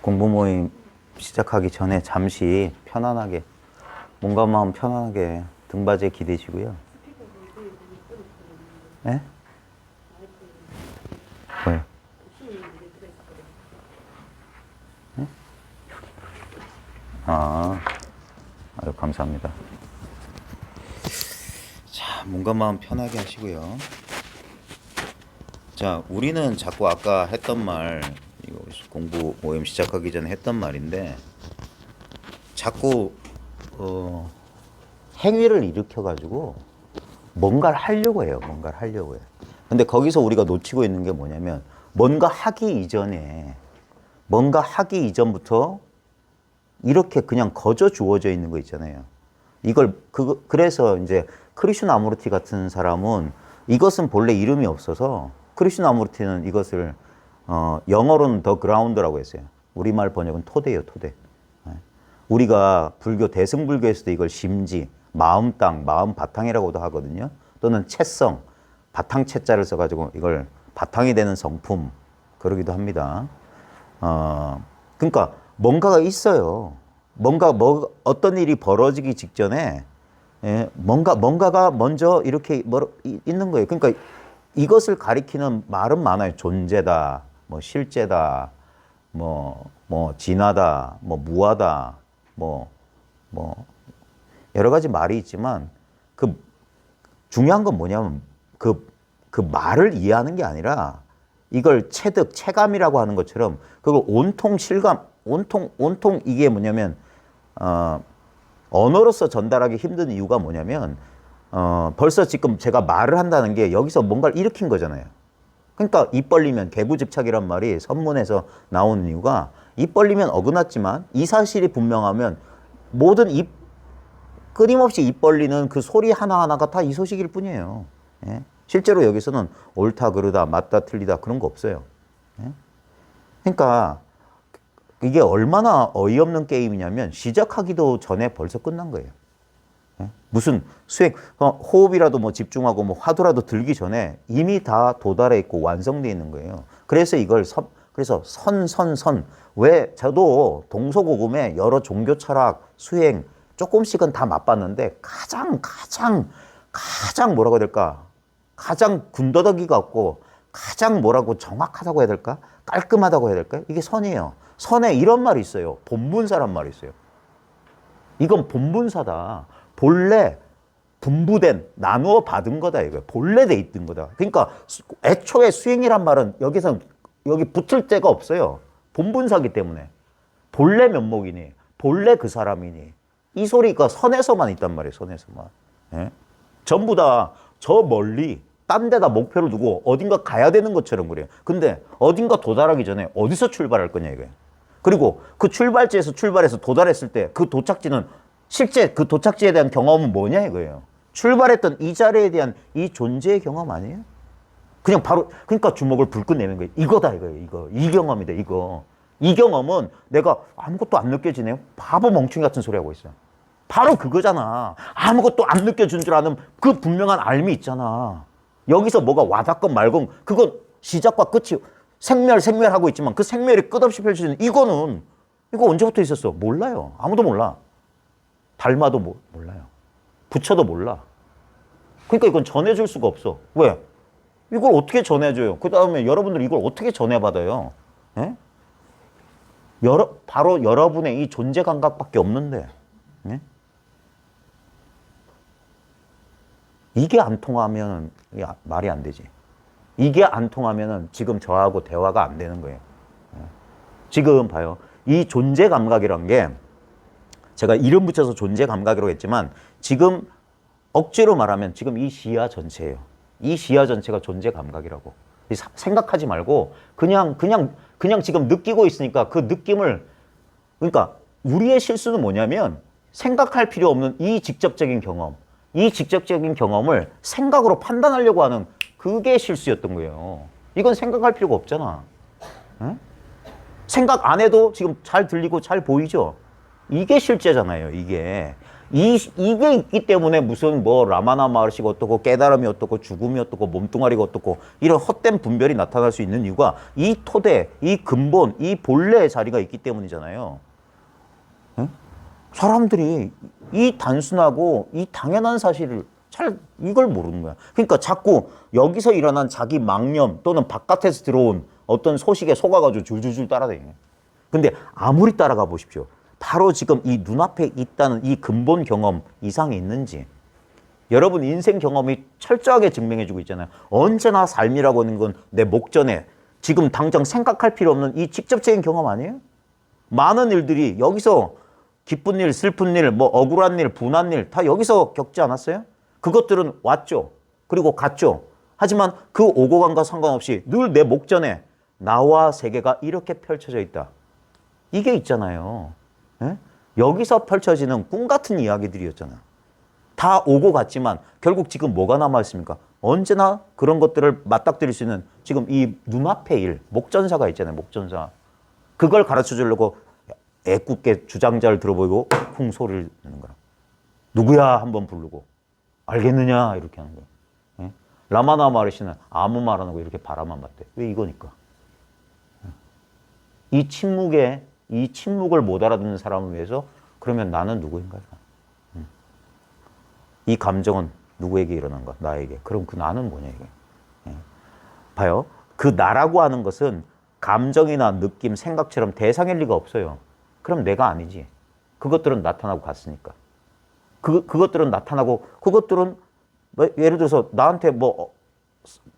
공부 모임 시작하기 전에 잠시 편안하게, 몸과 마음 편안하게 등받이에 기대시고요. 네? 뭐요? 네? 아유, 감사합니다. 자, 몸과 마음 편하게 하시고요. 자, 우리는 자꾸 아까 했던 말, 이거 공부 모임 시작하기 전에 했던 말인데, 자꾸 행위를 일으켜가지고 뭔가를 하려고 해요. 뭔가를 하려고 해요. 근데 거기서 우리가 놓치고 있는 게 뭐냐면, 뭔가 하기 이전부터 이렇게 그냥 거저 주어져 있는 거 있잖아요. 이걸 그래서 이제 크리슈나무르티 같은 사람은 이것은 본래 이름이 없어서 크리슈나무르티는 이것을 영어로는 더 그라운드라고 했어요. 우리말 번역은 토대예요, 토대. 우리가 불교 대승불교에서도 이걸 심지, 마음 땅, 마음 바탕이라고도 하거든요. 또는 채성, 바탕 채자를 써가지고 이걸 바탕이 되는 성품 그러기도 합니다. 그러니까 뭔가가 있어요. 어떤 일이 벌어지기 직전에 뭔가가 먼저 이렇게 있는 거예요. 그러니까 이것을 가리키는 말은 많아요. 존재다, 뭐 실제다, 뭐 진하다, 뭐 무하다, 뭐 여러 가지 말이 있지만 그 중요한 건 뭐냐면 그 말을 이해하는 게 아니라 이걸 체감이라고 하는 것처럼 그걸 온통 실감, 온통 이게 뭐냐면 언어로서 전달하기 힘든 이유가 뭐냐면 벌써 지금 제가 말을 한다는 게 여기서 뭔가를 일으킨 거잖아요. 그러니까 입 벌리면 개구집착이란 말이 선문에서 나오는 이유가 입 벌리면 어긋났지만 이 사실이 분명하면 모든 끊임없이 입 벌리는 그 소리 하나하나가 다 이 소식일 뿐이에요. 예? 실제로 여기서는 옳다 그르다 맞다 틀리다 그런 거 없어요. 예? 그러니까 이게 얼마나 어이없는 게임이냐면 시작하기도 전에 벌써 끝난 거예요. 예? 무슨 수행, 호흡이라도 뭐 집중하고 뭐 화두라도 들기 전에 이미 다 도달해 있고 완성되어 있는 거예요. 그래서 이걸 그래서 선. 왜 저도 동서고금의 여러 종교 철학, 수행 조금씩은 다 맛봤는데 가장 뭐라고 해야 될까? 가장 군더더기 같고 가장 뭐라고 정확하다고 해야 될까? 깔끔하다고 해야 될까? 이게 선이에요. 선에 이런 말이 있어요. 본분사란 말이 있어요. 이건 본분사다. 본래 분부된 나누어 받은 거다 이거예요. 본래 돼 있던 거다. 그러니까 애초에 수행이란 말은 여기 붙을 데가 없어요. 본분사기 때문에 본래 면목이니 본래 그 사람이니 이 소리가 선에서만 있단 말이에요. 선에서만. 예? 전부 다 저 멀리 딴 데다 목표를 두고 어딘가 가야 되는 것처럼 그래요. 근데 어딘가 도달하기 전에 어디서 출발할 거냐 이거예요. 그리고 그 출발지에서 출발해서 도달했을 때 그 도착지는 실제 그 도착지에 대한 경험은 뭐냐 이거예요. 출발했던 이 자리에 대한 이 존재의 경험 아니에요? 그냥 바로 그러니까 주먹을 불끈 내는 거예요. 이거다 이거예요. 이 경험이다 이거. 이 경험은 내가 아무것도 안 느껴지네요. 바보 멍충이 같은 소리 하고 있어요. 바로 그거잖아. 아무것도 안 느껴진 줄 아는 그 분명한 알미 있잖아. 여기서 뭐가 와닿건 말건 그건 시작과 끝이 생멸하고 있지만 그 생멸이 끝없이 펼쳐지는 이거 언제부터 있었어? 몰라요. 아무도 몰라. 닮아도 몰라요. 부처도 몰라. 그러니까 이건 전해줄 수가 없어. 왜? 이걸 어떻게 전해줘요? 그 다음에 여러분들 이걸 어떻게 전해받아요? 예? 바로 여러분의 이 존재 감각밖에 없는데. 예? 이게 안 통하면 말이 안 되지. 이게 안 통하면 지금 저하고 대화가 안 되는 거예요. 지금 봐요. 이 존재 감각이란 게 제가 이름 붙여서 존재 감각이라고 했지만 지금 억지로 말하면 지금 이 시야 전체예요. 이 시야 전체가 존재 감각이라고. 생각하지 말고 그냥 지금 느끼고 있으니까 그 느낌을 그러니까 우리의 실수는 뭐냐면 생각할 필요 없는 이 직접적인 경험을 생각으로 판단하려고 하는 그게 실수였던 거예요. 이건 생각할 필요가 없잖아. 응? 생각 안 해도 지금 잘 들리고 잘 보이죠? 이게 실제잖아요, 이게. 이게 있기 때문에 무슨 뭐 라마나 마르시가 어떻고 깨달음이 어떻고 죽음이 어떻고 몸뚱아리가 어떻고 이런 헛된 분별이 나타날 수 있는 이유가 이 토대, 이 근본, 이 본래의 자리가 있기 때문이잖아요. 응? 사람들이 이 단순하고 이 당연한 사실을 잘 이걸 모르는 거야. 그러니까 자꾸 여기서 일어난 자기 망념 또는 바깥에서 들어온 어떤 소식에 속아가지고 줄줄줄 따라다니네. 근데 아무리 따라가 보십시오. 바로 지금 이 눈앞에 있다는 이 근본 경험 이상이 있는지 여러분 인생 경험이 철저하게 증명해주고 있잖아요. 언제나 삶이라고 하는 건 내 목전에 지금 당장 생각할 필요 없는 이 직접적인 경험 아니에요? 많은 일들이 여기서 기쁜 일, 슬픈 일, 뭐 억울한 일, 분한 일 다 여기서 겪지 않았어요? 그것들은 왔죠. 그리고 갔죠. 하지만 그 오고 간과 상관없이 늘 내 목전에 나와 세계가 이렇게 펼쳐져 있다. 이게 있잖아요. 예? 여기서 펼쳐지는 꿈 같은 이야기들이었잖아. 다 오고 갔지만 결국 지금 뭐가 남아있습니까? 언제나 그런 것들을 맞닥뜨릴 수 있는 지금 이 눈앞의 일, 목전사가 있잖아요. 목전사. 그걸 가르쳐 주려고 애꿎게 주장자를 들어보이고 쿵 소리를 내는 거야. 누구야 한번 부르고 알겠느냐 이렇게 하는 거야. 예? 라마나 마르시는 아무 말 안 하고 이렇게 바라만 봤대. 왜 이거니까. 이 침묵을 못 알아듣는 사람을 위해서 그러면 나는 누구인가? 이 감정은 누구에게 일어난가? 나에게. 그럼 그 나는 뭐냐 이게. 예. 봐요. 그 나라고 하는 것은 감정이나 느낌, 생각처럼 대상일 리가 없어요. 그럼 내가 아니지. 그것들은 나타나고 갔으니까. 그것들은 나타나고 그것들은 뭐 예를 들어서 나한테 뭐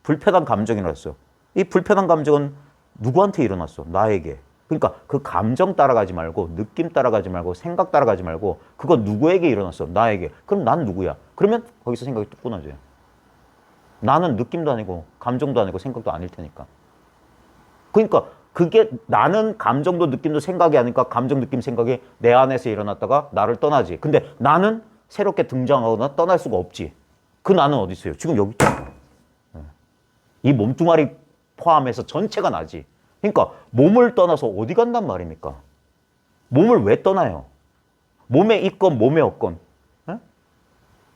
불편한 감정이 일어났어. 이 불편한 감정은 누구한테 일어났어? 나에게. 그러니까 그 감정 따라가지 말고 느낌 따라가지 말고 생각 따라가지 말고 그거 누구에게 일어났어? 나에게. 그럼 난 누구야? 그러면 거기서 생각이 뚝 끊어져요. 나는 느낌도 아니고 감정도 아니고 생각도 아닐 테니까. 그러니까 그게 나는 감정도 느낌도 생각이 아니니까 감정, 느낌, 생각이 내 안에서 일어났다가 나를 떠나지. 근데 나는 새롭게 등장하거나 떠날 수가 없지. 그 나는 어디 있어요? 지금 여기 있잖아. 이 몸뚱아리 포함해서 전체가 나지. 그러니까 몸을 떠나서 어디 간단 말입니까? 몸을 왜 떠나요? 몸에 있건 몸에 없건. 에?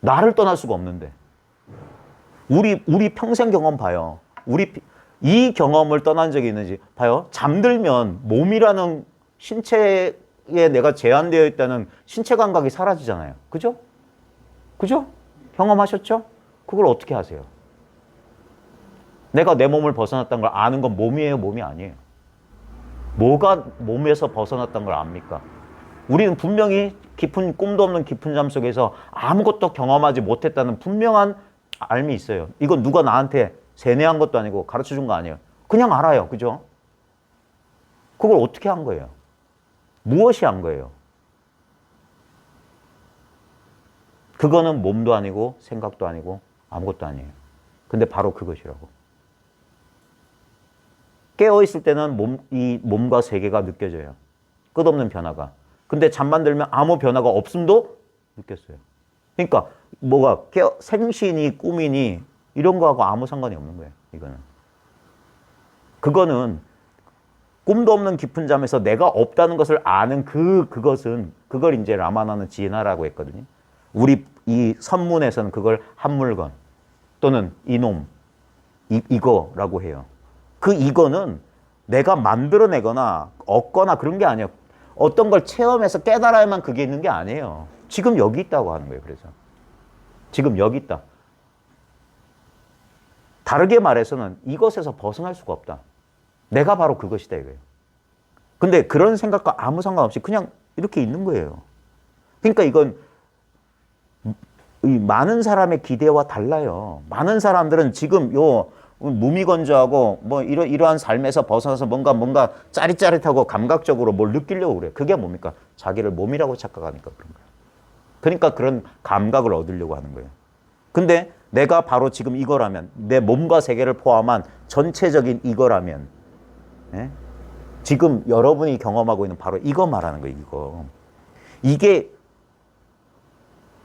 나를 떠날 수가 없는데. 우리 평생 경험 봐요. 이 경험을 떠난 적이 있는지 봐요. 잠들면 몸이라는 신체에 내가 제한되어 있다는 신체 감각이 사라지잖아요. 그죠? 그죠? 경험하셨죠? 그걸 어떻게 하세요? 내가 내 몸을 벗어났다는 걸 아는 건 몸이에요, 몸이 아니에요? 뭐가 몸에서 벗어났다는 걸 압니까? 우리는 분명히 깊은 꿈도 없는 깊은 잠 속에서 아무것도 경험하지 못했다는 분명한 알미 있어요. 이건 누가 나한테 세뇌한 것도 아니고 가르쳐 준 거 아니에요. 그냥 알아요. 그죠? 그걸 어떻게 한 거예요? 무엇이 한 거예요? 그거는 몸도 아니고 생각도 아니고 아무것도 아니에요. 근데 바로 그것이라고. 깨어있을 때는 이 몸과 세계가 느껴져요. 끝없는 변화가. 근데 잠만 들면 아무 변화가 없음도 느꼈어요. 그러니까 뭐가 생시니 꿈이니 이런 거하고 아무 상관이 없는 거예요. 이거는. 그거는 꿈도 없는 깊은 잠에서 내가 없다는 것을 아는 그걸 이제 라마나는 지나라고 했거든요. 우리 이 선문에서는 그걸 한 물건 또는 이놈, 이거라고 해요. 그 이거는 내가 만들어내거나 얻거나 그런 게 아니에요. 어떤 걸 체험해서 깨달아야만 그게 있는 게 아니에요. 지금 여기 있다고 하는 거예요. 그래서 지금 여기 있다. 다르게 말해서는 이것에서 벗어날 수가 없다. 내가 바로 그것이다 이거예요. 근데 그런 생각과 아무 상관없이 그냥 이렇게 있는 거예요. 그러니까 이건 많은 사람의 기대와 달라요. 많은 사람들은 지금 무미건조하고 뭐 이러한 삶에서 벗어나서 뭔가 짜릿짜릿하고 감각적으로 뭘 느끼려고 그래요. 그게 뭡니까? 자기를 몸이라고 착각하니까 그런 거예요. 그러니까 그런 감각을 얻으려고 하는 거예요. 근데 내가 바로 지금 이거라면, 내 몸과 세계를 포함한 전체적인 이거라면, 예? 지금 여러분이 경험하고 있는 바로 이거 말하는 거예요. 이거. 이게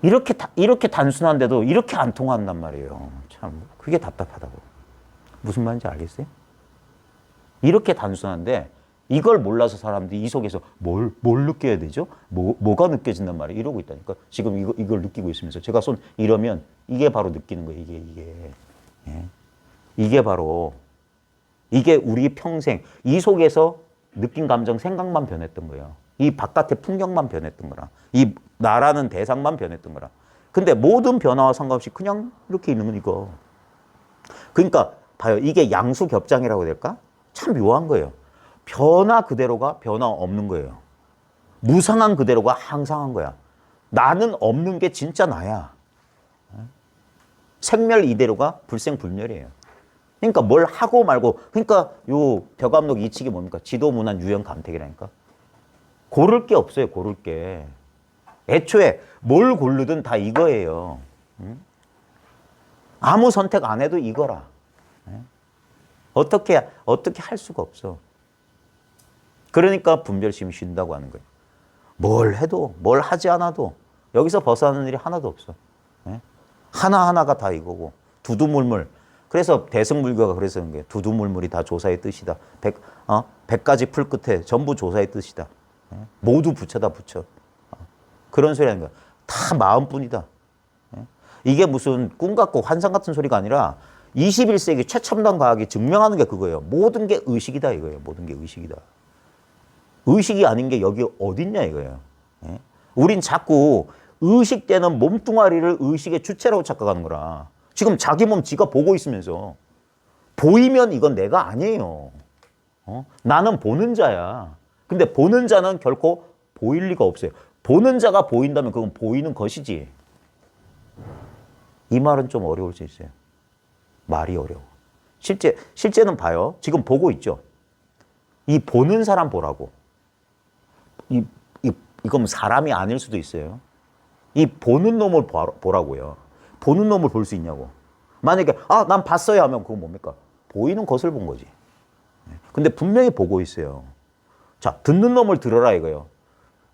이렇게 단순한데도 이렇게 안 통한단 말이에요. 참 그게 답답하다고. 무슨 말인지 알겠어요? 이렇게 단순한데 이걸 몰라서 사람들이 이 속에서 뭘 느껴야 되죠? 뭐가 느껴진단 말이에요? 이러고 있다니까. 지금 이걸 느끼고 있으면서 제가 손 이러면 이게 바로 느끼는 거예요. 이게. 예. 이게 바로, 이게 우리 평생 이 속에서 느낀 감정, 생각만 변했던 거예요. 이 바깥의 풍경만 변했던 거라. 이 나라는 대상만 변했던 거라. 근데 모든 변화와 상관없이 그냥 이렇게 있는 건 이거. 그러니까 봐요. 이게 양수겹장이라고 해야 될까? 참 묘한 거예요. 변화 그대로가 변화 없는 거예요. 무상한 그대로가 항상한 거야. 나는 없는 게 진짜 나야. 생멸 이대로가 불생불멸이에요. 그러니까 뭘 하고 말고, 그러니까 요 벽암록 이칙이 뭡니까? 지도문안 유형감택이라니까. 고를 게 없어요. 고를 게. 애초에 뭘 고르든 다 이거예요. 아무 선택 안 해도 이거라. 어떻게 할 수가 없어. 그러니까 분별심이 쉰다고 하는 거예요. 뭘 해도, 뭘 하지 않아도 여기서 벗어나는 일이 하나도 없어. 하나하나가 다 이거고. 두두물물. 그래서 대승불교가 그래서 그런 게 두두물물이 다 조사의 뜻이다. 100가지 풀 끝에 전부 조사의 뜻이다. 모두 부처다, 부처. 그런 소리 하는 거야. 다 마음뿐이다. 이게 무슨 꿈 같고 환상 같은 소리가 아니라 21세기 최첨단 과학이 증명하는 게 그거예요. 모든 게 의식이다 이거예요. 모든 게 의식이다. 의식이 아닌 게 여기 어딨냐 이거예요. 우린 자꾸 의식되는 몸뚱아리를 의식의 주체라고 착각하는 거라. 지금 자기 몸 지가 보고 있으면서 보이면 이건 내가 아니에요. 나는 보는 자야. 근데 보는 자는 결코 보일 리가 없어요. 보는 자가 보인다면 그건 보이는 것이지. 이 말은 좀 어려울 수 있어요. 말이 어려워. 실제는 봐요. 지금 보고 있죠. 이 보는 사람 보라고. 이건 사람이 아닐 수도 있어요. 이 보는 놈을 보라고요. 보는 놈을 볼 수 있냐고. 만약에 난 봤어요 하면 그건 뭡니까? 보이는 것을 본 거지. 근데 분명히 보고 있어요. 자, 듣는 놈을 들어라 이거예요.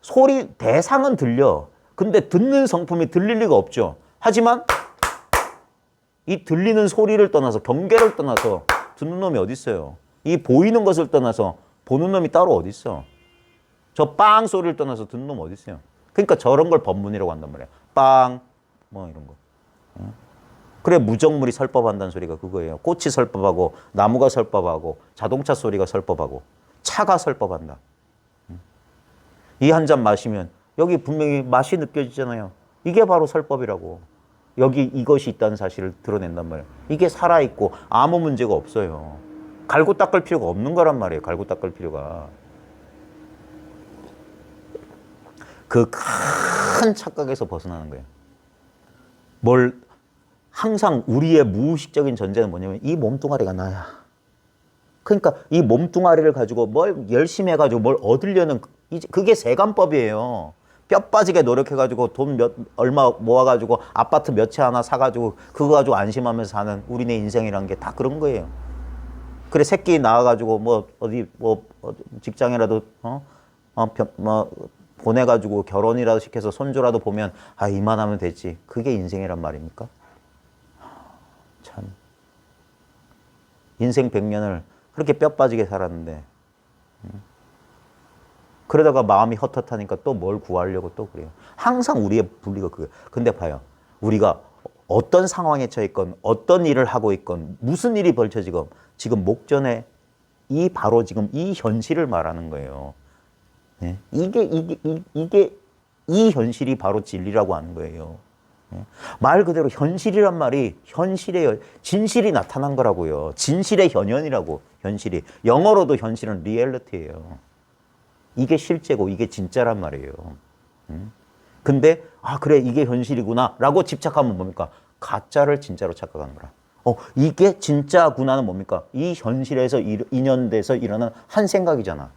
소리 대상은 들려. 근데 듣는 성품이 들릴 리가 없죠. 하지만 이 들리는 소리를 떠나서 경계를 떠나서 듣는 놈이 어디 있어요? 이 보이는 것을 떠나서 보는 놈이 따로 어디 있어? 저 빵 소리를 떠나서 듣는 놈 어디 있어요? 그러니까 저런 걸 법문이라고 한단 말이야. 빵 뭐 이런 거. 그래 무정물이 설법한다는 소리가 그거예요. 꽃이 설법하고 나무가 설법하고 자동차 소리가 설법하고 차가 설법한다. 이 한 잔 마시면 여기 분명히 맛이 느껴지잖아요. 이게 바로 설법이라고. 여기 이것이 있다는 사실을 드러낸단 말이에요. 이게 살아있고 아무 문제가 없어요. 갈고 닦을 필요가 없는 거란 말이에요. 갈고 닦을 필요가. 그 큰 착각에서 벗어나는 거예요. 항상 우리의 무의식적인 전제는 뭐냐면 이 몸뚱아리가 나야. 그러니까 이 몸뚱아리를 가지고 뭘 열심히 해가지고 뭘 얻으려는 그게 세간법이에요. 뼈 빠지게 노력해가지고 돈 얼마 모아가지고 아파트 몇 채 하나 사가지고 그거 가지고 안심하면서 사는 우리네 인생이란 게 다 그런 거예요. 그래 새끼 낳아가지고 어디 직장이라도 보내가지고 결혼이라도 시켜서 손주라도 보면 이만하면 되지. 그게 인생이란 말입니까? 참 인생 100년을 그렇게 뼈 빠지게 살았는데 그러다가 마음이 헛헛하니까 또 뭘 구하려고 또 그래요. 항상 우리의 분리가 그거예요. 근데 봐요. 우리가 어떤 상황에 처했건 어떤 일을 하고 있건 무슨 일이 벌쳐지건 지금 목전에 바로 지금 이 현실을 말하는 거예요. 네? 이게 이 현실이 바로 진리라고 하는 거예요. 말 그대로 현실이란 말이 현실의 진실이 나타난 거라고요. 진실의 현현이라고. 현실이 영어로도 현실은 리얼리티예요. 이게 실제고 이게 진짜란 말이에요. 근데 그래 이게 현실이구나 라고 집착하면 뭡니까? 가짜를 진짜로 착각하는 거라. 이게 진짜구나는 뭡니까? 이 현실에서 인연돼서 일어난 한 생각이잖아.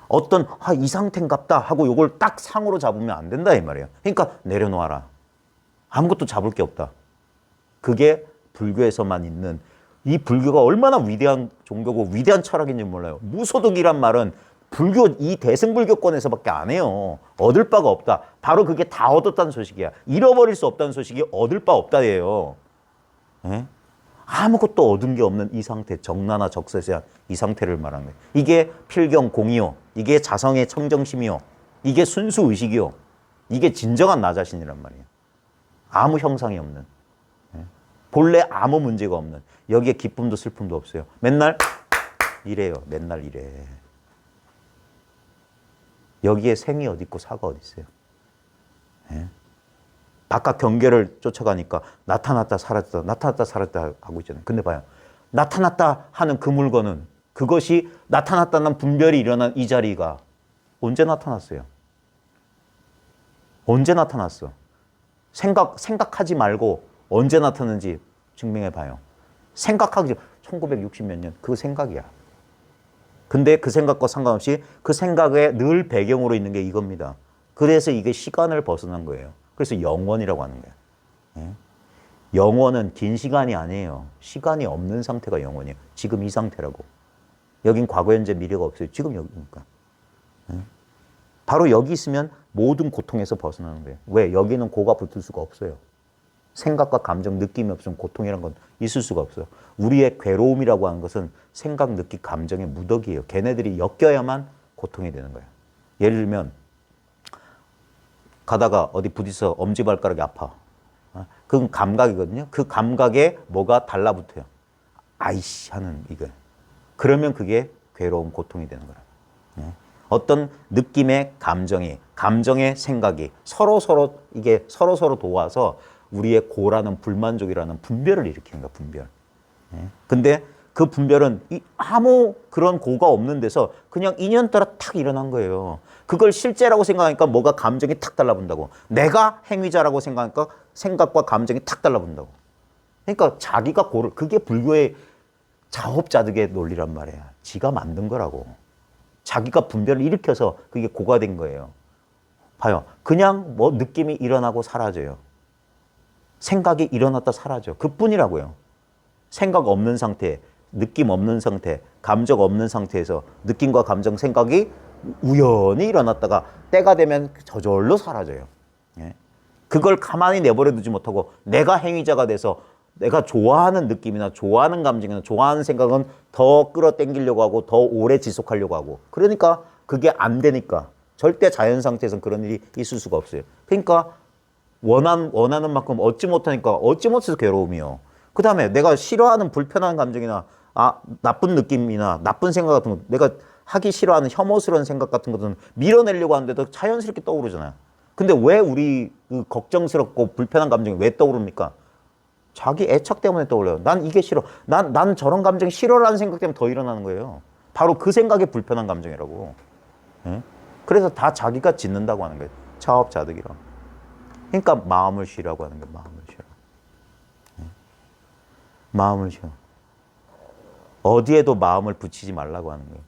어떤 이 상태인갑다 하고 요걸 딱 상으로 잡으면 안 된다 이 말이에요. 그러니까 내려놓아라. 아무것도 잡을 게 없다. 그게 불교에서만 있는 이 불교가 얼마나 위대한 종교고 위대한 철학인지 몰라요. 무소득이란 말은 불교 이 대승불교권에서밖에 안 해요. 얻을 바가 없다. 바로 그게 다 얻었다는 소식이야. 잃어버릴 수 없다는 소식이 얻을 바 없다예요. 아무것도 얻은 게 없는 이 상태, 정나나 적세세한 이 상태를 말하는 거예요. 이게 필경공이요. 이게 자성의 청정심이요. 이게 순수의식이요. 이게 진정한 나 자신이란 말이에요. 아무 형상이 없는. 본래 아무 문제가 없는. 여기에 기쁨도 슬픔도 없어요. 맨날 이래요. 맨날 이래. 여기에 생이 어디 있고 사가 어디 있어요. 바깥 경계를 쫓아가니까 나타났다 사라졌다 나타났다 사라졌다 하고 있잖아요. 근데 봐요. 나타났다 하는 그 물건은 그것이 나타났다는 분별이 일어난 이 자리가 언제 나타났어요? 언제 나타났어? 생각하지 말고 언제 나타났는지 증명해 봐요. 생각하기 1960 몇 년 그 생각이야. 근데 그 생각과 상관없이 그 생각에 늘 배경으로 있는 게 이겁니다. 그래서 이게 시간을 벗어난 거예요. 그래서 영원이라고 하는 거예요. 예? 영원은 긴 시간이 아니에요. 시간이 없는 상태가 영원이에요. 지금 이 상태라고. 여긴 과거, 현재, 미래가 없어요. 지금 여기니까. 예? 바로 여기 있으면 모든 고통에서 벗어나는 거예요. 왜? 여기는 고가 붙을 수가 없어요. 생각과 감정, 느낌이 없으면 고통이란 건 있을 수가 없어요. 우리의 괴로움이라고 하는 것은 생각, 느낌, 감정의 무더기예요. 걔네들이 엮여야만 고통이 되는 거예요. 예를 들면 가다가 어디 부딪혀서 엄지발가락이 아파. 그건 감각이거든요. 그 감각에 뭐가 달라붙어요. 아이씨 하는 이거. 그러면 그게 괴로움, 고통이 되는 거예요. 어떤 느낌의 감정이, 감정의 생각이 이게 서로 도와서 우리의 고라는 불만족이라는 분별을 일으키는 거야, 분별. 근데 그 분별은 아무 그런 고가 없는 데서 그냥 인연 따라 탁 일어난 거예요. 그걸 실제라고 생각하니까 뭐가 감정이 탁 달라붙는다고. 내가 행위자라고 생각하니까 생각과 감정이 탁 달라붙는다고. 그러니까 자기가 고를, 그게 불교의 자업자득의 논리란 말이야. 지가 만든 거라고. 자기가 분별을 일으켜서 그게 고가 된 거예요. 봐요. 그냥 뭐 느낌이 일어나고 사라져요. 생각이 일어났다 사라져. 그뿐이라고요. 생각 없는 상태, 느낌 없는 상태, 감정 없는 상태에서 느낌과 감정, 생각이 우연히 일어났다가 때가 되면 저절로 사라져요. 그걸 가만히 내버려 두지 못하고 내가 행위자가 돼서 내가 좋아하는 느낌이나 좋아하는 감정이나 좋아하는 생각은 더 끌어당기려고 하고 더 오래 지속하려고 하고 그러니까 그게 안 되니까 절대 자연 상태에서는 그런 일이 있을 수가 없어요. 그러니까 원하는 만큼 얻지 못하니까 얻지 못해서 괴로움이요. 그 다음에 내가 싫어하는 불편한 감정이나 나쁜 느낌이나 나쁜 생각 같은 거 내가 하기 싫어하는 혐오스러운 생각 같은 것들은 밀어내려고 하는데도 자연스럽게 떠오르잖아요. 근데 왜 우리 그 걱정스럽고 불편한 감정이 왜 떠오릅니까? 자기 애착 때문에 떠올려요. 난 이게 싫어. 난 저런 감정이 싫어라는 생각 때문에 더 일어나는 거예요. 바로 그 생각이 불편한 감정이라고. 그래서 다 자기가 짓는다고 하는 거예요. 자업자득이라. 그러니까 마음을 쉬라고 하는 거예요. 마음을 쉬라. 마음을 쉬어. 어디에도 마음을 붙이지 말라고 하는 거예요.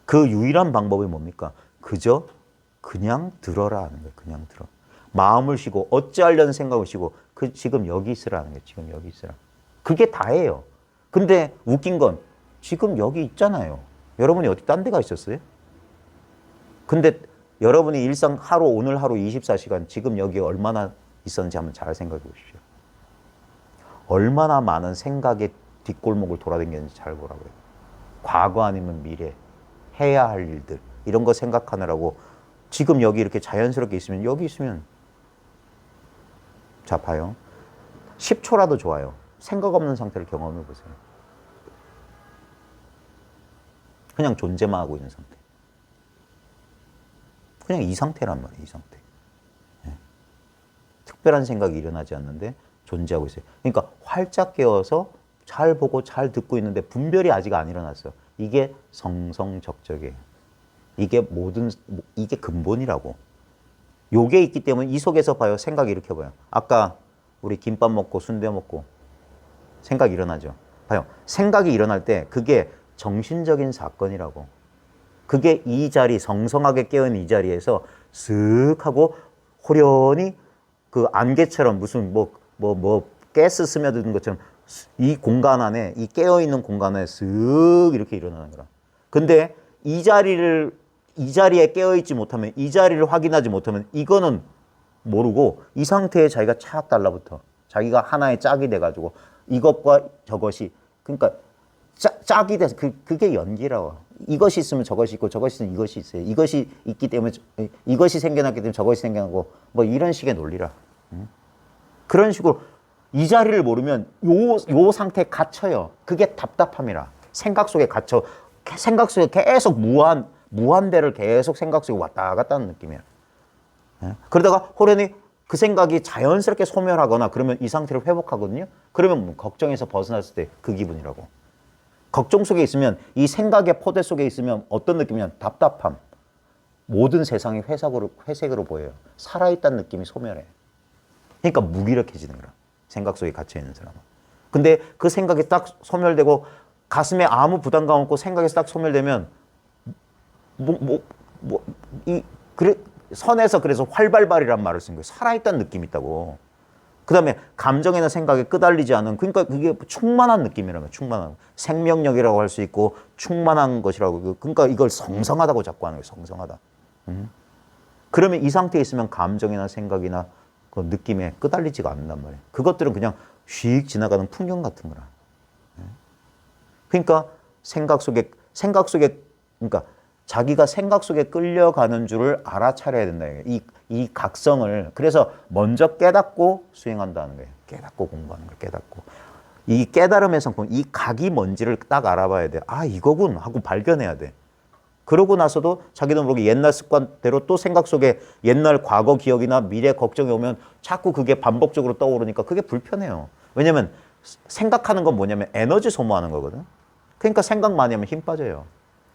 그 유일한 방법이 뭡니까? 그저 그냥 들어라 하는 거예요. 그냥 들어. 마음을 쉬고 어찌하려는 생각을 쉬고 지금 여기 있으라는 거예요. 지금 여기 있으라. 그게 다예요. 근데 웃긴 건 지금 여기 있잖아요. 여러분이 어디 딴 데 가 있었어요? 근데 여러분이 일상 오늘 하루 24시간 지금 여기 얼마나 있었는지 한번 잘 생각해 보십시오. 얼마나 많은 생각의 뒷골목을 돌아다녔는지 잘 보라고요. 과거 아니면 미래, 해야 할 일들 이런 거 생각하느라고 지금 여기 이렇게 자연스럽게 있으면 여기 있으면 자 봐요. 10초라도 좋아요. 생각 없는 상태를 경험해 보세요. 그냥 존재만 하고 있는 상태. 그냥 이 상태란 말이에요. 이 상태. 특별한 생각이 일어나지 않는데 존재하고 있어요. 그러니까 활짝 깨어서 잘 보고 잘 듣고 있는데 분별이 아직 안 일어났어요. 이게 성성적적이에요. 이게 근본이라고. 요게 있기 때문에 이 속에서 봐요. 생각이 이렇게 봐요. 아까 우리 김밥 먹고 순대 먹고 생각이 일어나죠. 봐요. 생각이 일어날 때 그게 정신적인 사건이라고. 그게 이 자리, 성성하게 깨어있는 이 자리에서 쓱 하고 호련히 그 안개처럼 무슨 가스 스며드는 것처럼 이 공간 안에, 이 깨어있는 공간 안에 쓱 이렇게 일어나는 거라. 근데 이 자리에 깨어있지 못하면, 이 자리를 확인하지 못하면 이거는 모르고 이 상태에 자기가 착 달라붙어. 자기가 하나의 짝이 돼가지고 이것과 저것이 그러니까 짝이 돼서 그게 연기라고. 이것이 있으면 저것이 있고 저것이 있으면 이것이 있어요. 이것이 있기 때문에 이것이 생겨났기 때문에 저것이 생겨나고 뭐 이런 식의 논리라. 그런 식으로 이 자리를 모르면 요 상태에 갇혀요. 그게 답답함이라. 생각 속에 갇혀. 생각 속에 계속 무한대를 계속 생각 속에 왔다 갔다 하는 느낌이야. 그러다가 호련이 그 생각이 자연스럽게 소멸하거나 그러면 이 상태를 회복하거든요. 그러면 걱정에서 벗어났을 때 그 기분이라고. 걱정 속에 있으면 이 생각의 포대 속에 있으면 어떤 느낌이냐면 답답함. 모든 세상이 회색으로 보여요. 살아있다는 느낌이 소멸해. 그러니까 무기력해지는 거야. 생각 속에 갇혀있는 사람은. 근데 그 생각이 딱 소멸되고 가슴에 아무 부담감 없고 생각에서 딱 소멸되면 선에서 그래서 활발발이란 말을 쓴 거예요. 살아있다는 느낌이 있다고. 그 다음에 감정이나 생각에 끄달리지 않은, 그러니까 그게 충만한 느낌이라면 충만한 생명력이라고 할 수 있고 충만한 것이라고. 그러니까 이걸 성성하다고 자꾸 하는 거예요. 성성하다. 그러면 이 상태에 있으면 감정이나 생각이나 그 느낌에 끄달리지가 않는단 말이에요. 그것들은 그냥 휙 지나가는 풍경 같은 거라. 그러니까 생각 속에 그러니까 자기가 생각 속에 끌려가는 줄을 알아차려야 된다. 이 각성을 그래서 먼저 깨닫고 수행한다는 거예요. 깨닫고 공부하는 거예요. 깨닫고. 이 깨달음에서 이 각이 뭔지를 딱 알아봐야 돼. 아, 이거군 하고 발견해야 돼. 그러고 나서도 자기도 모르게 옛날 습관대로 또 생각 속에 옛날 과거 기억이나 미래 걱정이 오면 자꾸 그게 반복적으로 떠오르니까 그게 불편해요. 왜냐면 생각하는 건 뭐냐면 에너지 소모하는 거거든. 그러니까 생각 많이 하면 힘 빠져요.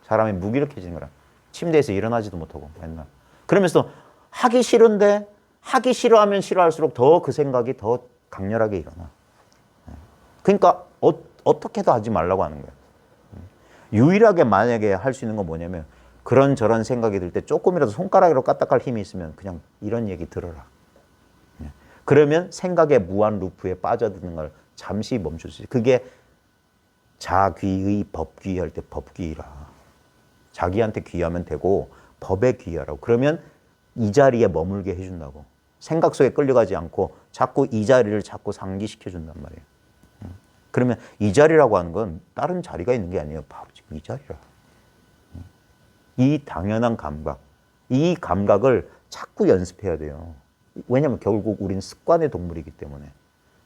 사람이 무기력해지는 거라. 침대에서 일어나지도 못하고 맨날. 그러면서 하기 싫은데 하기 싫어하면 싫어할수록 더 그 생각이 더 강렬하게 일어나. 그러니까 어떻게도 하지 말라고 하는 거예요. 유일하게 만약에 할 수 있는 건 뭐냐면 그런저런 생각이 들 때 조금이라도 손가락으로 까딱할 힘이 있으면 그냥 이런 얘기 들어라. 그러면 생각의 무한 루프에 빠져드는 걸 잠시 멈출 수 있어요. 그게 자귀의 법귀 할 때 법귀라. 자기한테 귀하면 되고 법에 귀하라고. 그러면 이 자리에 머물게 해준다고. 생각 속에 끌려가지 않고 자꾸 이 자리를 자꾸 상기시켜준단 말이에요. 그러면 이 자리라고 하는 건 다른 자리가 있는 게 아니에요. 바로 지금 이 자리라. 이 당연한 감각. 이 감각을 자꾸 연습해야 돼요. 왜냐하면 결국 우리는 습관의 동물이기 때문에.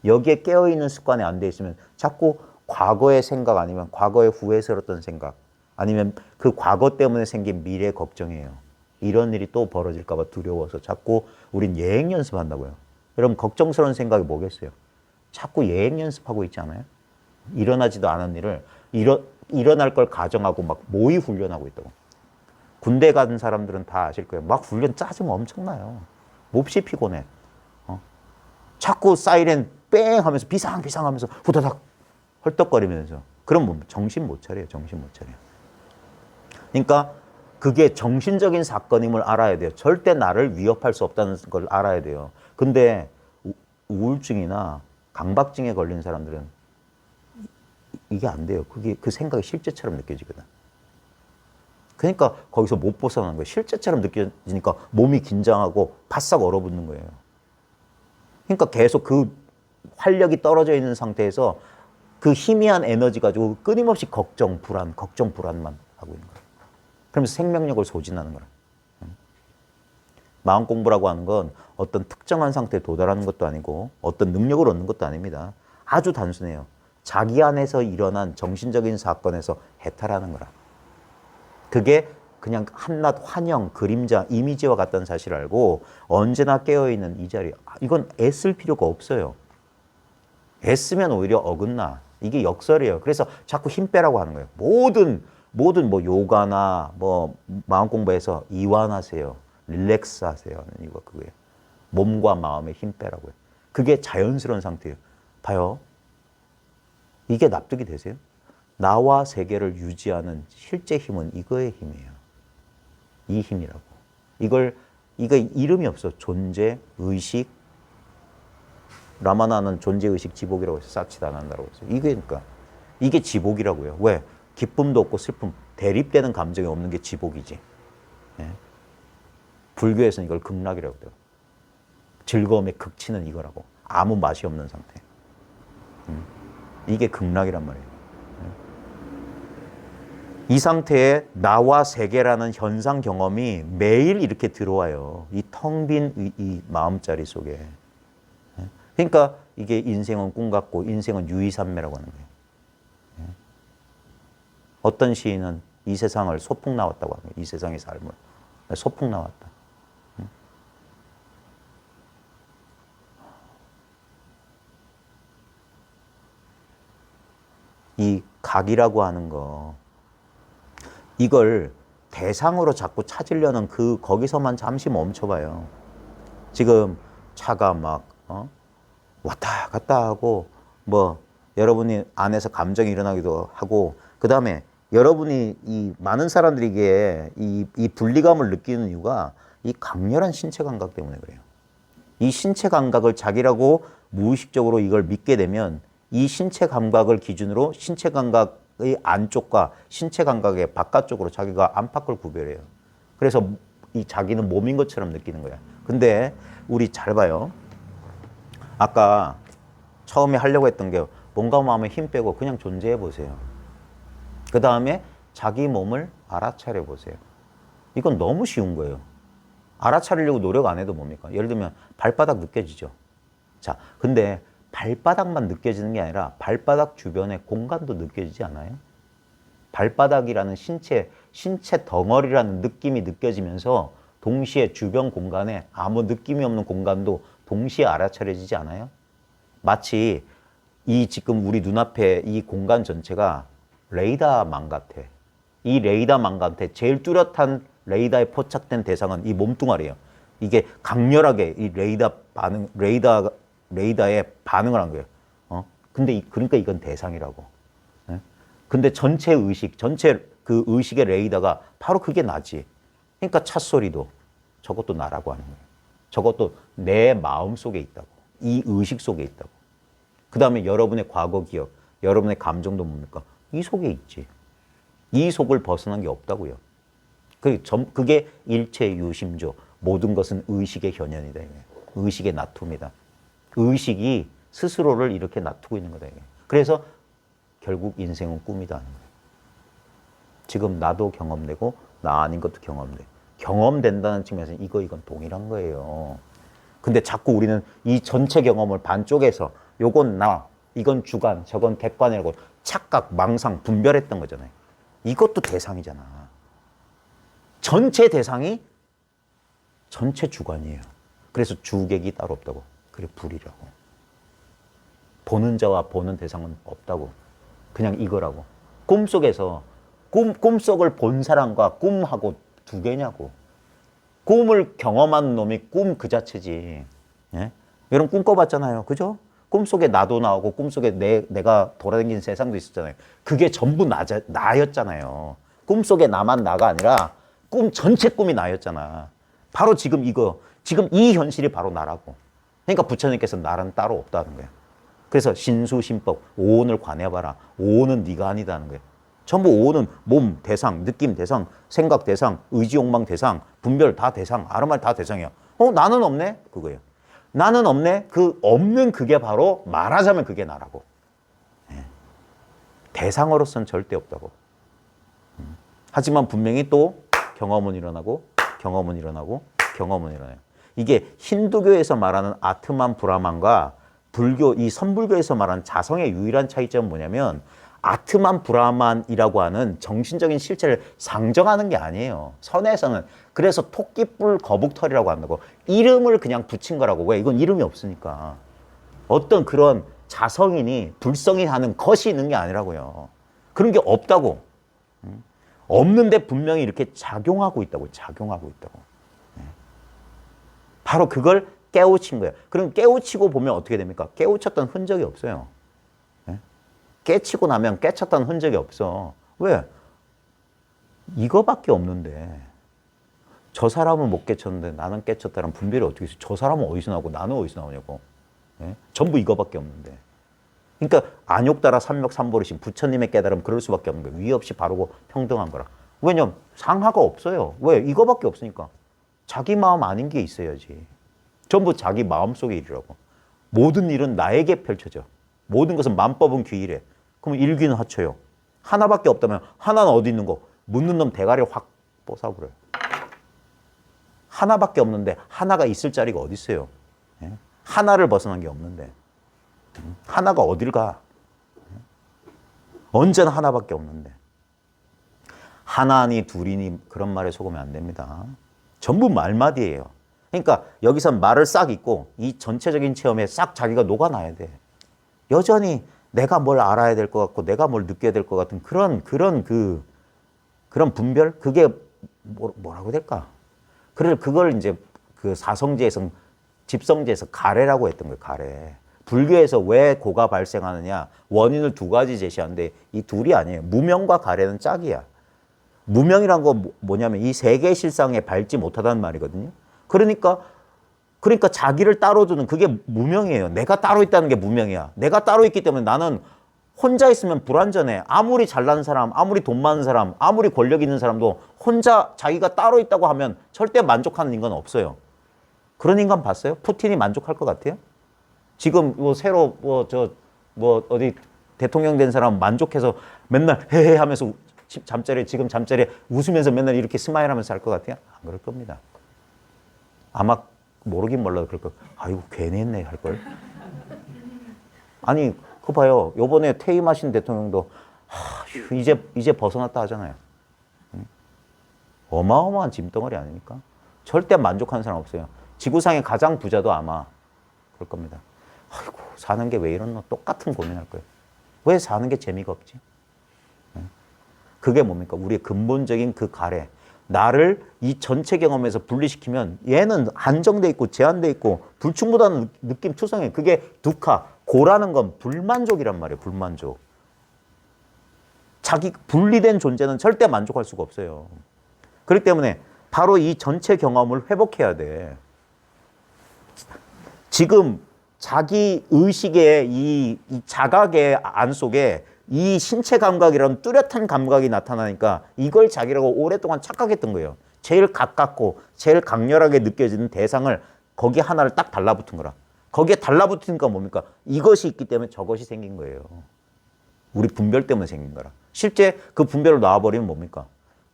여기에 깨어있는 습관이 안 돼 있으면 자꾸 과거의 생각 아니면 과거의 후회스러웠던 생각 아니면 그 과거 때문에 생긴 미래 걱정이에요. 이런 일이 또 벌어질까 봐 두려워서 자꾸 우린 예행 연습한다고요. 여러분 걱정스러운 생각이 뭐겠어요? 자꾸 예행 연습하고 있지 않아요? 일어나지도 않은 일을 일어날 걸 가정하고 막 모의 훈련하고 있다고. 군대 간 사람들은 다 아실 거예요. 막 훈련 짜증 엄청나요. 몹시 피곤해. 자꾸 사이렌 뺑 하면서 비상비상 하면서 후다닥 헐떡거리면서. 그럼 뭐 정신 못 차려요. 정신 못 차려요. 그러니까 그게 정신적인 사건임을 알아야 돼요. 절대 나를 위협할 수 없다는 걸 알아야 돼요. 근데 우울증이나 강박증에 걸린 사람들은 이게 안 돼요. 그게 그 생각이 실제처럼 느껴지거든. 그러니까 거기서 못 벗어나는 거예요. 실제처럼 느껴지니까 몸이 긴장하고 바싹 얼어붙는 거예요. 그러니까 계속 그 활력이 떨어져 있는 상태에서 그 희미한 에너지 가지고 끊임없이 걱정, 불안만 하고 있는 거예요. 그러면서 생명력을 소진하는 거예요. 마음 공부라고 하는 건 어떤 특정한 상태에 도달하는 것도 아니고 어떤 능력을 얻는 것도 아닙니다. 아주 단순해요. 자기 안에서 일어난 정신적인 사건에서 해탈하는 거라. 그게 그냥 한낱 환영, 그림자, 이미지와 같다는 사실을 알고 언제나 깨어있는 이 자리. 이건 애쓸 필요가 없어요. 애쓰면 오히려 어긋나. 이게 역설이에요. 그래서 자꾸 힘 빼라고 하는 거예요. 모든 뭐 요가나 뭐 마음 공부해서 이완하세요. 릴렉스 하세요. 하는 이유가 그거예요. 몸과 마음에 힘 빼라고요. 그게 자연스러운 상태예요. 봐요. 이게 납득이 되세요? 나와 세계를 유지하는 실제 힘은 이거의 힘이에요. 이 힘이라고. 이거 이름이 없어. 존재, 의식. 라마나는 존재, 의식, 지복이라고 해서 사치다난다라고 했어요. 그러니까 이게 지복이라고요. 왜? 기쁨도 없고 슬픔, 대립되는 감정이 없는 게 지복이지. 예? 불교에서는 이걸 극락이라고 해요. 즐거움의 극치는 이거라고. 아무 맛이 없는 상태. 이게 극락이란 말이에요. 이 상태에 나와 세계라는 현상 경험이 매일 이렇게 들어와요. 이 텅 빈 이 마음자리 속에. 그러니까 이게 인생은 꿈 같고 인생은 유의산매라고 하는 거예요. 어떤 시인은 이 세상을 소풍 나왔다고 합니다. 이 세상의 삶을. 소풍 나왔다. 이 각이라고 하는 거, 이걸 대상으로 자꾸 찾으려는 거기서만 잠시 멈춰봐요. 지금 차가 막, 왔다 갔다 하고, 여러분이 안에서 감정이 일어나기도 하고, 그 다음에 여러분이 많은 사람들이 이 분리감을 느끼는 이유가 이 강렬한 신체 감각 때문에 그래요. 이 신체 감각을 자기라고 무의식적으로 이걸 믿게 되면 이 신체 감각을 기준으로 신체 감각의 안쪽과 신체 감각의 바깥쪽으로 자기가 안팎을 구별해요. 그래서 이 자기는 몸인 것처럼 느끼는 거야. 근데 우리 잘 봐요. 아까 처음에 하려고 했던 게 뭔가 마음에 힘 빼고 그냥 존재해 보세요. 그 다음에 자기 몸을 알아차려 보세요. 이건 너무 쉬운 거예요. 알아차리려고 노력 안 해도 뭡니까? 예를 들면 발바닥 느껴지죠. 자, 근데 발바닥만 느껴지는 게 아니라 발바닥 주변의 공간도 느껴지지 않아요? 발바닥이라는 신체 덩어리라는 느낌이 느껴지면서 동시에 주변 공간에 아무 느낌이 없는 공간도 동시에 알아차려지지 않아요? 마치 이 지금 우리 눈앞에 이 공간 전체가 레이더망 같아. 이 레이더망 같아. 제일 뚜렷한 레이더에 포착된 대상은 이 몸뚱아리예요. 이게 강렬하게 이 레이더에 반응을 한 거예요. 근데 그러니까 이건 대상이라고. 네? 근데 전체 그 의식의 레이더가 바로 그게 나지. 그러니까 찻소리도 저것도 나라고 하는 거예요. 저것도 내 마음 속에 있다고. 이 의식 속에 있다고. 그 다음에 여러분의 과거 기억, 여러분의 감정도 뭡니까? 이 속에 있지. 이 속을 벗어난 게 없다고요. 그게 일체 유심조. 모든 것은 의식의 현현이다. 의식의 나툼이다. 의식이 스스로를 이렇게 놔두고 있는 거다. 그래서 결국 인생은 꿈이다 하는 거예요. 지금 나도 경험되고 나 아닌 것도 경험돼. 경험된다는 측면에서 이건 동일한 거예요. 근데 자꾸 우리는 이 전체 경험을 반쪽에서 요건 나, 이건 주관, 저건 객관이라고 착각, 망상, 분별했던 거잖아요. 이것도 대상이잖아. 전체 대상이 전체 주관이에요. 그래서 주객이 따로 없다고. 그게 불이라고. 보는 자와 보는 대상은 없다고. 그냥 이거라고. 꿈속에서 꿈속을 본 사람과 꿈하고 두 개냐고. 꿈을 경험한 놈이 꿈 그 자체지. 예? 여러분 꿈 꿔봤잖아요. 그죠? 꿈속에 나도 나오고 꿈속에 내가 돌아다니는 세상도 있었잖아요. 그게 전부 나였잖아요. 꿈속에 나만 나가 아니라 전체 꿈이 나였잖아. 바로 지금 이 현실이 바로 나라고. 그러니까 부처님께서 나는 따로 없다는 거예요. 그래서 신수신법, 오온을 관해봐라. 오온은 네가 아니다는 거예요. 전부 오온은 몸 대상, 느낌 대상, 생각 대상, 의지 욕망 대상, 분별 다 대상, 아르말 다 대상이야. 나는 없네? 그거예요. 나는 없네? 그 없는 그게 바로 말하자면 그게 나라고. 대상으로서는 절대 없다고. 하지만 분명히 또 경험은 일어나고 경험은 일어나고 경험은 일어나요. 이게 힌두교에서 말하는 아트만 브라만과 이 선불교에서 말하는 자성의 유일한 차이점은 뭐냐면 아트만 브라만이라고 하는 정신적인 실체를 상정하는 게 아니에요. 선에서는. 그래서 토끼뿔 거북털이라고 한다고. 이름을 그냥 붙인 거라고. 왜? 이건 이름이 없으니까. 어떤 그런 자성이니 불성이 하는 것이 있는 게 아니라고요. 그런 게 없다고. 없는데 분명히 이렇게 작용하고 있다고. 작용하고 있다고. 바로 그걸 깨우친 거예요. 그럼 깨우치고 보면 어떻게 됩니까? 깨우쳤던 흔적이 없어요. 깨치고 나면 깨쳤다는 흔적이 없어. 왜? 이거밖에 없는데 저 사람은 못 깨쳤는데 나는 깨쳤다는 분별이 어떻게 있어? 저 사람은 어디서 나오고 나는 어디서 나오냐고. 전부 이거밖에 없는데. 그러니까 안욕따라 삼맥삼보르신 부처님의 깨달음 그럴 수밖에 없는 거예요. 위 없이 바르고 평등한 거라. 왜냐면 상하가 없어요. 왜? 이거밖에 없으니까. 자기 마음 아닌 게 있어야지. 전부 자기 마음속의 일이라고. 모든 일은 나에게 펼쳐져. 모든 것은 만법은 귀이래. 그럼 일귀는 하쳐요. 하나밖에 없다면 하나는 어디 있는 거? 묻는 놈 대가리를 확 뽀사버려요. 하나밖에 없는데 하나가 있을 자리가 어디 있어요? 예? 하나를 벗어난 게 없는데 하나가 어딜 가? 언제나 하나밖에 없는데 하나니 둘이니 그런 말에 속으면 안 됩니다. 전부 말마디예요. 그러니까 여기선 말을 싹 잊고 이 전체적인 체험에 싹 자기가 녹아나야 돼. 여전히 내가 뭘 알아야 될 것 같고 내가 뭘 느껴야 될 것 같은 그런 분별? 그게 뭐라고 될까? 그걸 이제 그 사성제에서 집성제에서 가래라고 했던 거예요. 가래. 불교에서 왜 고가 발생하느냐 원인을 두 가지 제시하는데 이 둘이 아니에요. 무명과 가래는 짝이야. 무명이란 거 뭐냐면 이 세계 실상에 밟지 못하다는 말이거든요. 그러니까 자기를 따로 두는 그게 무명이에요. 내가 따로 있다는 게 무명이야. 내가 따로 있기 때문에 나는 혼자 있으면 불완전해. 아무리 잘난 사람, 아무리 돈 많은 사람, 아무리 권력 있는 사람도 혼자 자기가 따로 있다고 하면 절대 만족하는 인간은 없어요. 그런 인간 봤어요? 푸틴이 만족할 것 같아요? 지금 새로 어디 대통령 된 사람 만족해서 맨날 헤헤 하면서 지금 잠자리에 웃으면서 맨날 이렇게 스마일 하면서 살 것 같아요? 안 그럴 겁니다. 아마 모르긴 몰라도 그럴 거. 아이고 괜히 했네 할 걸. 아니 그거 봐요. 요번에 퇴임하신 대통령도 이제 벗어났다 하잖아요. 어마어마한 짐덩어리 아닙니까? 절대 만족하는 사람 없어요. 지구상의 가장 부자도 아마 그럴 겁니다. 아이고 사는 게 왜 이런 너 똑같은 고민할 거예요. 왜 사는 게 재미가 없지? 그게 뭡니까? 우리의 근본적인 그 가래. 나를 이 전체 경험에서 분리시키면 얘는 한정돼 있고 제한돼 있고 불충분한 느낌 투성해. 그게 두카. 고라는 건 불만족이란 말이에요. 불만족. 자기 분리된 존재는 절대 만족할 수가 없어요. 그렇기 때문에 바로 이 전체 경험을 회복해야 돼. 지금 자기 의식의 이 자각의 안 속에 이 신체 감각이라는 뚜렷한 감각이 나타나니까 이걸 자기라고 오랫동안 착각했던 거예요. 제일 가깝고 제일 강렬하게 느껴지는 대상을 거기에 하나를 딱 달라붙은 거라. 거기에 달라붙으니까 뭡니까? 이것이 있기 때문에 저것이 생긴 거예요. 우리 분별 때문에 생긴 거라. 실제 그 분별을 놔버리면 뭡니까?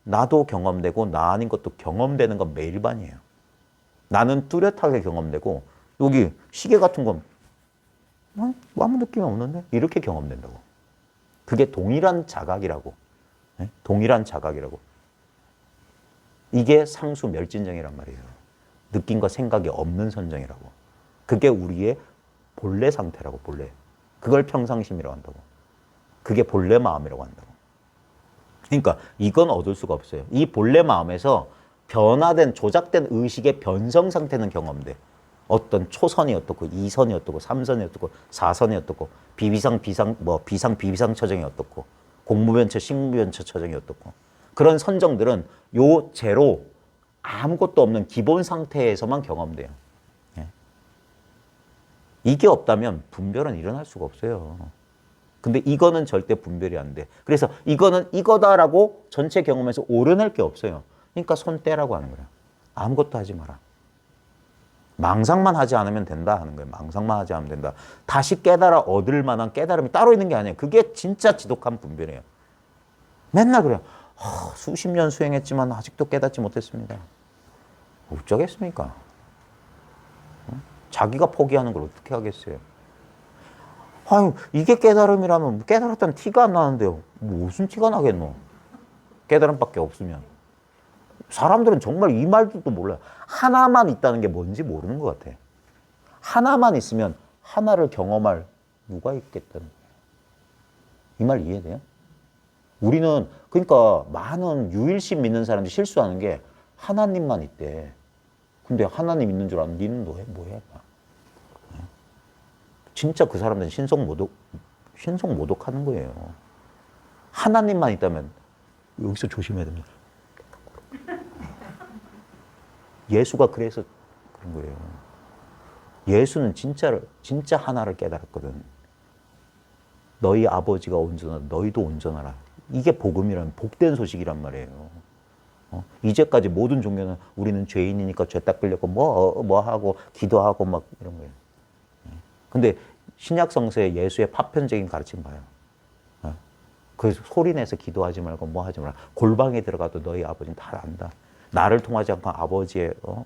나도 경험되고 나 아닌 것도 경험되는 건 매일반이에요. 나는 뚜렷하게 경험되고 여기 시계 같은 건 아무 느낌이 없는데? 이렇게 경험된다고. 그게 동일한 자각이라고. 네? 동일한 자각이라고. 이게 상수 멸진정이란 말이에요. 느낌과 생각이 없는 선정이라고. 그게 우리의 본래 상태라고, 본래. 그걸 평상심이라고 한다고. 그게 본래 마음이라고 한다고. 그러니까 이건 얻을 수가 없어요. 이 본래 마음에서 변화된, 조작된 의식의 변성 상태는 경험돼. 어떤 초선이 어떻고, 2선이 어떻고, 3선이 어떻고, 4선이 어떻고, 비비상 처정이 어떻고, 공무변처, 식무변처 처정이 어떻고. 그런 선정들은 요 제로, 아무것도 없는 기본 상태에서만 경험돼요. 예. 이게 없다면 분별은 일어날 수가 없어요. 근데 이거는 절대 분별이 안 돼. 그래서 이거는 이거다라고 전체 경험에서 오려낼 게 없어요. 그러니까 손 떼라고 하는 거예요. 아무것도 하지 마라. 망상만 하지 않으면 된다 하는 거예요. 망상만 하지 않으면 된다. 다시 깨달아 얻을 만한 깨달음이 따로 있는 게 아니에요. 그게 진짜 지독한 분별이에요. 맨날 그래요. 수십 년 수행했지만 아직도 깨닫지 못했습니다. 어쩌겠습니까? 자기가 포기하는 걸 어떻게 하겠어요? 아유, 이게 깨달음이라면 깨달았다는 티가 안 나는데요. 무슨 티가 나겠노? 깨달음밖에 없으면. 사람들은 정말 이 말도 몰라요. 하나만 있다는 게 뭔지 모르는 것 같아. 하나만 있으면 하나를 경험할 누가 있겠다는 거예요. 이 말 이해돼요? 우리는 그러니까 많은 유일신 믿는 사람들이 실수하는 게 하나님만 있대. 근데 하나님 있는 줄 아는 니는 뭐해? 진짜 그 사람들은 신성 모독하는 거예요. 하나님만 있다면 여기서 조심해야 됩니다. 예수가 그래서 그런 거예요. 예수는 진짜 하나를 깨달았거든. 너희 아버지가 온전하다. 너희도 온전하라. 이게 복음이란 복된 소식이란 말이에요. 이제까지 모든 종교는 우리는 죄인이니까 죄 닦으려고 뭐 하고 기도하고 막 이런 거예요. 근데 신약 성서의 예수의 파편적인 가르침 봐요. 그 소리 내서 기도하지 말고 뭐 하지 말고 골방에 들어가도 너희 아버지는 다 안다. 나를 통하지 않고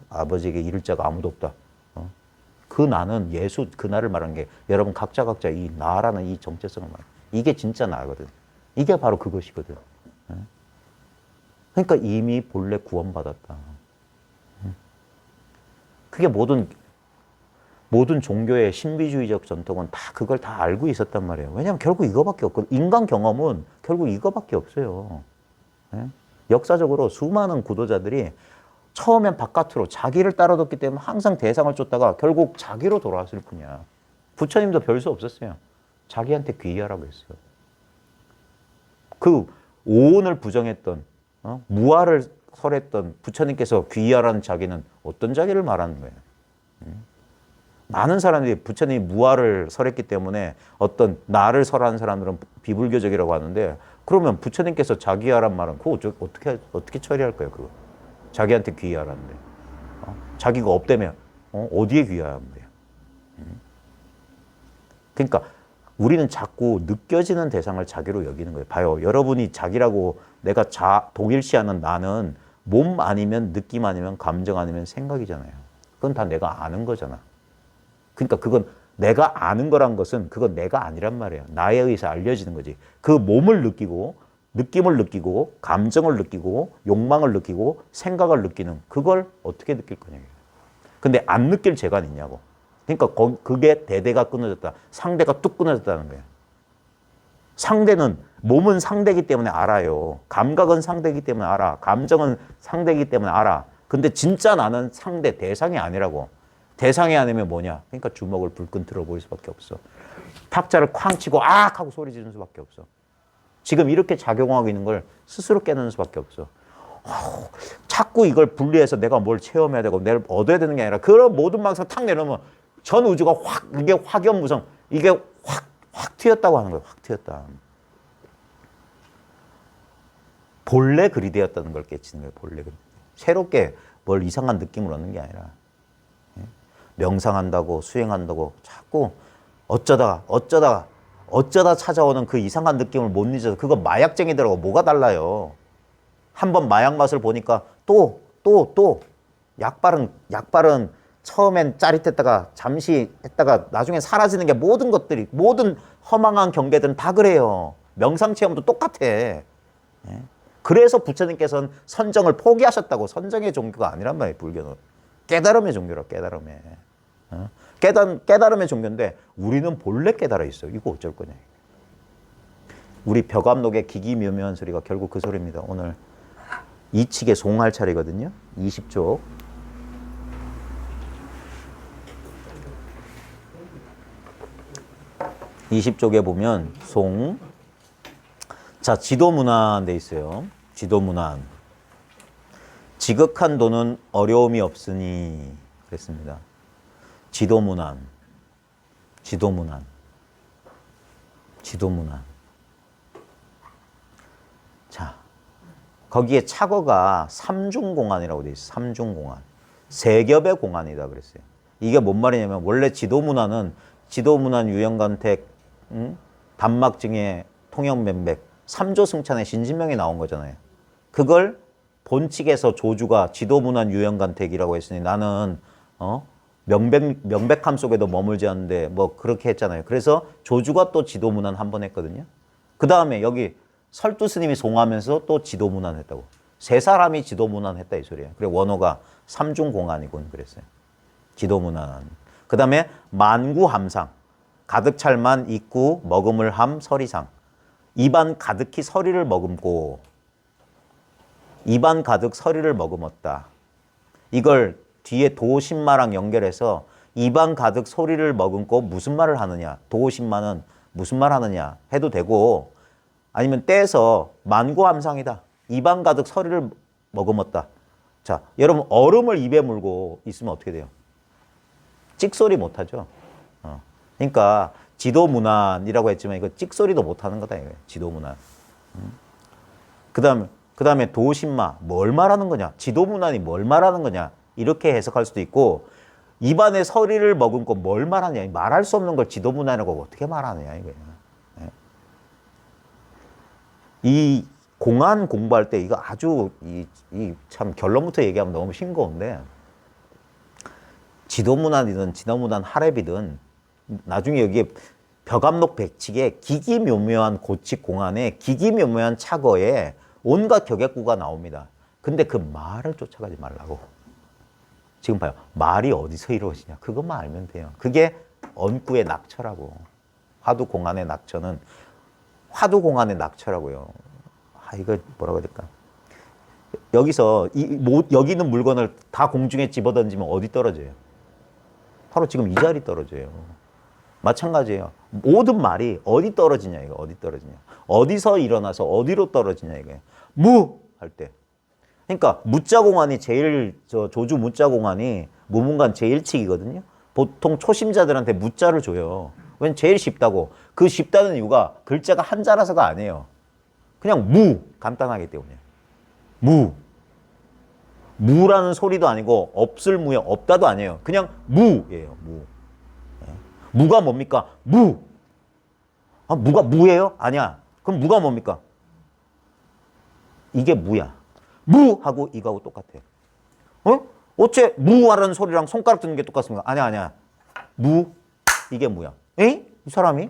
아버지에게 이를 자가 아무도 없다. 그 나는 예수 그 나를 말하는 게 여러분 각자 이 나라는 이 정체성을 말해. 이게 진짜 나거든. 이게 바로 그것이거든. 그러니까 이미 본래 구원받았다. 그게 모든 종교의 신비주의적 전통은 다 그걸 다 알고 있었단 말이에요. 왜냐하면 결국 이거밖에 없거든. 인간 경험은 결국 이거밖에 없어요. 역사적으로 수많은 구도자들이 처음엔 바깥으로 자기를 따라뒀기 때문에 항상 대상을 쫓다가 결국 자기로 돌아왔을 뿐이야. 부처님도 별 수 없었어요. 자기한테 귀의하라고 했어요. 그 오온을 부정했던 무아를 설했던 부처님께서 귀의하라는 자기는 어떤 자기를 말하는 거예요? 많은 사람들이 부처님이 무아를 설했기 때문에 어떤 나를 설하는 사람들은 비불교적이라고 하는데 그러면 부처님께서 자기하란 말은 그거 어떻게 처리할 거예요? 그거 자기한테 귀의하라는데 자기가 없다며 어디에 귀의하면 돼요? 그러니까 우리는 자꾸 느껴지는 대상을 자기로 여기는 거예요. 봐요. 여러분이 자기라고 내가 동일시하는 나는 몸 아니면 느낌 아니면 감정 아니면 생각이잖아요. 그건 다 내가 아는 거잖아. 그러니까 그건 내가 아는 거란 것은 그건 내가 아니란 말이에요. 나에 의해서 알려지는 거지. 그 몸을 느끼고 느낌을 느끼고 감정을 느끼고 욕망을 느끼고 생각을 느끼는 그걸 어떻게 느낄 거냐고요. 근데 안 느낄 재간이 있냐고. 그러니까 그게 대대가 끊어졌다. 상대가 뚝 끊어졌다는 거예요. 상대는 몸은 상대이기 때문에 알아요. 감각은 상대이기 때문에 알아. 감정은 상대이기 때문에 알아. 근데 진짜 나는 상대, 대상이 아니라고. 대상이 아니면 뭐냐? 그러니까 주먹을 불끈 들어보일 수밖에 없어. 탁자를 쾅 치고 악 하고 소리 지르는 수밖에 없어. 지금 이렇게 작용하고 있는 걸 스스로 깨닫는 수밖에 없어. 자꾸 이걸 분리해서 내가 뭘 체험해야 되고 내가 얻어야 되는 게 아니라 그런 모든 망상 탁 내려놓으면 전 우주가 이게 확연무성, 이게 확 튀었다고 하는 거예요. 확 튀었다. 본래 그리 되었다는 걸 깨치는 거예요. 본래 그리. 새롭게 뭘 이상한 느낌을 얻는 게 아니라 명상한다고 수행한다고 자꾸 어쩌다 찾아오는 그 이상한 느낌을 못 잊어서 그거 마약쟁이들하고 뭐가 달라요. 한번 마약 맛을 보니까 또 약발은 처음엔 짜릿했다가 잠시 했다가 나중에 사라지는 게 모든 것들이 모든 허망한 경계들은 다 그래요. 명상 체험도 똑같아. 그래서 부처님께서는 선정을 포기하셨다고. 선정의 종교가 아니란 말이에요. 불교는 깨달음의 종교라. 깨달음의 종교인데 우리는 본래 깨달아 있어. 이거 어쩔 거냐. 우리 벽암록의 기기묘묘한 소리가 결국 그 소리입니다. 오늘 이치계 송할 차례거든요. 20쪽. 20쪽에 보면 송. 자, 지도문안 돼 있어요. 지도문안. 지극한 도는 어려움이 없으니 그랬습니다. 지도문안. 자, 거기에 착어가 삼중공안이라고 돼 있어요. 삼중공안. 세 겹의 공안이다 그랬어요. 이게 뭔 말이냐면 원래 지도문안은 지도문안 유형간택 단막증의 통영면백 3조 승찬의 신진명이 나온 거잖아요. 그걸 본칙에서 조주가 지도문안 유형간택이라고 했으니 나는 명백함 속에도 머물지 않는데 뭐 그렇게 했잖아요. 그래서 조주가 또 지도문안 한 번 했거든요. 그 다음에 여기 설두 스님이 송하면서 또 지도문안 했다고. 세 사람이 지도문안 했다 이 소리예요. 그리고 원호가 삼중공안이군 그랬어요. 지도문안. 그 다음에 만구함상. 가득 찰만 입구 머금을 함 서리상. 입안 가득히 서리를 머금고 입안 가득 서리를 머금었다. 이걸 뒤에 도신마랑 연결해서 입안 가득 소리를 머금고 무슨 말을 하느냐. 도신마는 무슨 말 하느냐 해도 되고 아니면 떼서 만구함상이다. 입안 가득 서리를 머금었다. 자, 여러분 얼음을 입에 물고 있으면 어떻게 돼요? 찍소리 못하죠. 그러니까 지도문안이라고 했지만 이거 찍소리도 못하는 거다 이거예요. 지도문안. 그 다음에 도신마 뭘 말하는 거냐? 지도문안이 뭘 말하는 거냐? 이렇게 해석할 수도 있고 입안에 서리를 머금고 뭘 말하냐. 말할 수 없는 걸 지도문화라고 어떻게 말하느냐, 이거예요. 예. 이 공안 공부할 때 이거 아주 참 결론부터 얘기하면 너무 싱거운데 지도문화이든 지도문화 하랩이든 나중에 여기에 벽암록 백칙에 기기묘묘한 고칙 공안에 기기묘묘한 착어에 온갖 격약구가 나옵니다. 근데 그 말을 쫓아가지 말라고. 지금 봐요. 말이 어디서 이루어지냐. 그것만 알면 돼요. 그게 언구의 낙처라고. 화두공안의 낙처는 화두공안의 낙처라고요. 아, 이거 뭐라고 해야 될까. 여기서 여기 있는 물건을 다 공중에 집어던지면 어디 떨어져요? 바로 지금 이 자리 떨어져요. 마찬가지예요. 모든 말이 어디 떨어지냐, 이거. 어디 떨어지냐. 어디서 일어나서 어디로 떨어지냐, 이거예요. 무! 할 때. 그러니까 무자공안이 제일 조주 무자공안이 무문관 제1칙이거든요. 보통 초심자들한테 무자를 줘요. 왜냐면 제일 쉽다고. 그 쉽다는 이유가 글자가 한자라서가 아니에요. 그냥 무 간단하기 때문에. 무. 무라는 소리도 아니고 없을 무에 없다도 아니에요. 그냥 무예요. 무. 무가 뭡니까? 무. 아, 무가 무예요? 아니야. 그럼 무가 뭡니까? 이게 무야. 무하고 이거하고 똑같아. 어? 어째 무라는 소리랑 손가락 드는 게 똑같습니까? 아니야. 무. 이게 무야. 에이? 이 사람이?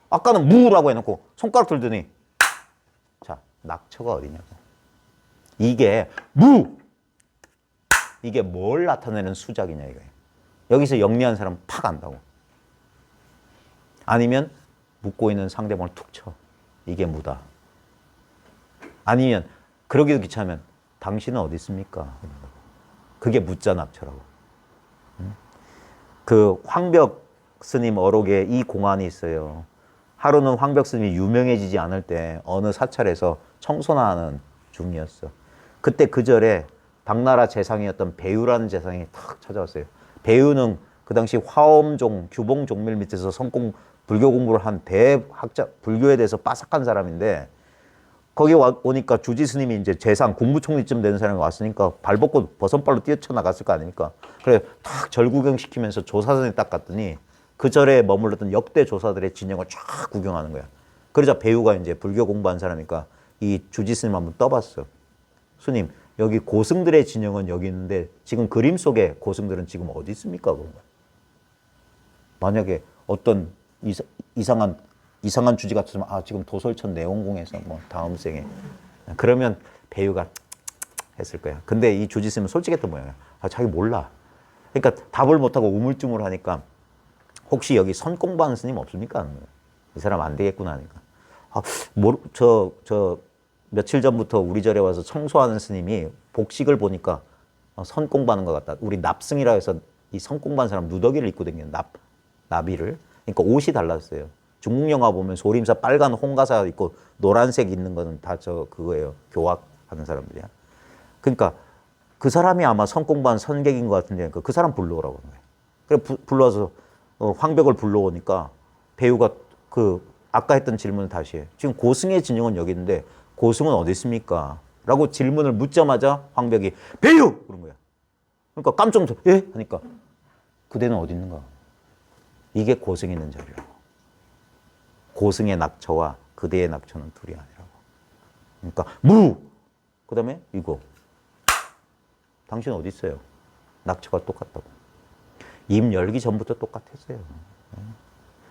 아까는 무라고 해놓고 손가락 들더니 자, 낙처가 어디냐고. 이게 무. 이게 뭘 나타내는 수작이냐 이거예요. 여기서 영리한 사람 팍 안다고. 아니면 묻고 있는 상대방을 툭 쳐. 이게 무다. 아니면 그러기도 귀찮으면 당신은 어디 있습니까? 그게 무자 낙처라고. 그 황벽 스님 어록에 이 공안이 있어요. 하루는 황벽 스님이 유명해지지 않을 때 어느 사찰에서 청소나하는 중이었어. 그때 그 절에 당나라 재상이었던 배유라는 재상이 탁 찾아왔어요. 배유는 그 당시 화엄종, 규봉 종밀 밑에서 불교 공부를 한 대학자, 불교에 대해서 빠삭한 사람인데 거기 오니까 주지 스님이 이제 재상, 국무총리쯤 되는 사람이 왔으니까 발 벗고 버선발로 뛰어쳐나갔을 거 아닙니까? 그래 탁 절 구경시키면서 조사선에 딱 갔더니 그 절에 머물렀던 역대 조사들의 진영을 쫙 구경하는 거야. 그러자 배우가 이제 불교 공부한 사람이니까 이 주지 스님 한번 떠봤어. 스님, 여기 고승들의 진영은 여기 있는데 지금 그림 속에 고승들은 지금 어디 있습니까? 그런 거야. 만약에 어떤 이상한 주지 같으면 지금 도솔천 내원궁에서 뭐 다음 생에 그러면 배우가 했을 거야. 근데 이 주지 스님은 솔직했던 모양이야. 자기 몰라. 그러니까 답을 못하고 우물쭈물하니까 혹시 여기 선 공부하는 스님 없습니까? 이 사람 안 되겠구나 하니까. 며칠 전부터 우리 절에 와서 청소하는 스님이 복식을 보니까 선 공부하는 것 같다. 우리 납승이라 해서 이 선 공부하는 사람 누더기를 입고 다니는 나비를. 그러니까 옷이 달랐어요. 중국 영화 보면 소림사 빨간 홍가사 입고 노란색 있는 거는 다 그거예요. 교학하는 사람들이야. 그러니까 그 사람이 아마 선 공부한 선객인 것 같은데 그 사람 불러오라고 하는 거예요. 그래 불러와서 황벽을 불러오니까 배우가 아까 했던 질문을 다시 해. 지금 고승의 진영은 여기 있는데 고승은 어디 있습니까? 라고 질문을 묻자마자 황벽이 배우! 그런 거야. 그러니까 깜짝 놀라서 예? 하니까 그대는 어디 있는가? 이게 고승이 있는 자리라고. 고승의 낙처와 그대의 낙처는 둘이 아니라고. 그러니까 무! 그 다음에 이거. 당신 어디 있어요? 낙처가 똑같다고. 입 열기 전부터 똑같았어요.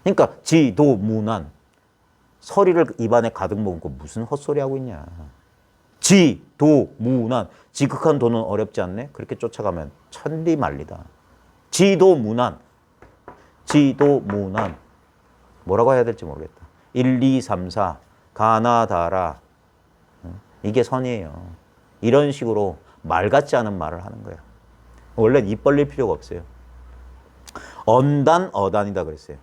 그러니까 지도무난. 서리를 입안에 가득 머금고 무슨 헛소리 하고 있냐. 지도무난. 지극한 도는 어렵지 않네? 그렇게 쫓아가면 천리만리다. 지도무난. 지도무난. 뭐라고 해야 될지 모르겠다. 1, 2, 3, 4 가나다라. 이게 선이에요. 이런 식으로 말 같지 않은 말을 하는 거야. 원래 입 벌릴 필요가 없어요. 언단, 어단이다 그랬어요.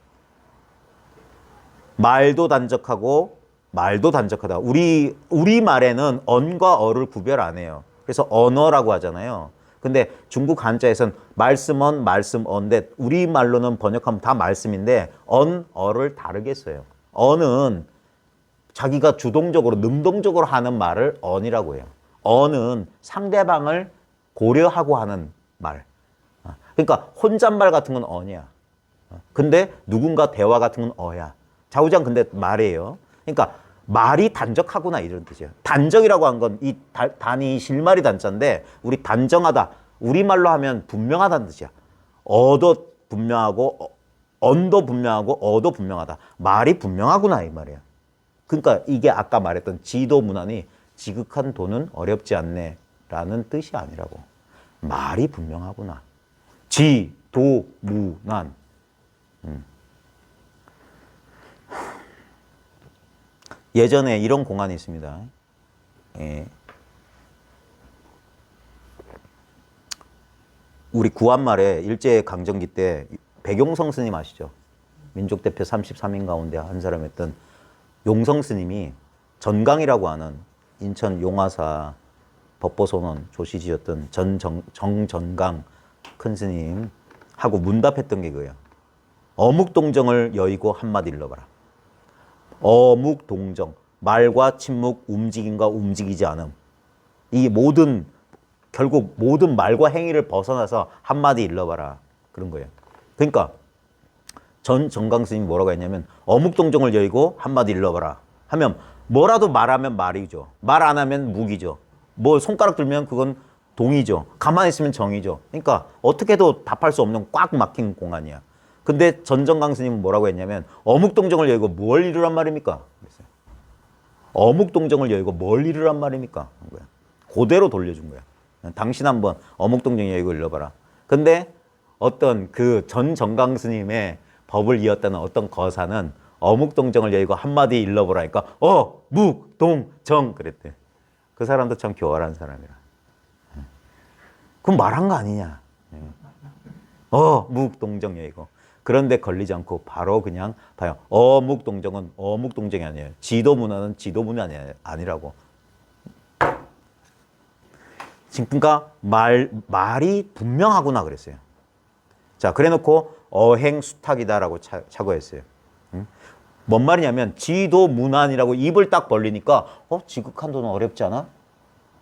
말도 단적하고 말도 단적하다. 우리 말에는 언과 어를 구별 안 해요. 그래서 언어라고 하잖아요. 근데 중국 한자에서는 말씀언, 말씀언인데 우리 말로는 번역하면 다 말씀인데 언, 어를 다르게 써요. 언은 자기가 주동적으로, 능동적으로 하는 말을 언이라고 해요. 언은 상대방을 고려하고 하는 말. 그러니까 혼잣말 같은 건 어냐. 근데 누군가 대화 같은 건 어야. 좌우장 근데 말이에요. 그러니까 말이 단적하구나 이런 뜻이에요. 단적이라고 한 건 이 단이 실말이 단자인데 우리 단정하다. 우리말로 하면 분명하다는 뜻이야. 어도 분명하고 언도 분명하고 어도 분명하다. 말이 분명하구나 이 말이야. 그러니까 이게 아까 말했던 지도문안이 지극한 도는 어렵지 않네 라는 뜻이 아니라고. 말이 분명하구나. 지도문안. 예전에 이런 공안이 있습니다. 예. 우리 구한말에 일제강점기 때 백용성 스님 아시죠? 민족대표 33인 가운데 한 사람이었던 용성 스님이 전강이라고 하는 인천 용화사 법보선원 조시지였던 정전강 큰 스님하고 문답했던 게 그거예요. 어묵동정을 여의고 한마디 일러봐라. 어묵동정, 말과 침묵, 움직임과 움직이지 않음. 이 결국 모든 말과 행위를 벗어나서 한마디 일러봐라. 그런 거예요. 그러니까 정강 스님이 뭐라고 했냐면 어묵동정을 여의고 한마디 일러봐라 하면 뭐라도 말하면 말이죠. 말 안 하면 묵이죠. 뭐 손가락 들면 그건 동이죠. 가만히 있으면 정이죠. 그러니까 어떻게도 답할 수 없는 꽉 막힌 공간이야. 근데 전정강 스님은 뭐라고 했냐면 어묵동정을 여의고 뭘 이루란 말입니까? 그랬어요. 어묵동정을 여의고 뭘 이루란 말입니까? 그대로 돌려준 거야. 당신 한번 어묵동정 여의고 일러봐라. 근데 어떤 그 전정강 스님의 법을 이었다는 어떤 거사는 어묵동정을 여의고 한마디 일러보라니까 어묵동정 그랬대. 그 사람도 참 교활한 사람이라. 그럼 말한 거 아니냐. 어묵동정 여의고. 그런데 걸리지 않고 바로 그냥 봐요. 어묵동정은 어묵동정이 아니에요. 지도문화는 지도문화가 아니라고. 그러니까 말이 분명하구나 그랬어요. 자, 그래놓고 어행수탁이다라고 착오했어요. 뭔 말이냐면 지도문안이라고 입을 딱 벌리니까 지극한도는 어렵지 않아?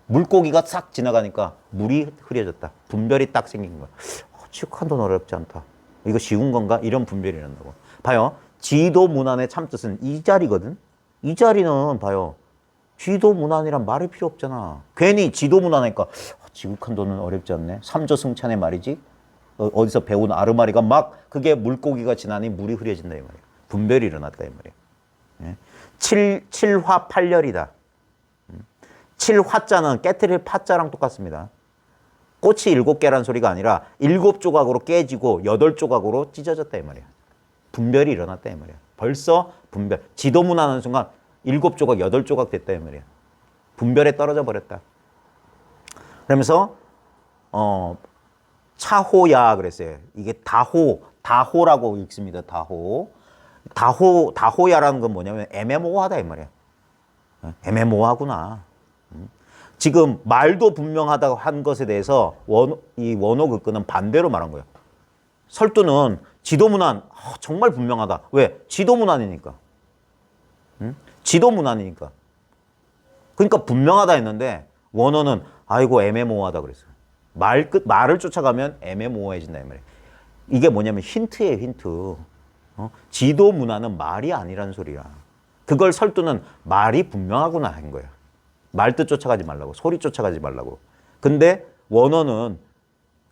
물고기가 싹 지나가니까 물이 흐려졌다. 분별이 딱 생긴 거야. 지극한도는 어렵지 않다. 이거 쉬운 건가? 이런 분별이 일어난다고. 봐요. 지도문안의 참뜻은 이 자리거든. 이 자리는 봐요. 지도문안이란 말이 필요 없잖아. 괜히 지도문안하니까 지극한도는 어렵지 않네. 삼조승찬의 말이지. 어디서 배운 아르마리가 막 그게 물고기가 지나니 물이 흐려진다 이 말이야. 분별이 일어났다 이 말이야. 칠화팔열이다. 칠화자는 깨트릴 파자랑 똑같습니다. 꽃이 7개란 소리가 아니라 7조각으로 깨지고 8조각으로 찢어졌다 이 말이야. 분별이 일어났다 이 말이야. 벌써 분별. 지도문화하는 순간 7조각, 8조각 됐다 이 말이야. 분별에 떨어져 버렸다. 그러면서 차호야 그랬어요. 이게 다호라고 읽습니다. 다호야라는 건 뭐냐면 애매모호하다 이 말이야. 애매모호하구나. 지금 말도 분명하다고 한 것에 대해서 이 원호극근은 반대로 말한 거예요. 설두는 지도문안 정말 분명하다. 왜? 지도문안이니까. 지도문안이니까. 그러니까 분명하다 했는데 원어는 아이고 애매모호하다 그랬어요. 말을 쫓아가면 애매모호해진다 이 말이에요. 이게 뭐냐면 힌트예요, 힌트. 지도문안은 말이 아니라는 소리야. 그걸 설두는 말이 분명하구나 한 거야. 말뜻 쫓아가지 말라고, 소리 쫓아가지 말라고. 근데 원어는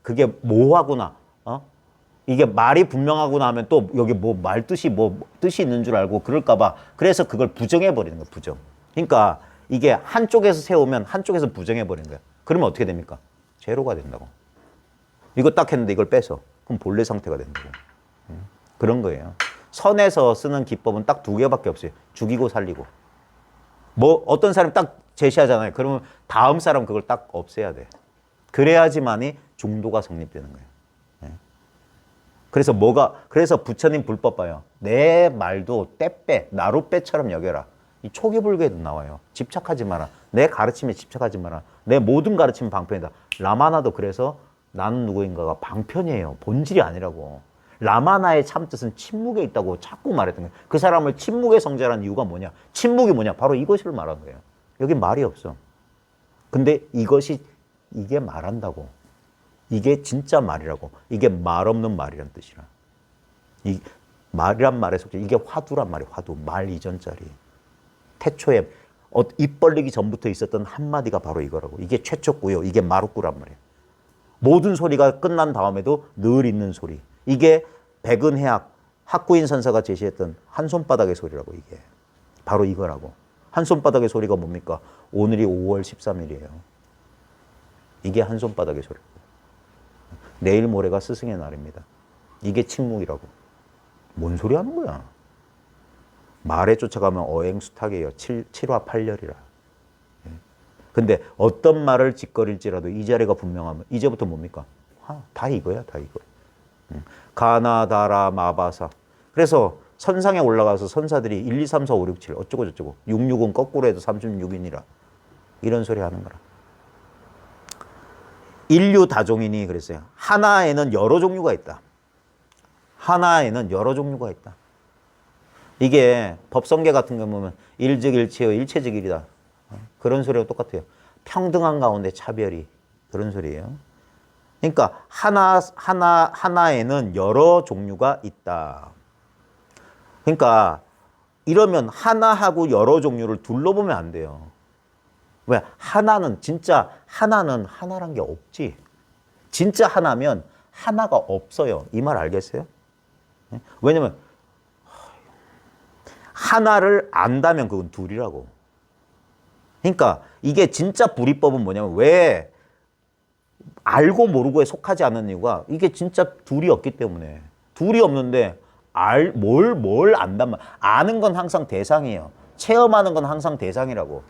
그게 모호하구나. 이게 말이 분명하구나 하면 또 여기 뭐 말뜻이 뭐 뜻이 있는 줄 알고 그럴까봐. 그래서 그걸 부정해버리는 거야, 부정. 그러니까 이게 한쪽에서 세우면 한쪽에서 부정해버리는 거야. 그러면 어떻게 됩니까? 제로가 된다고. 이거 딱 했는데 이걸 빼서. 그럼 본래 상태가 된다고. 그런 거예요. 선에서 쓰는 기법은 딱 2개밖에 없어요. 죽이고 살리고. 뭐 어떤 사람이 딱 제시하잖아요. 그러면 다음 사람 그걸 딱 없애야 돼. 그래야지만이 중도가 성립되는 거예요. 그래서 부처님 불법 봐요. 내 말도 떼빼, 나룻배처럼 여겨라. 이 초기불교에도 나와요. 집착하지 마라. 내 가르침에 집착하지 마라. 내 모든 가르침은 방편이다. 라마나도 그래서 나는 누구인가가 방편이에요. 본질이 아니라고. 라마나의 참뜻은 침묵에 있다고 자꾸 말했던 거예요. 그 사람을 침묵의 성자라는 이유가 뭐냐? 침묵이 뭐냐? 바로 이것을 말한 거예요. 여기 말이 없어. 근데 이게 말한다고. 이게 진짜 말이라고. 이게 말 없는 말이란 뜻이라. 이 말이란 말에 속해. 이게 화두란 말이에요. 화두. 말 이전자리. 태초에 입 벌리기 전부터 있었던 한마디가 바로 이거라고. 이게 최초고요. 이게 마루꾸란 말이에요. 모든 소리가 끝난 다음에도 늘 있는 소리. 이게 백은해학 학구인 선사가 제시했던 한 손바닥의 소리라고. 이게 바로 이거라고. 한 손바닥의 소리가 뭡니까? 오늘이 5월 13일이에요. 이게 한 손바닥의 소리고. 내일 모레가 스승의 날입니다. 이게 침묵이라고. 뭔 소리 하는 거야? 말에 쫓아가면 어행수탁이에요. 7화 8열이라. 근데 어떤 말을 짓거릴지라도 이 자리가 분명하면 이제부터 뭡니까? 다 이거야, 다 이거. 가나다라 마바사. 그래서 선상에 올라가서 선사들이 1, 2, 3, 4, 5, 6, 7 어쩌고 저쩌고 66은 거꾸로 해도 36이니라. 이런 소리 하는 거라. 인류 다종이니 그랬어요. 하나에는 여러 종류가 있다. 하나에는 여러 종류가 있다. 이게 법성계 같은 거 보면 일즉일체요, 일체즉일이다. 그런 소리와 똑같아요. 평등한 가운데 차별이. 그런 소리예요. 그러니까 하나에는 여러 종류가 있다. 그러니까 이러면 하나하고 여러 종류를 둘러보면 안 돼요. 왜? 진짜 하나는 하나란 게 없지. 진짜 하나면 하나가 없어요. 이 말 알겠어요? 왜냐면 하나를 안다면 그건 둘이라고. 그러니까 이게 진짜 불이법은 뭐냐면 왜 알고 모르고에 속하지 않는 이유가 이게 진짜 둘이 없기 때문에. 둘이 없는데 뭘 안단 말. 아는 건 항상 대상이에요. 체험하는 건 항상 대상이라고.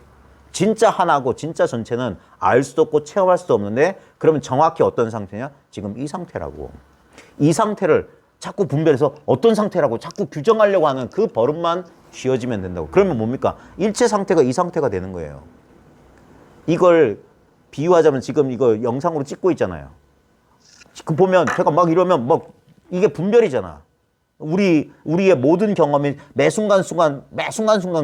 진짜 하나고 진짜 전체는 알 수도 없고 체험할 수도 없는데 그러면 정확히 어떤 상태냐? 지금 이 상태라고. 이 상태를 자꾸 분별해서 어떤 상태라고 자꾸 규정하려고 하는 그 버릇만 쥐어지면 된다고. 그러면 뭡니까? 일체 상태가 이 상태가 되는 거예요. 이걸 비유하자면 지금 이거 영상으로 찍고 있잖아요. 그 보면 제가 막 이러면 막 이게 분별이잖아. 우리의 모든 경험이 매 순간순간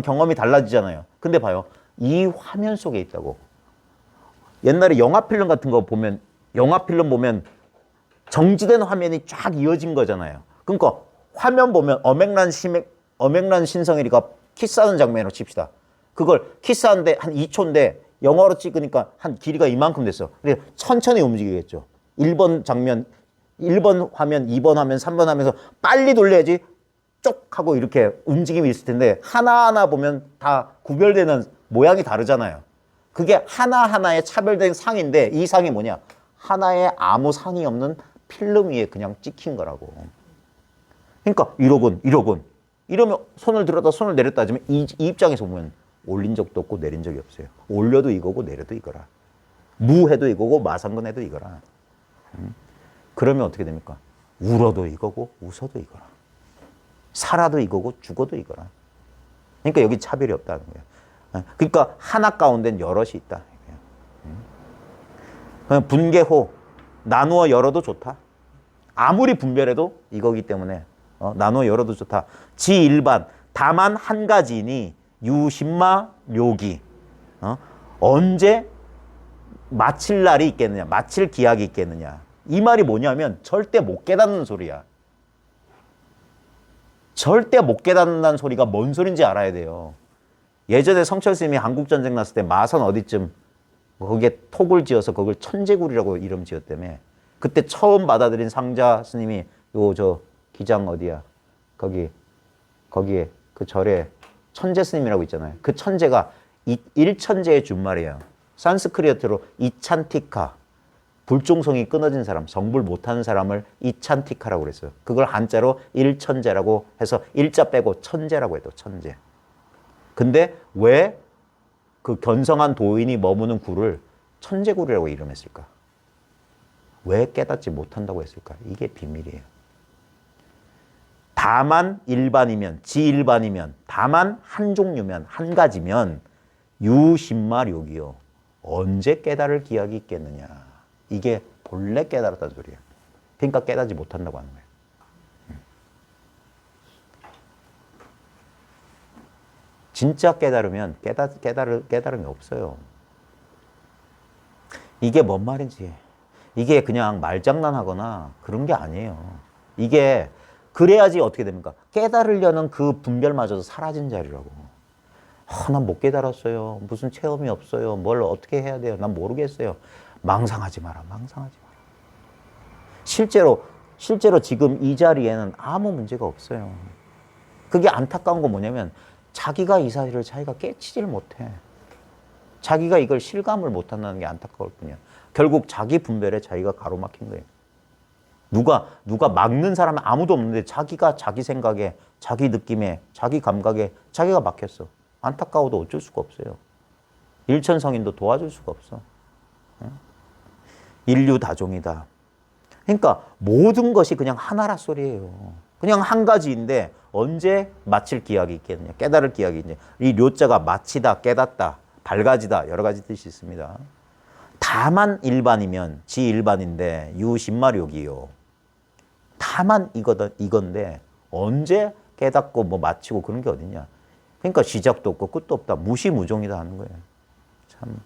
경험이 달라지잖아요. 근데 봐요. 이 화면 속에 있다고. 옛날에 영화 필름 같은 거 보면 영화 필름 보면 정지된 화면이 쫙 이어진 거잖아요. 그러니까 화면 보면 엄앵란 신성일이가 키스하는 장면으로 칩시다. 그걸 키스하는데 한 2초인데 영화로 찍으니까 한 길이가 이만큼 됐어. 그래서 천천히 움직이겠죠. 1번 장면, 1번 화면, 2번 화면, 3번 하면서 빨리 돌려야지 쪽 하고 이렇게 움직임이 있을 텐데 하나하나 보면 다 구별되는 모양이 다르잖아요. 그게 하나하나의 차별된 상인데 이 상이 뭐냐? 하나에 아무 상이 없는 필름 위에 그냥 찍힌 거라고. 그러니까 1억 원. 이러면 손을 들었다 손을 내렸다 하지만 이 입장에서 보면 올린 적도 없고 내린 적이 없어요. 올려도 이거고 내려도 이거라. 무해도 이거고 마상근해도 이거라. 그러면 어떻게 됩니까? 울어도 이거고 웃어도 이거라. 살아도 이거고 죽어도 이거라. 그러니까 여기 차별이 없다는 거예요. 그러니까 하나 가운데는 여럿이 있다. 분계호 나누어 열어도 좋다. 아무리 분별해도 이거기 때문에 나누어 열어도 좋다. 지일반 다만 한 가지니 유심마 료기 언제 마칠 날이 있겠느냐, 마칠 기약이 있겠느냐. 이 말이 뭐냐면 절대 못 깨닫는 소리야. 절대 못 깨닫는다는 소리가 뭔 소린지 알아야 돼요. 예전에 성철 스님이 한국전쟁 났을 때 마산 어디쯤 거기에 톡을 지어서 그걸 천재굴이라고 이름 지었다며. 그때 처음 받아들인 상자 스님이 기장 어디야? 거기에 그 절에 천재 스님이라고 있잖아요. 그 천재가 일천재의 준말이에요. 산스크리트로 이찬티카. 불종성이 끊어진 사람, 성불 못하는 사람을 이찬티카라고 그랬어요. 그걸 한자로 일천재라고 해서 일자 빼고 천재라고 해도 천재. 근데 왜 그 견성한 도인이 머무는 굴을 천재굴이라고 이름했을까? 왜 깨닫지 못한다고 했을까? 이게 비밀이에요. 다만 일반이면, 지일반이면, 다만 한 종류면, 한 가지면 유심마료기요. 언제 깨달을 기약이 있겠느냐. 이게 본래 깨달았다는 소리예요. 그러니까 깨닫지 못한다고 하는 거예요. 진짜 깨달으면 깨달음이 없어요. 이게 뭔 말인지. 이게 그냥 말장난하거나 그런 게 아니에요. 이게 그래야지 어떻게 됩니까? 깨달으려는 그 분별마저도 사라진 자리라고. 난 못 깨달았어요. 무슨 체험이 없어요. 뭘 어떻게 해야 돼요? 난 모르겠어요. 망상하지 마라. 망상하지 마라. 실제로 지금 이 자리에는 아무 문제가 없어요. 그게 안타까운 건 뭐냐면 자기가 이 사실을 자기가 깨치질 못해. 자기가 이걸 실감을 못한다는 게 안타까울 뿐이야. 결국 자기 분별에 자기가 가로막힌 거예요. 누가 막는 사람은 아무도 없는데 자기가 자기 생각에, 자기 느낌에, 자기 감각에 자기가 막혔어. 안타까워도 어쩔 수가 없어요. 일천성인도 도와줄 수가 없어. 인류 다종이다. 그러니까 모든 것이 그냥 하나라 소리예요. 그냥 한 가지인데 언제 마칠 기약이 있겠느냐. 깨달을 기약이 있냐. 이 료자가 마치다, 깨닫다, 밝아지다 여러 가지 뜻이 있습니다. 다만 일반이면 지일반인데 유신마력이요. 다만 이건데 언제 깨닫고 뭐 마치고 그런 게 어딨냐. 그러니까 시작도 없고 끝도 없다. 무시무종이다 하는 거예요. 참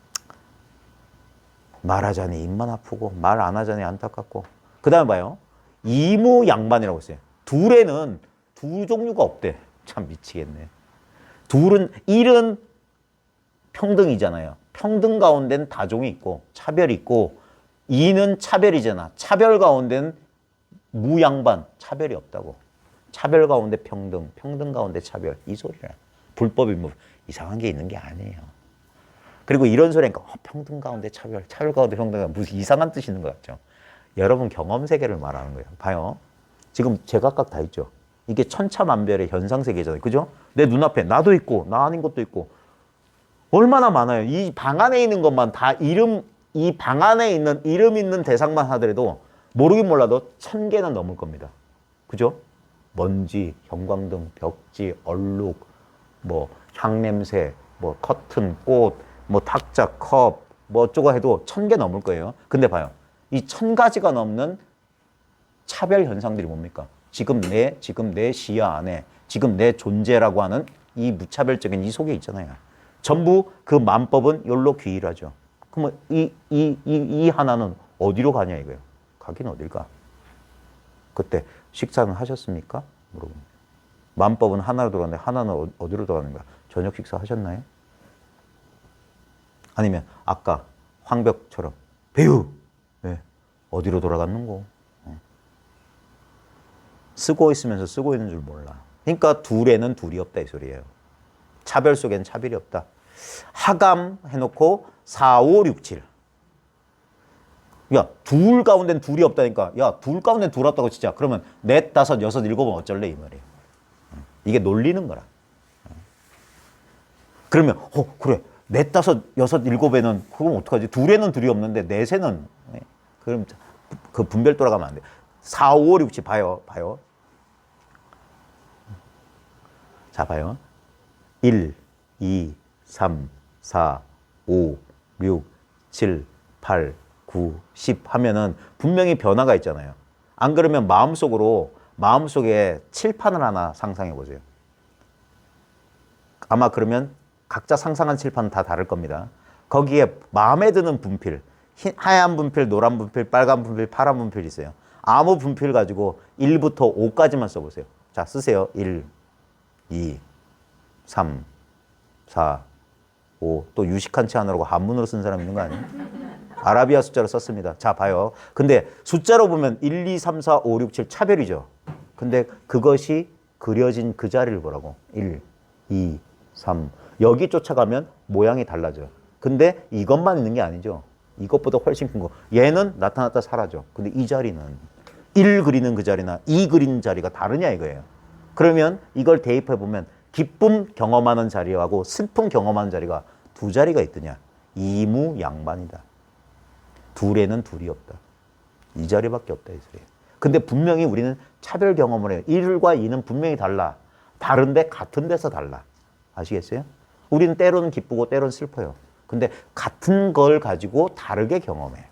말하자니 입만 아프고 말 안 하자니 안타깝고. 그 다음에 봐요. 이무양반이라고 했어요. 둘에는 두 종류가 없대. 참 미치겠네. 일은 평등이잖아요. 평등 가운데는 다종이 있고 차별이 있고, 이는 차별이잖아. 차별 가운데는 무양반, 차별이 없다고. 차별 가운데 평등, 평등 가운데 차별. 이 소리라. 불법이 뭐 이상한 게 있는 게 아니에요. 그리고 이런 소리니까 평등 가운데 차별, 차별 가운데 평등, 무슨 이상한 뜻이 있는 것 같죠. 여러분 경험 세계를 말하는 거예요. 봐요. 지금 제각각 다 있죠. 이게 천차만별의 현상 세계잖아요. 그죠? 내 눈앞에 나도 있고 나 아닌 것도 있고 얼마나 많아요. 이 방 안에 있는 것만 다 이 방 안에 있는 이름 있는 대상만 하더라도 모르긴 몰라도 1000개는 넘을 겁니다. 그죠? 먼지, 형광등, 벽지, 얼룩, 뭐 향냄새, 뭐 커튼, 꽃, 뭐 탁자, 컵, 뭐 어쩌고 해도 1000개 넘을 거예요. 근데 봐요. 이 1000가지가 넘는 차별 현상들이 뭡니까? 지금 내 시야 안에 지금 내 존재라고 하는 이 무차별적인 이 속에 있잖아요. 전부 그 만법은 욜로 귀일하죠. 그러면 이 하나는 어디로 가냐 이거예요. 가긴 어딜까? 그때 식사는 하셨습니까? 물어봅니다. 만법은 하나로 돌아가는데 하나는 어디로 돌아가는가? 저녁 식사 하셨나요? 아니면 아까 황벽처럼 배우! 네. 어디로 돌아갔는고? 쓰고 있으면서 쓰고 있는 줄 몰라. 그러니까 둘에는 둘이 없다 이 소리예요. 차별 속에는 차별이 없다. 하감 해놓고 4, 5, 6, 7. 야, 둘 가운데는 둘이 없다니까. 야, 둘 가운데는 둘 없다고 진짜. 그러면 넷, 다섯, 여섯, 일곱은 어쩔래 이 말이에요. 이게 놀리는 거라. 그러면 그래. 넷, 다섯, 여섯, 일곱에는 그럼 어떡하지? 둘에는 둘이 없는데 넷에는 그럼 그 분별 돌아가면 안 돼. 4, 5, 6, 7 봐요. 자, 봐요. 1, 2, 3, 4, 5, 6, 7, 8, 9, 10 하면은 분명히 변화가 있잖아요. 안 그러면 마음속에 칠판을 하나 상상해 보세요. 아마 그러면 각자 상상한 칠판은 다 다를 겁니다. 거기에 마음에 드는 분필, 하얀 분필, 노란 분필, 빨간 분필, 파란 분필 있어요. 아무 분필 가지고 1부터 5까지만 써보세요. 자, 쓰세요. 1, 2, 3, 4, 5. 또 유식한 치 않으라고 한문으로 쓴 사람 있는 거 아니에요? 아라비아 숫자로 썼습니다. 자, 봐요. 근데 숫자로 보면 1, 2, 3, 4, 5, 6, 7 차별이죠. 근데 그것이 그려진 그 자리를 보라고. 1, 2, 3. 여기 쫓아가면 모양이 달라져. 근데 이것만 있는 게 아니죠. 이것보다 훨씬 큰 거. 얘는 나타났다 사라져. 근데 이 자리는 1 그리는 그 자리나 2 그리는 자리가 다르냐 이거예요. 그러면 이걸 대입해 보면 기쁨 경험하는 자리하고 슬픔 경험하는 자리가 두 자리가 있더냐. 이무양반이다. 둘에는 둘이 없다. 이 자리밖에 없다 이 소리예요. 근데 분명히 우리는 차별 경험을 해요. 1과 2는 분명히 달라. 다른데 같은 데서 달라. 아시겠어요? 우리는 때로는 기쁘고 때로는 슬퍼요. 근데 같은 걸 가지고 다르게 경험해.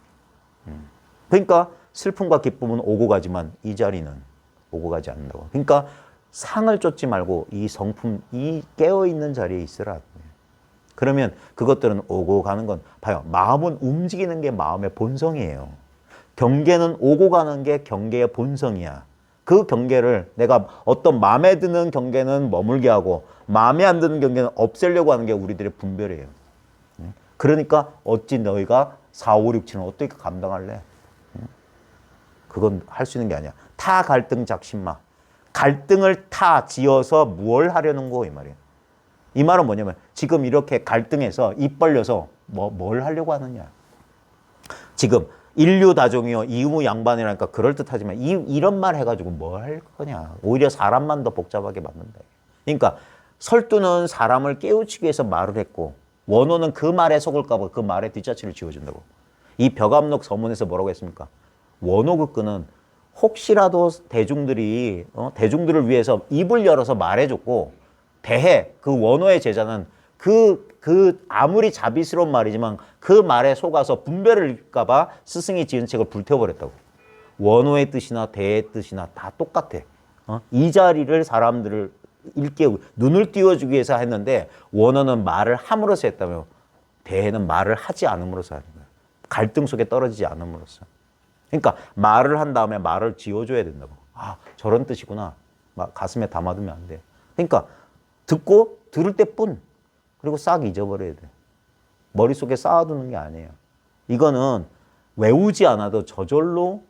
그러니까 슬픔과 기쁨은 오고 가지만 이 자리는 오고 가지 않는다고. 그러니까 상을 쫓지 말고 이 성품, 이 깨어있는 자리에 있으라. 그러면 그것들은 오고 가는 건 봐요. 마음은 움직이는 게 마음의 본성이에요. 경계는 오고 가는 게 경계의 본성이야. 그 경계를 내가 어떤 마음에 드는 경계는 머물게 하고 마음에 안 드는 경계는 없애려고 하는 게 우리들의 분별이에요. 그러니까 어찌 너희가 4, 5, 6, 7은 어떻게 감당할래? 그건 할 수 있는 게 아니야. 타 갈등 작심마. 갈등을 타 지어서 무엇을 하려는 거 이 말이에요. 이 말은 뭐냐면 지금 이렇게 갈등해서 입 벌려서 뭘 하려고 하느냐. 지금 인류 다종이요 이무 양반이라니까 그럴듯하지만 이런 말 해가지고 뭘 할 거냐. 오히려 사람만 더 복잡하게 만든다. 그러니까 설두는 사람을 깨우치기 위해서 말을 했고 원호는 그 말에 속을까 봐 그 말에 뒷자치를 지어준다고. 이 벽암록 서문에서 뭐라고 했습니까? 원호극근은 혹시라도 대중들이 대중들을 위해서 입을 열어서 말해줬고 대해 그 원호의 제자는 그 아무리 자비스러운 말이지만 그 말에 속아서 분별을 일까 봐 스승이 지은 책을 불태워버렸다고. 원호의 뜻이나 대의 뜻이나 다 똑같아. 이 자리를 사람들을 읽게 눈을 띄워주기 위해서 했는데 원호는 말을 함으로써 했다며 대해는 말을 하지 않음으로써 하는 거야. 갈등 속에 떨어지지 않음으로써. 그러니까 말을 한 다음에 말을 지어줘야 된다고. 아, 저런 뜻이구나. 막 가슴에 담아두면 안 돼. 그러니까 듣고 들을 때뿐. 그리고 싹 잊어버려야 돼. 머릿속에 쌓아두는 게 아니에요. 이거는 외우지 않아도 저절로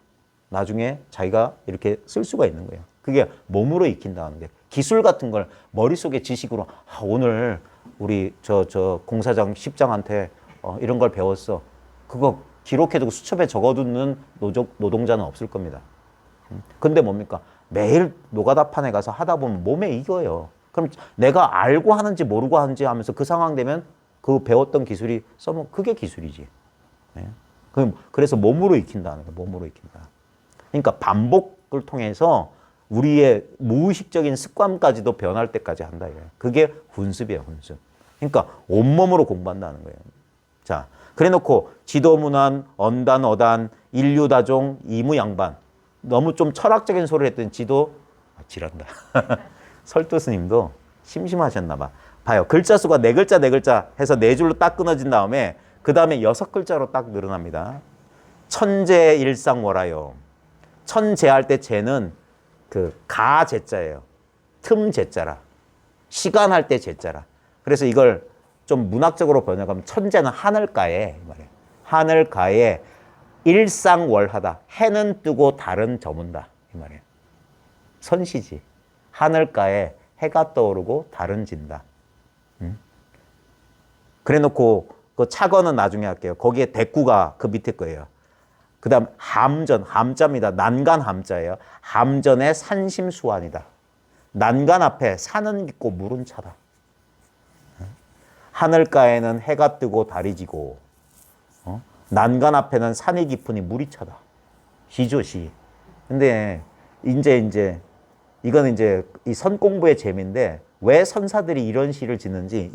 나중에 자기가 이렇게 쓸 수가 있는 거예요. 그게 몸으로 익힌다는 게. 기술 같은 걸 머릿속에 지식으로 오늘 우리 저 공사장 10장한테 이런 걸 배웠어. 그거 기록해두고 수첩에 적어두는 노동자는 없을 겁니다. 근데 뭡니까? 매일 노가다판에 가서 하다 보면 몸에 익어요. 그럼 내가 알고 하는지 모르고 하는지 하면서 그 상황 되면 그 배웠던 기술이 써면 그게 기술이지. 네? 그래서 몸으로 익힌다는 거예요. 몸으로 익힌다. 그러니까 반복을 통해서 우리의 무의식적인 습관까지도 변할 때까지 한다. 이거예요. 그게 훈습이에요. 훈습. 그러니까 온몸으로 공부한다는 거예요. 자, 그래놓고 지도문안, 언단, 어단, 인류다종, 이무양반. 너무 좀 철학적인 소리를 했더니 지도 지란다. 설도 스님도 심심하셨나 봐. 봐요. 글자 수가 네 글자 해서 네 줄로 딱 끊어진 다음에 그 다음에 6글자로 딱 늘어납니다. 천재일상월하요. 천재할 때 재는 그 가재자예요. 틈 재자라. 시간 할 때 재자라. 그래서 이걸 좀 문학적으로 번역하면 천재는 하늘가에 이 말이에요. 하늘가에 일상월하다. 해는 뜨고 달은 저문다 이 말이에요. 선시지. 하늘가에 해가 떠오르고 달은 진다. 그래놓고 그 차거는 나중에 할게요. 거기에 대꾸가 그 밑에 거예요. 그 다음 함전, 함자입니다. 난간 함자예요. 함전의 산심수환이다. 난간 앞에 산은 깊고 물은 차다. 하늘가에는 해가 뜨고 달이 지고 난간 앞에는 산이 깊으니 물이 차다. 시죠, 시. 근데 이제 이거는 이제 이 선 공부의 재미인데 왜 선사들이 이런 시를 짓는지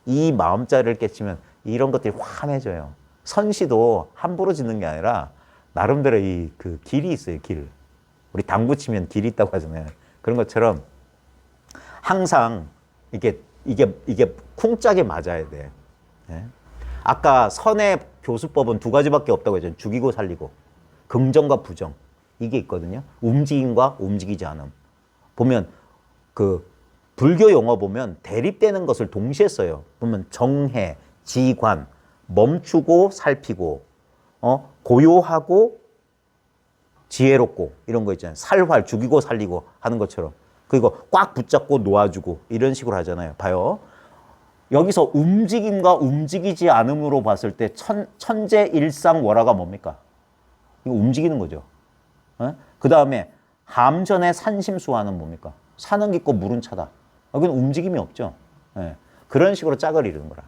이 마음자리를 깨치면 이런 것들이 환해져요. 선시도 함부로 짓는 게 아니라 나름대로 그 길이 있어요, 길. 우리 당구 치면 길이 있다고 하잖아요. 그런 것처럼 항상 이게 쿵짝이 맞아야 돼. 네? 아까 선의 교수법은 두 가지밖에 없다고 했잖아요. 죽이고 살리고. 긍정과 부정. 이게 있거든요. 움직임과 움직이지 않음. 보면 그 불교 용어 보면 대립되는 것을 동시에 써요. 보면 정해, 지관, 멈추고 살피고, 고요하고 지혜롭고 이런 거 있잖아요. 살활, 죽이고 살리고 하는 것처럼. 그리고 꽉 붙잡고 놓아주고 이런 식으로 하잖아요. 봐요. 여기서 움직임과 움직이지 않음으로 봤을 때 천재일상월하가 뭡니까? 이거 움직이는 거죠. 그 다음에 함전의 산심수환은 뭡니까? 산은 깊고 물은 차다. 여기는 움직임이 없죠. 네. 그런 식으로 짝을 이루는 거라.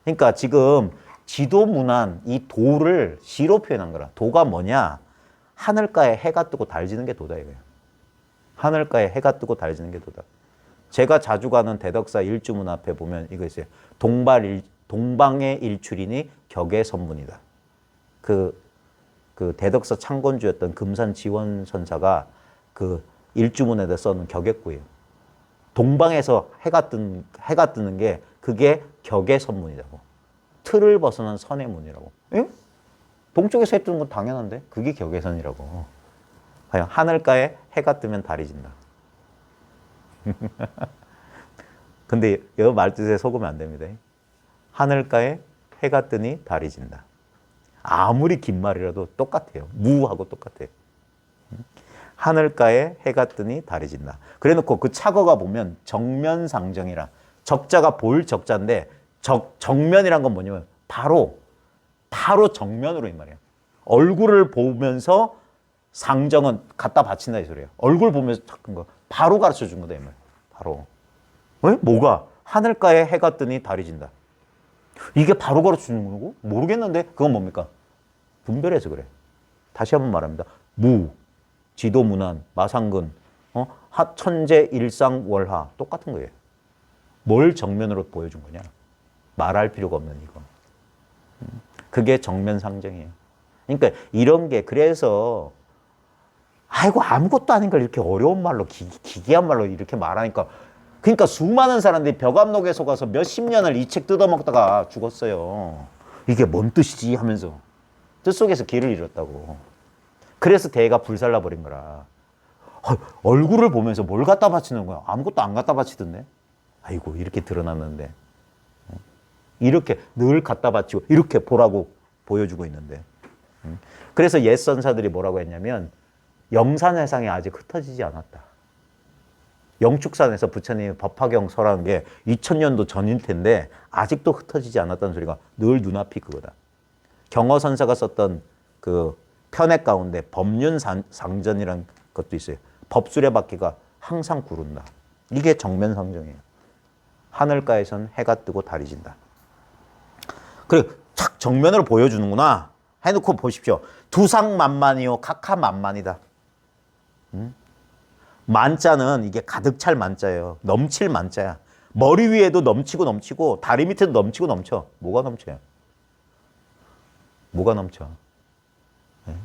그러니까 지금 지도문안 이 도를 시로 표현한 거라. 도가 뭐냐? 하늘가에 해가 뜨고 달 지는 게 도다 이거예요. 하늘가에 해가 뜨고 달 지는 게 도다. 제가 자주 가는 대덕사 일주문 앞에 보면 이거 있어요. 동방의 일출이니 격의 선문이다. 그 대덕사 창건주였던 금산지원 선사가 그 일주문에다 써놓은 격액구예요. 동방에서 해가 뜨는 게 그게 격의 선문이라고. 틀을 벗어난 선의 문이라고. 응? 동쪽에서 해 뜨는 건 당연한데 그게 경계선이라고. 과연 하늘가에 해가 뜨면 달이 진다. 근데 이 말뜻에 속으면 안 됩니다. 하늘가에 해가 뜨니 달이 진다. 아무리 긴 말이라도 똑같아요. 무하고 똑같아요. 하늘가에 해가 뜨니 달이 진다. 그래 놓고 그 착어가 보면 정면상정이라, 적자가 보일 적자인데 정면이란 건 뭐냐면 바로 정면으로 이 말이야. 얼굴을 보면서 상정은 갖다 바친다 이 소리야. 얼굴 보면서 착한 거 바로 가르쳐 준 거다 이 말. 바로. 왜? 뭐가? 하늘가에 해가 뜨니 달이 진다. 이게 바로 가르쳐 주는 거고? 모르겠는데 그건 뭡니까? 분별해서 그래. 다시 한번 말합니다. 무, 지도문안, 마상근, 하천재, 일상월하 똑같은 거예요. 뭘 정면으로 보여준 거냐? 말할 필요가 없는 이거. 그게 정면상정이에요. 그러니까 이런 게 그래서 아이고 아무것도 아닌 걸 이렇게 어려운 말로 기괴한 말로 이렇게 말하니까 그러니까 수많은 사람들이 벽암록에 속아서 몇십 년을 이 책 뜯어먹다가 죽었어요. 이게 뭔 뜻이지 하면서 뜻 속에서 길을 잃었다고. 그래서 대가 불살라 버린 거라. 얼굴을 보면서 뭘 갖다 바치는 거야? 아무것도 안 갖다 바치던데. 아이고 이렇게 드러났는데 이렇게 늘 갖다 바치고 이렇게 보라고 보여주고 있는데. 그래서 옛 선사들이 뭐라고 했냐면 영산회상이 아직 흩어지지 않았다. 영축산에서 부처님이 법화경 설한 게 2000년도 전일 텐데 아직도 흩어지지 않았다는 소리가 늘 눈앞이 그거다. 경허선사가 썼던 그 편액 가운데 법륜상전이라는 것도 있어요. 법수레바퀴가 항상 구른다. 이게 정면상정이에요. 하늘가에선 해가 뜨고 달이 진다. 그래, 착 정면으로 보여주는구나 해놓고 보십시오. 두상만만이요 각하만만이다. 만자는 이게 가득 찰 만자예요. 넘칠 만자야. 머리 위에도 넘치고 다리 밑에도 넘치고 넘쳐. 뭐가 넘쳐요? 뭐가 넘쳐? 예?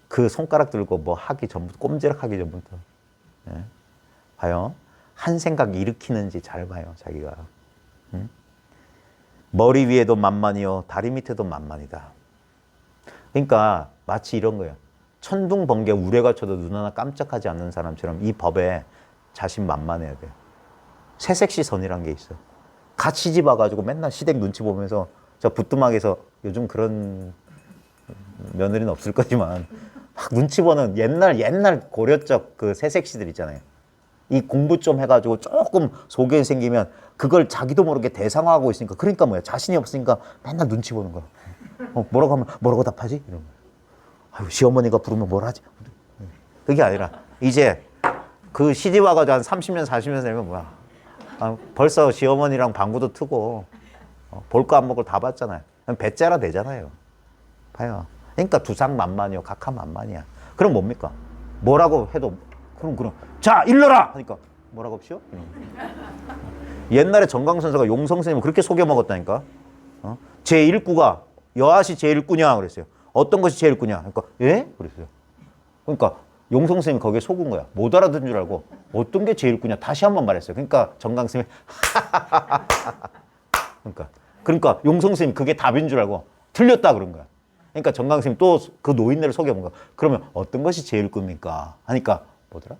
그 손가락 들고 뭐 하기 전부터 꼼지락 하기 전부터 예? 봐요. 한 생각 일으키는지 잘 봐요. 자기가. 머리 위에도 만만이요 다리 밑에도 만만이다. 그러니까 마치 이런 거예요. 천둥 번개 우레가 쳐도 눈 하나 깜짝하지 않는 사람처럼 이 법에 자신 만만해야 돼요. 새색시선이란 게 있어. 같이 시집 와가지고 맨날 시댁 눈치 보면서 저 부뚜막에서 요즘 그런 며느리는 없을 거지만 막 눈치 보는 옛날 고려적 그 새색시들 있잖아요. 이 공부 좀 해가지고 조금 소견이 생기면 그걸 자기도 모르게 대상화하고 있으니까 그러니까 뭐야 자신이 없으니까 맨날 눈치 보는 거야. 뭐라고 하면 뭐라고 답하지? 이런 거야. 아유, 시어머니가 부르면 뭘 하지? 그게 아니라 이제 그 시집 와가지고 한 30년 40년 되면 뭐야 벌써 시어머니랑 방구도 트고 볼 거 안 먹을 다 봤잖아요. 배째라 되잖아요. 봐요. 그러니까 두상만만이요 각하만만이야. 그럼 뭡니까? 뭐라고 해도 그럼 자 일러라 하니까 뭐라고 합시오? 옛날에 정광선사가 용성스님을 그렇게 속여 먹었다니까. 제1구가 여하시 제1구냐 그랬어요. 어떤 것이 제일구냐? 그러니까 예? 그랬어요. 그러니까 용성스님이 거기에 속은 거야. 못 알아듣는 줄 알고 어떤 게 제일구냐 다시 한번 말했어요. 그러니까 정광스님이 그러니까 용성스님이 그게 답인 줄 알고 틀렸다 그런 거야. 그러니까 정광스님이 또 그 노인네를 속여본 거야. 그러면 어떤 것이 제일구입니까? 하니까 뭐더라?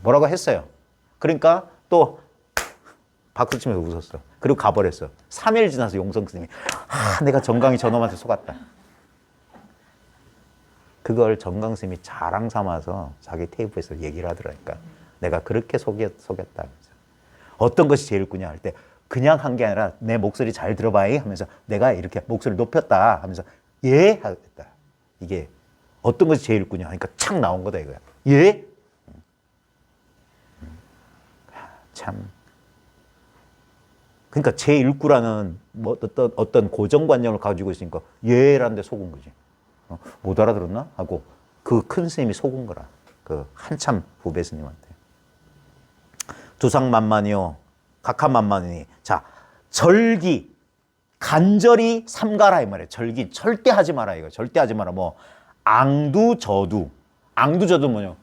뭐라고 했어요. 그러니까 또 박수 치면서 웃었어. 그리고 가버렸어. 3일 지나서 용성스님이 내가 정광이 저놈한테 속았다. 그걸 정광스님이 자랑 삼아서 자기 테이프에서 얘기를 하더라니까. 내가 그렇게 속였다. 어떤 것이 제일구냐 할 때 그냥 한 게 아니라 내 목소리 잘 들어봐야 하면서 내가 이렇게 목소리 높였다 하면서 예? 하겠다. 이게 어떤 것이 제일구냐 하니까 착 나온 거다 이거야. 예? 참. 그러니까 제1구라는 뭐 어떤 고정관념을 가지고 있으니까 예라는 데 속은 거지. 못 알아들었나? 하고 그 큰 스님이 속은 거라. 그 한참 후배 스님한테. 두상만만이요 각하만만이니. 자, 절기 간절히 삼가라 이 말이에요. 절기 절대 하지 마라 이거. 절대 하지 마라. 뭐 앙두저두. 앙두저두 뭐냐?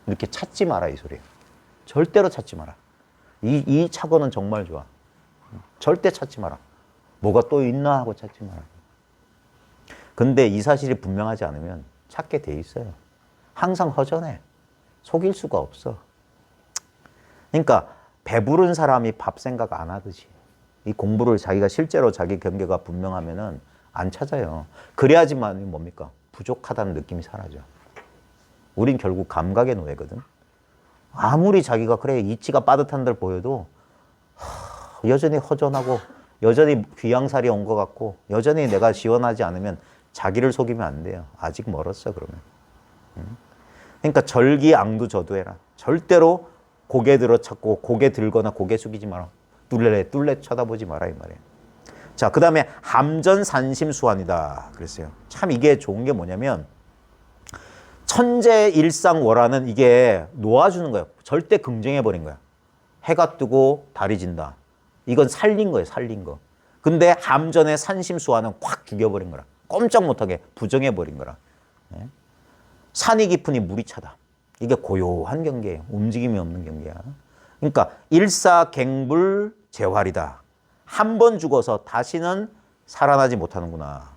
이렇게 찾지 마라 이 소리예요. 절대로 찾지 마라. 이 착어는 정말 좋아. 절대 찾지 마라. 뭐가 또 있나 하고 찾지 마라. 근데 이 사실이 분명하지 않으면 찾게 돼 있어요. 항상 허전해. 속일 수가 없어. 그러니까 배부른 사람이 밥 생각 안 하듯이 이 공부를 자기가 실제로 자기 경계가 분명하면은 안 찾아요. 그래야지만 뭡니까? 부족하다는 느낌이 사라져. 우린 결국 감각의 노예거든. 아무리 자기가 그래 이치가 빠듯한 들 보여도 여전히 허전하고 여전히 귀양살이 온 것 같고 여전히 내가 시원하지 않으면 자기를 속이면 안 돼요. 아직 멀었어 그러면. 그러니까 절기앙두저도해라. 절대로 고개 들어 찾고 고개 들거나 고개 숙이지 마라. 뚫레 쳐다보지 마라 이 말이에요. 자, 그 다음에 함전산심수환이다 그랬어요. 참 이게 좋은 게 뭐냐면 천재일상월화는 이게 놓아주는 거예요. 절대 긍정해버린 거야. 해가 뜨고 달이 진다. 이건 살린 거예요. 살린 거. 근데 함전의 산심수환은 확 죽여버린 거라. 꼼짝 못하게 부정해버린 거라. 산이 깊으니 물이 차다. 이게 고요한 경계예요. 움직임이 없는 경계야. 그러니까 일사갱불재활이다. 한 번 죽어서 다시는 살아나지 못하는구나.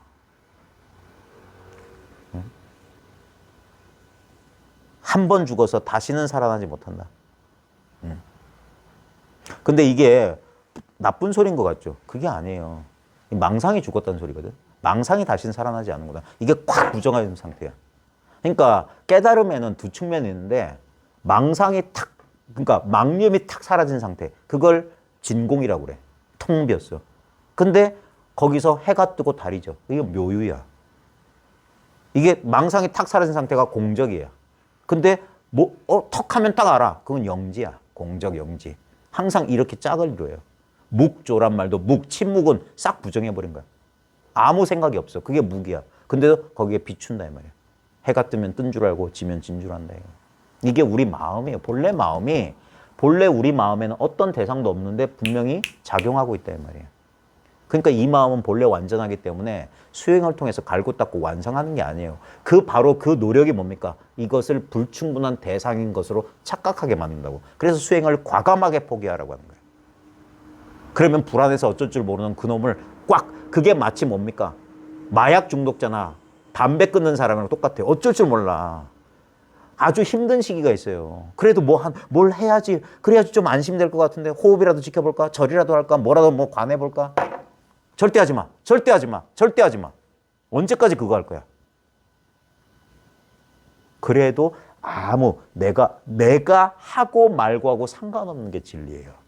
한 번 죽어서 다시는 살아나지 못한다. 근데 이게 나쁜 소리인 것 같죠? 그게 아니에요. 망상이 죽었다는 소리거든. 망상이 다시는 살아나지 않는구나. 이게 콱 부정해진 상태야. 그러니까 깨달음에는 두 측면이 있는데 망상이 탁, 그러니까 망념이 탁 사라진 상태. 그걸 진공이라고 그래. 텅 비었어. 근데 거기서 해가 뜨고 달이 져. 이게 묘유야. 이게 망상이 탁 사라진 상태가 공적이야. 근데 턱 하면 딱 알아. 그건 영지야. 공적 영지. 항상 이렇게 짝을 이뤄요. 묵조란 말도 침묵은 싹 부정해버린 거야. 아무 생각이 없어. 그게 묵이야. 근데도 거기에 비춘다 이 말이야. 해가 뜨면 뜬 줄 알고 지면 진 줄 안다. 이게 우리 마음이에요. 본래 우리 마음에는 어떤 대상도 없는데 분명히 작용하고 있다 이 말이에요. 그러니까 이 마음은 본래 완전하기 때문에 수행을 통해서 갈고 닦고 완성하는 게 아니에요. 바로 그 노력이 뭡니까? 이것을 불충분한 대상인 것으로 착각하게 만든다고. 그래서 수행을 과감하게 포기하라고 하는 거예요. 그러면 불안해서 어쩔 줄 모르는 그놈을 그게 마치 뭡니까? 마약 중독자나 담배 끊는 사람이랑 똑같아요. 어쩔 줄 몰라. 아주 힘든 시기가 있어요. 그래도 뭘 해야지. 그래야지 좀 안심될 것 같은데 호흡이라도 지켜볼까? 절이라도 할까? 뭐라도 관해볼까? 절대 하지 마. 절대 하지 마. 절대 하지 마. 언제까지 그거 할 거야? 그래도 내가 하고 말고 하고 상관없는 게 진리예요.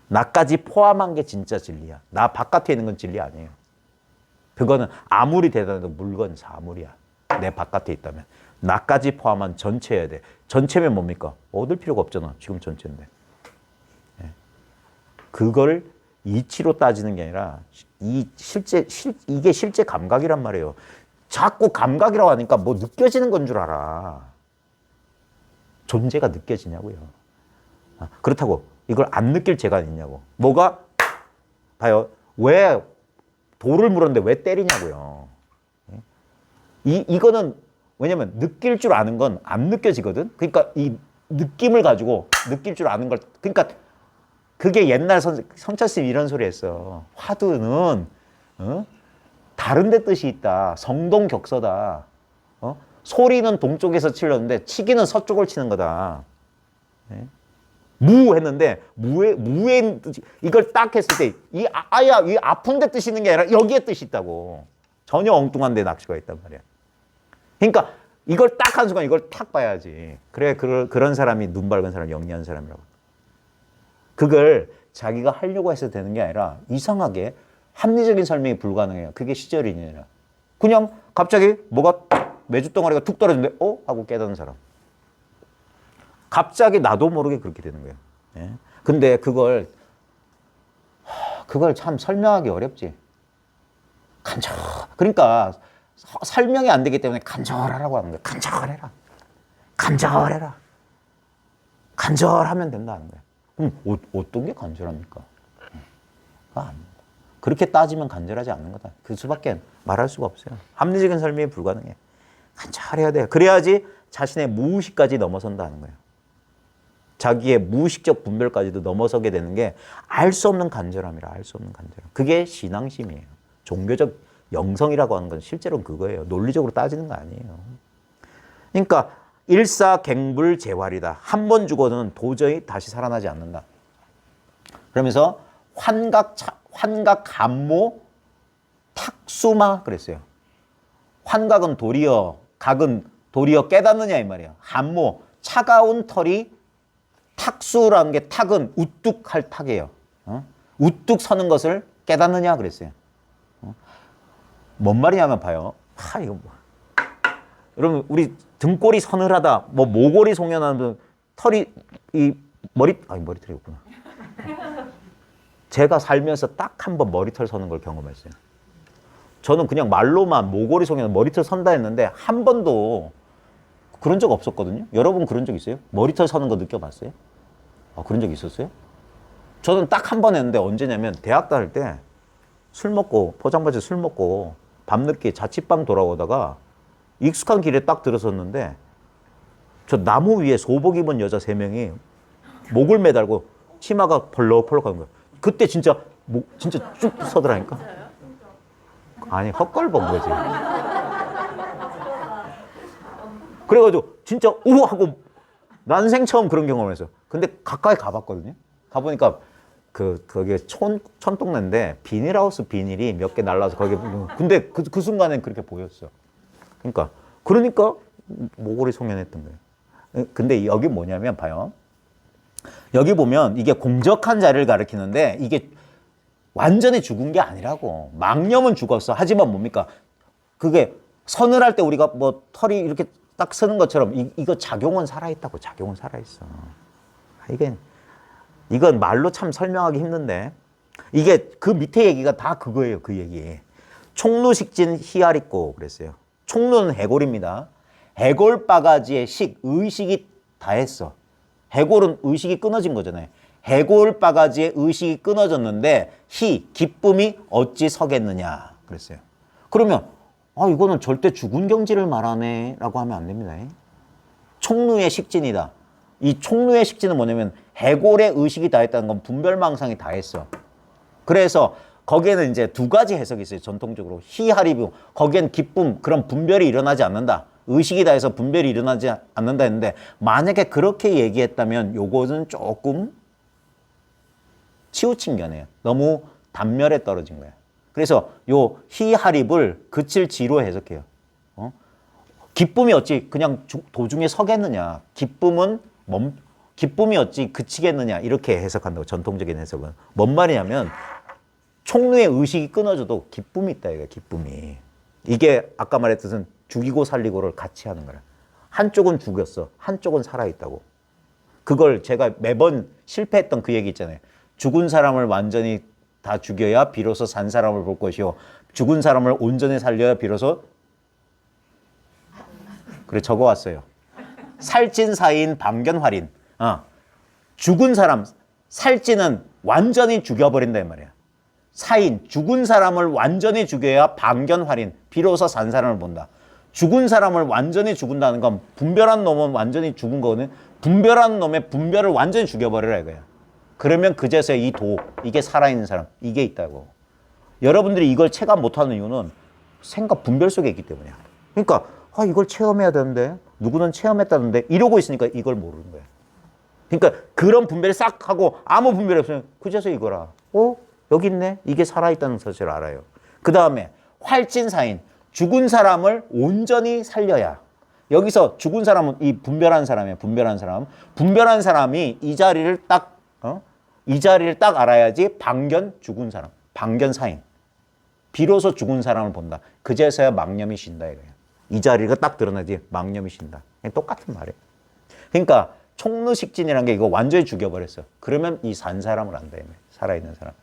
나까지 포함한 게 진짜 진리야. 나 바깥에 있는 건 진리 아니에요. 그거는 아무리 대단해도 물건 사물이야. 내 바깥에 있다면. 나까지 포함한 전체여야 돼. 전체면 뭡니까? 얻을 필요가 없잖아. 지금 전체인데. 그걸 이치로 따지는 게 아니라 이게 실제 감각이란 말이에요. 자꾸 감각이라고 하니까 뭐 느껴지는 건 줄 알아. 존재가 느껴지냐고요. 그렇다고 이걸 안 느낄 죄가 있냐고. 봐요. 왜 돌을 물었는데 왜 때리냐고요. 이거는 왜냐면 느낄 줄 아는 건 안 느껴지거든. 그러니까 이 느낌을 가지고 느낄 줄 아는 걸, 그러니까 그게 옛날 성철스님 이런 소리 했어. 화두는 다른 데 뜻이 있다. 성동격서다. 소리는 동쪽에서 치려는데 치기는 서쪽을 치는 거다. 무 했는데 무의 뜻이, 이걸 딱 했을 때 이 아픈 데 뜻이 있는 게 아니라 여기에 뜻이 있다고. 전혀 엉뚱한 데 낚시가 있단 말이야. 그러니까 이걸 딱 한 순간 이걸 탁 봐야지. 그래 그런 사람이 눈 밝은 사람, 영리한 사람이라고. 그걸 자기가 하려고 해서 되는 게 아니라 이상하게 합리적인 설명이 불가능해요. 그게 시절이 아니라. 그냥 갑자기 메주 덩어리가 툭 떨어지는데 하고 깨닫는 사람. 갑자기 나도 모르게 그렇게 되는 거예요. 예? 근데 그걸 참 설명하기 어렵지. 그러니까 설명이 안 되기 때문에 간절하라고 하는 거예요. 간절해라. 간절해라. 간절하면 된다는 거예요. 그럼 어떤 게 간절합니까? 그렇게 따지면 간절하지 않는 거다. 그 수밖에 말할 수가 없어요. 합리적인 설명이 불가능해. 간절해야 돼요. 그래야지 자신의 무의식까지 넘어선다는 거예요. 자기의 무의식적 분별까지도 넘어서게 되는 게 알 수 없는 간절함이라. 알 수 없는 간절함. 그게 신앙심이에요. 종교적 영성이라고 하는 건 실제로는 그거예요. 논리적으로 따지는 거 아니에요. 그러니까 일사갱불재활이다. 한 번 죽어는 도저히 다시 살아나지 않는다. 그러면서 환각감모 탁수마 그랬어요. 환각은 도리어, 각은 도리어 깨닫느냐 이 말이에요. 감모, 차가운 털이 탁수라는 게 탁은 우뚝 할 탁이에요. 우뚝 서는 것을 깨닫느냐 그랬어요. 뭔 말이냐면 봐요. 이거 뭐. 여러분 우리 등골이 서늘하다, 뭐 모골이 송연하는 털이 이 머리털이 없구나. 제가 살면서 딱 한 번 머리털 서는 걸 경험했어요. 저는 그냥 말로만 모골이 송연한 머리털 선다 했는데 한 번도 그런 적 없었거든요. 여러분 그런 적 있어요? 머리털 서는 거 느껴봤어요? 그런 적 있었어요? 저는 딱 한 번 했는데 언제냐면 대학 다닐 때 술 먹고 포장마차 술 먹고 밤늦게 자취방 돌아오다가 익숙한 길에 딱 들어섰는데 저 나무 위에 소복 입은 여자 3명이 목을 매달고 치마가 펄럭펄럭 하는 거예요. 그때 진짜 진짜 쭉 서더라니까. 아니 헛걸 본 거지. 그래가지고 진짜 오 하고 난생 처음 그런 경험을 했어요. 근데 가까이 가봤거든요. 가보니까 거기에 촌동네인데 비닐하우스 비닐이 몇 개 날라서 거기에 근데 그 순간엔 그렇게 보였어. 그러니까 모골이 송연했던 거예요. 근데 여기 뭐냐면 봐요. 여기 보면 이게 공적한 자리를 가리키는데 이게 완전히 죽은 게 아니라고. 망념은 죽었어. 하지만 뭡니까? 그게 서늘할 때 우리가 뭐 털이 이렇게 딱 서는 것처럼 이거 작용은 살아있다고. 작용은 살아있어. 이건 말로 참 설명하기 힘든데 이게 그 밑에 얘기가 다 그거예요. 그 얘기. 총루식진 희아리꼬 그랬어요. 총루는 해골입니다. 해골 바가지에 의식이 다했어. 해골은 의식이 끊어진 거잖아요. 해골 바가지에 의식이 끊어졌는데 기쁨이 어찌 서겠느냐 그랬어요. 그러면 이거는 절대 죽은 경지를 말하네 라고 하면 안 됩니다. 총루의 식진이다. 이 총루의 식진은 뭐냐면 해골의 의식이 다했다는 건 분별망상이 다했어. 그래서 거기에는 이제 두 가지 해석이 있어요. 전통적으로 희하리뷰 거기엔 기쁨 그런 분별이 일어나지 않는다. 의식이 다해서 분별이 일어나지 않는다 했는데 만약에 그렇게 얘기했다면 요것은 조금 치우친 견해예요. 너무 단멸에 떨어진 거예요. 그래서 요 희하립을 그칠 지로 해석해요. 기쁨이 어찌 그냥 도중에 서겠느냐. 기쁨이 어찌 그치겠느냐. 이렇게 해석한다고. 전통적인 해석은. 뭔 말이냐면 총루의 의식이 끊어져도 기쁨이 있다. 이거 기쁨이. 이게 아까 말했듯은 죽이고 살리고를 같이 하는 거야. 한쪽은 죽였어. 한쪽은 살아있다고. 그걸 제가 매번 실패했던 그 얘기 있잖아요. 죽은 사람을 완전히 다 죽여야 비로소 산 사람을 볼 것이요. 죽은 사람을 온전히 살려야 비로소 그래 적어왔어요. 살찐사인 방견활인. 죽은 사람, 살찐은 완전히 죽여버린다 이 말이야. 사인, 죽은 사람을 완전히 죽여야 방견활인. 비로소 산 사람을 본다. 죽은 사람을 완전히 죽인다는 건 분별한 놈은 완전히 죽은 거거든. 분별한 놈의 분별을 완전히 죽여버리라 이거야. 그러면 그제서야 이게 살아있는 사람, 이게 있다고. 여러분들이 이걸 체감 못하는 이유는 생각 분별 속에 있기 때문이야. 그러니까 이걸 체험해야 되는데 누구는 체험했다는데 이러고 있으니까 이걸 모르는 거야. 그러니까 그런 분별이 싹 하고 아무 분별이 없으면 그제서 이거라. 여기 있네. 이게 살아있다는 사실을 알아요. 그 다음에 활진사인. 죽은 사람을 온전히 살려야. 여기서 죽은 사람은 이 분별한 사람이에요. 분별한 사람. 분별한 사람이 이 자리를 딱 알아야지 죽은 사람. 방견사인. 비로소 죽은 사람을 본다. 그제서야 망념이 쉰다 이거예요. 이 자리가 딱 드러나지 망념이 쉰다. 똑같은 말이에요. 그러니까 총루식진이라는 게 이거 완전히 죽여버렸어. 그러면 이 산 사람을 안다. 살아있는 사람.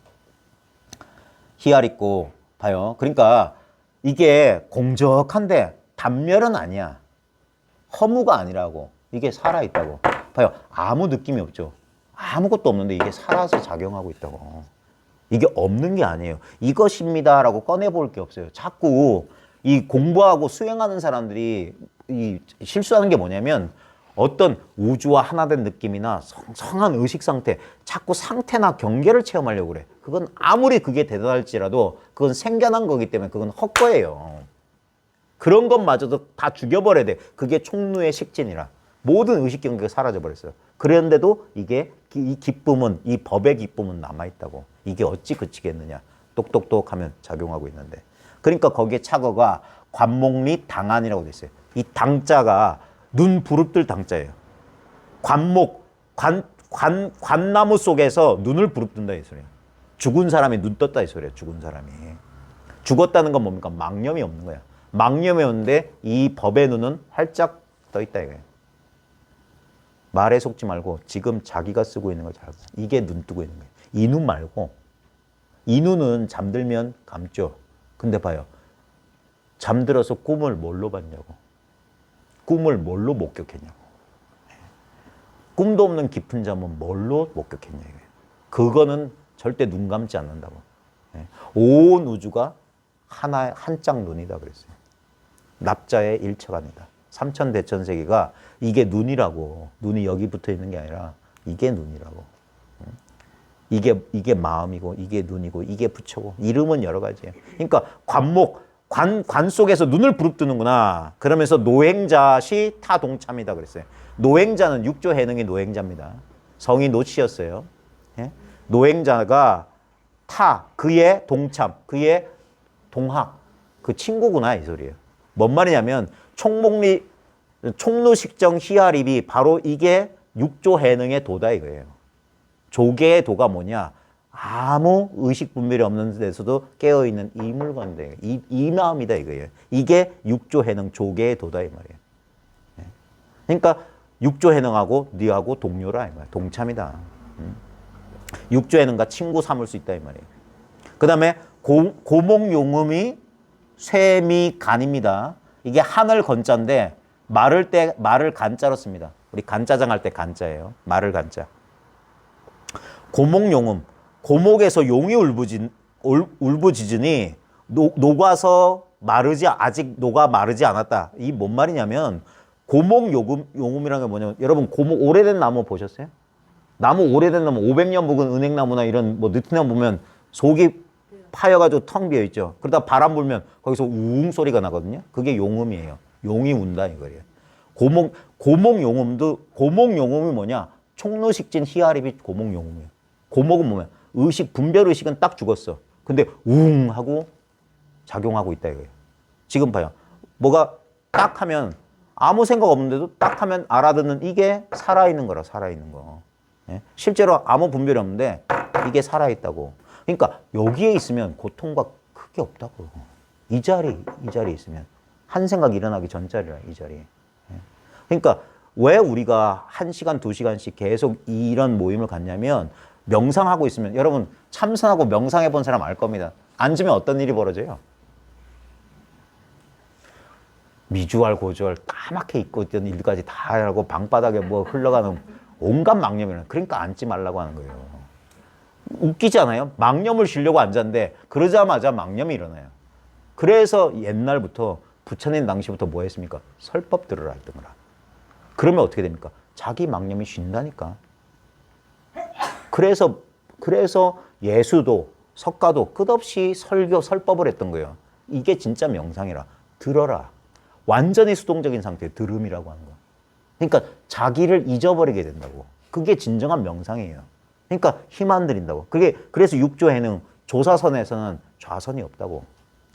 희아리꼬 봐요. 그러니까 이게 공적한데 단멸은 아니야. 허무가 아니라고. 이게 살아있다고. 봐요. 아무 느낌이 없죠. 아무것도 없는데 이게 살아서 작용하고 있다고. 이게 없는 게 아니에요. 이것입니다 라고 꺼내볼 게 없어요. 자꾸 이 공부하고 수행하는 사람들이 이 실수하는 게 뭐냐면 어떤 우주와 하나된 느낌이나 성한 의식 상태, 자꾸 상태나 경계를 체험하려고 그래. 그건 아무리 그게 대단할지라도 그건 생겨난 거기 때문에 그건 헛거예요. 그런 것마저도 다 죽여버려야 돼. 그게 총루의 식진이라. 모든 의식 경계가 사라져버렸어요. 그런데도 이게 이 기쁨은, 이 법의 기쁨은 남아있다고. 이게 어찌 그치겠느냐. 똑똑똑하면 작용하고 있는데. 그러니까 거기에 착어가 관목리 당안이라고 돼 있어요. 이 당자가 눈 부릅뜰 당자예요. 관목, 관나무 속에서 눈을 부릅뜬다 이 소리야. 죽은 사람이 눈 떴다 이 소리야. 죽은 사람이. 죽었다는 건 뭡니까? 망념이 없는 거야. 망념이 없는데 이 법의 눈은 활짝 떠 있다 이거예요. 말에 속지 말고 지금 자기가 쓰고 있는 걸 잘 보세요. 이게 눈 뜨고 있는 거예요. 이 눈 말고 이 눈은 잠들면 감죠. 근데 봐요. 잠들어서 꿈을 뭘로 봤냐고. 꿈을 뭘로 목격했냐고. 꿈도 없는 깊은 잠은 뭘로 목격했냐 이거예요. 그거는 절대 눈 감지 않는다고. 온 우주가 하나의 한짝 눈이다 그랬어요. 납자의 일체간이다. 삼천대천세계가 이게 눈이라고. 눈이 여기 붙어 있는 게 아니라 이게 눈이라고. 이게 마음이고 이게 눈이고 이게 부처고 이름은 여러 가지예요. 그러니까 관 속에서 눈을 부릅뜨는구나. 그러면서 노행자시 타동참이다 그랬어요. 노행자는 육조 해능의 노행자입니다. 성이 노치였어요. 예? 노행자가 그의 동참, 그의 동학, 그 친구구나 이 소리예요. 뭔 말이냐면 총루식정 희하립이 바로 이게 육조 해능의 도다 이거예요. 조계의 도가 뭐냐? 아무 의식 분별이 없는 데서도 깨어있는 이 물건인데 이 마음이다 이거예요. 이게 육조 해능 조계의 도다 이 말이에요. 그러니까 육조 해능하고 니하고 동료라 이 말이에요. 동참이다. 육조 해능과 친구 삼을 수 있다 이 말이에요. 그 다음에 고목용음이 쇠미간입니다. 이게 하늘 건자인데 말을 때 말을 간자로 씁니다. 우리 간짜장 할 때 간자예요. 말을 간자. 고목용음. 고목에서 용이 울부짖으니 녹아서 아직 녹아 마르지 않았다. 이 뭔 말이냐면 고목용음이라는 게 뭐냐면 여러분 고목 오래된 나무 보셨어요? 나무 오래된 나무 500년 묵은 은행나무나 이런 뭐 느티나무 보면 속이 파여가지고 텅 비어 있죠. 그러다 바람 불면 거기서 우웅 소리가 나거든요. 그게 용음이에요. 용이 운다 이거예요. 고목용음이 뭐냐? 총루식진 희아립이 고목용음이에요. 고목은 뭐냐? 분별 의식은 딱 죽었어. 근데 웅 하고 작용하고 있다 이거예요. 지금 봐요. 뭐가 딱 하면 아무 생각 없는데도 딱 하면 알아듣는 이게 살아있는 거라, 살아있는 거. 예? 실제로 아무 분별이 없는데 이게 살아있다고. 그러니까 여기에 있으면 고통과 크게 없다고. 이 자리에 있으면. 한 생각 일어나기 전 자리라, 이 자리에. 예? 그러니까 왜 우리가 1시간, 2시간씩 계속 이런 모임을 갖냐면 명상하고 있으면 여러분 참선하고 명상해 본 사람 알 겁니다. 앉으면 어떤 일이 벌어져요? 미주알, 고주알 까맣게 있고 있던 일까지 다 하고 방바닥에 뭐 흘러가는 온갖 망념이 일어나요. 그러니까 앉지 말라고 하는 거예요. 웃기지 않아요? 망념을 쉬려고 앉았는데 그러자마자 망념이 일어나요. 그래서 옛날부터 부처님 당시부터 뭐 했습니까? 설법 들으라 했던 거라. 그러면 어떻게 됩니까? 자기 망념이 쉰다니까. 그래서 예수도 석가도 끝없이 설법을 했던 거예요. 이게 진짜 명상이라. 들어라. 완전히 수동적인 상태에 들음이라고 하는 거야. 그러니까 자기를 잊어버리게 된다고. 그게 진정한 명상이에요. 그러니까 힘 안 들인다고. 그래서 육조 해능 조사선에서는 좌선이 없다고.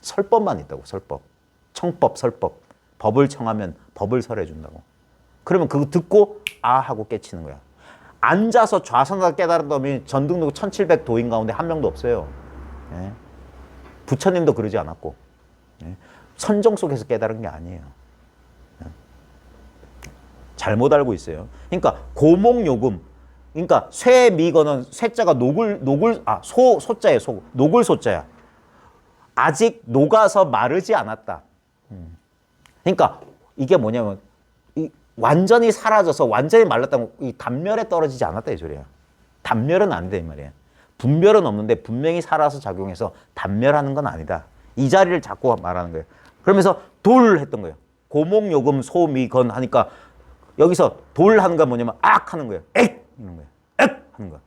설법만 있다고. 설법. 청법, 설법. 법을 청하면 법을 설해준다고. 그러면 그거 듣고 아 하고 깨치는 거야. 앉아서 좌선을 깨달았더니 전등록 1700도인 가운데 한 명도 없어요. 예? 부처님도 그러지 않았고. 예? 선정 속에서 깨달은 게 아니에요. 예? 잘못 알고 있어요. 그러니까 고목요금. 그러니까 쇠미거는 쇠자가 소자예요. 녹을 소자야. 아직 녹아서 마르지 않았다. 그러니까 이게 뭐냐면 완전히 사라져서 완전히 말랐다면 이 단멸에 떨어지지 않았다 이 소리야. 단멸은 안 돼 이 말이야. 분별은 없는데 분명히 살아서 작용해서 단멸하는 건 아니다. 이 자리를 자꾸 말하는 거예요. 그러면서 돌 했던 거예요. 고목요금 소미건 하니까 여기서 돌 하는 건 뭐냐면 악 하는 거예요. 액 이런 거예요. 액 하는 거.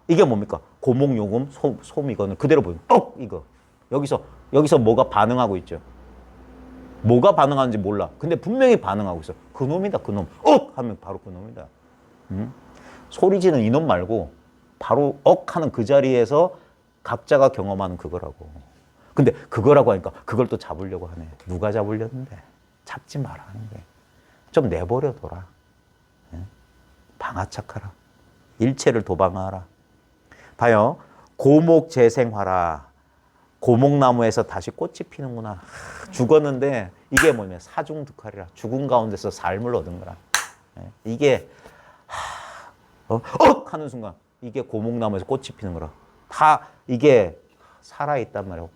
이게 뭡니까? 고목 요금 솜 이거는 그대로 보이면 이거. 여기서 뭐가 반응하고 있죠. 뭐가 반응하는지 몰라. 근데 분명히 반응하고 있어. 그놈이다, 그놈. 하면 바로 그놈이다. 소리 지는 이놈 말고 바로 하는 그 자리에서 각자가 경험하는 그거라고. 근데 그거라고 하니까 그걸 또 잡으려고 하네. 누가 잡으려는데? 잡지 마라 하는 거야. 좀 내버려둬라. 방아착하라. 일체를 도방하라. 봐요. 고목재생화라. 고목나무에서 다시 꽃이 피는구나. 죽었는데 이게 뭐냐면 사중득활이라. 죽은 가운데서 삶을 얻은 거라. 이게 하는 순간 이게 고목나무에서 꽃이 피는 거라. 다 이게 살아있단 말이에요.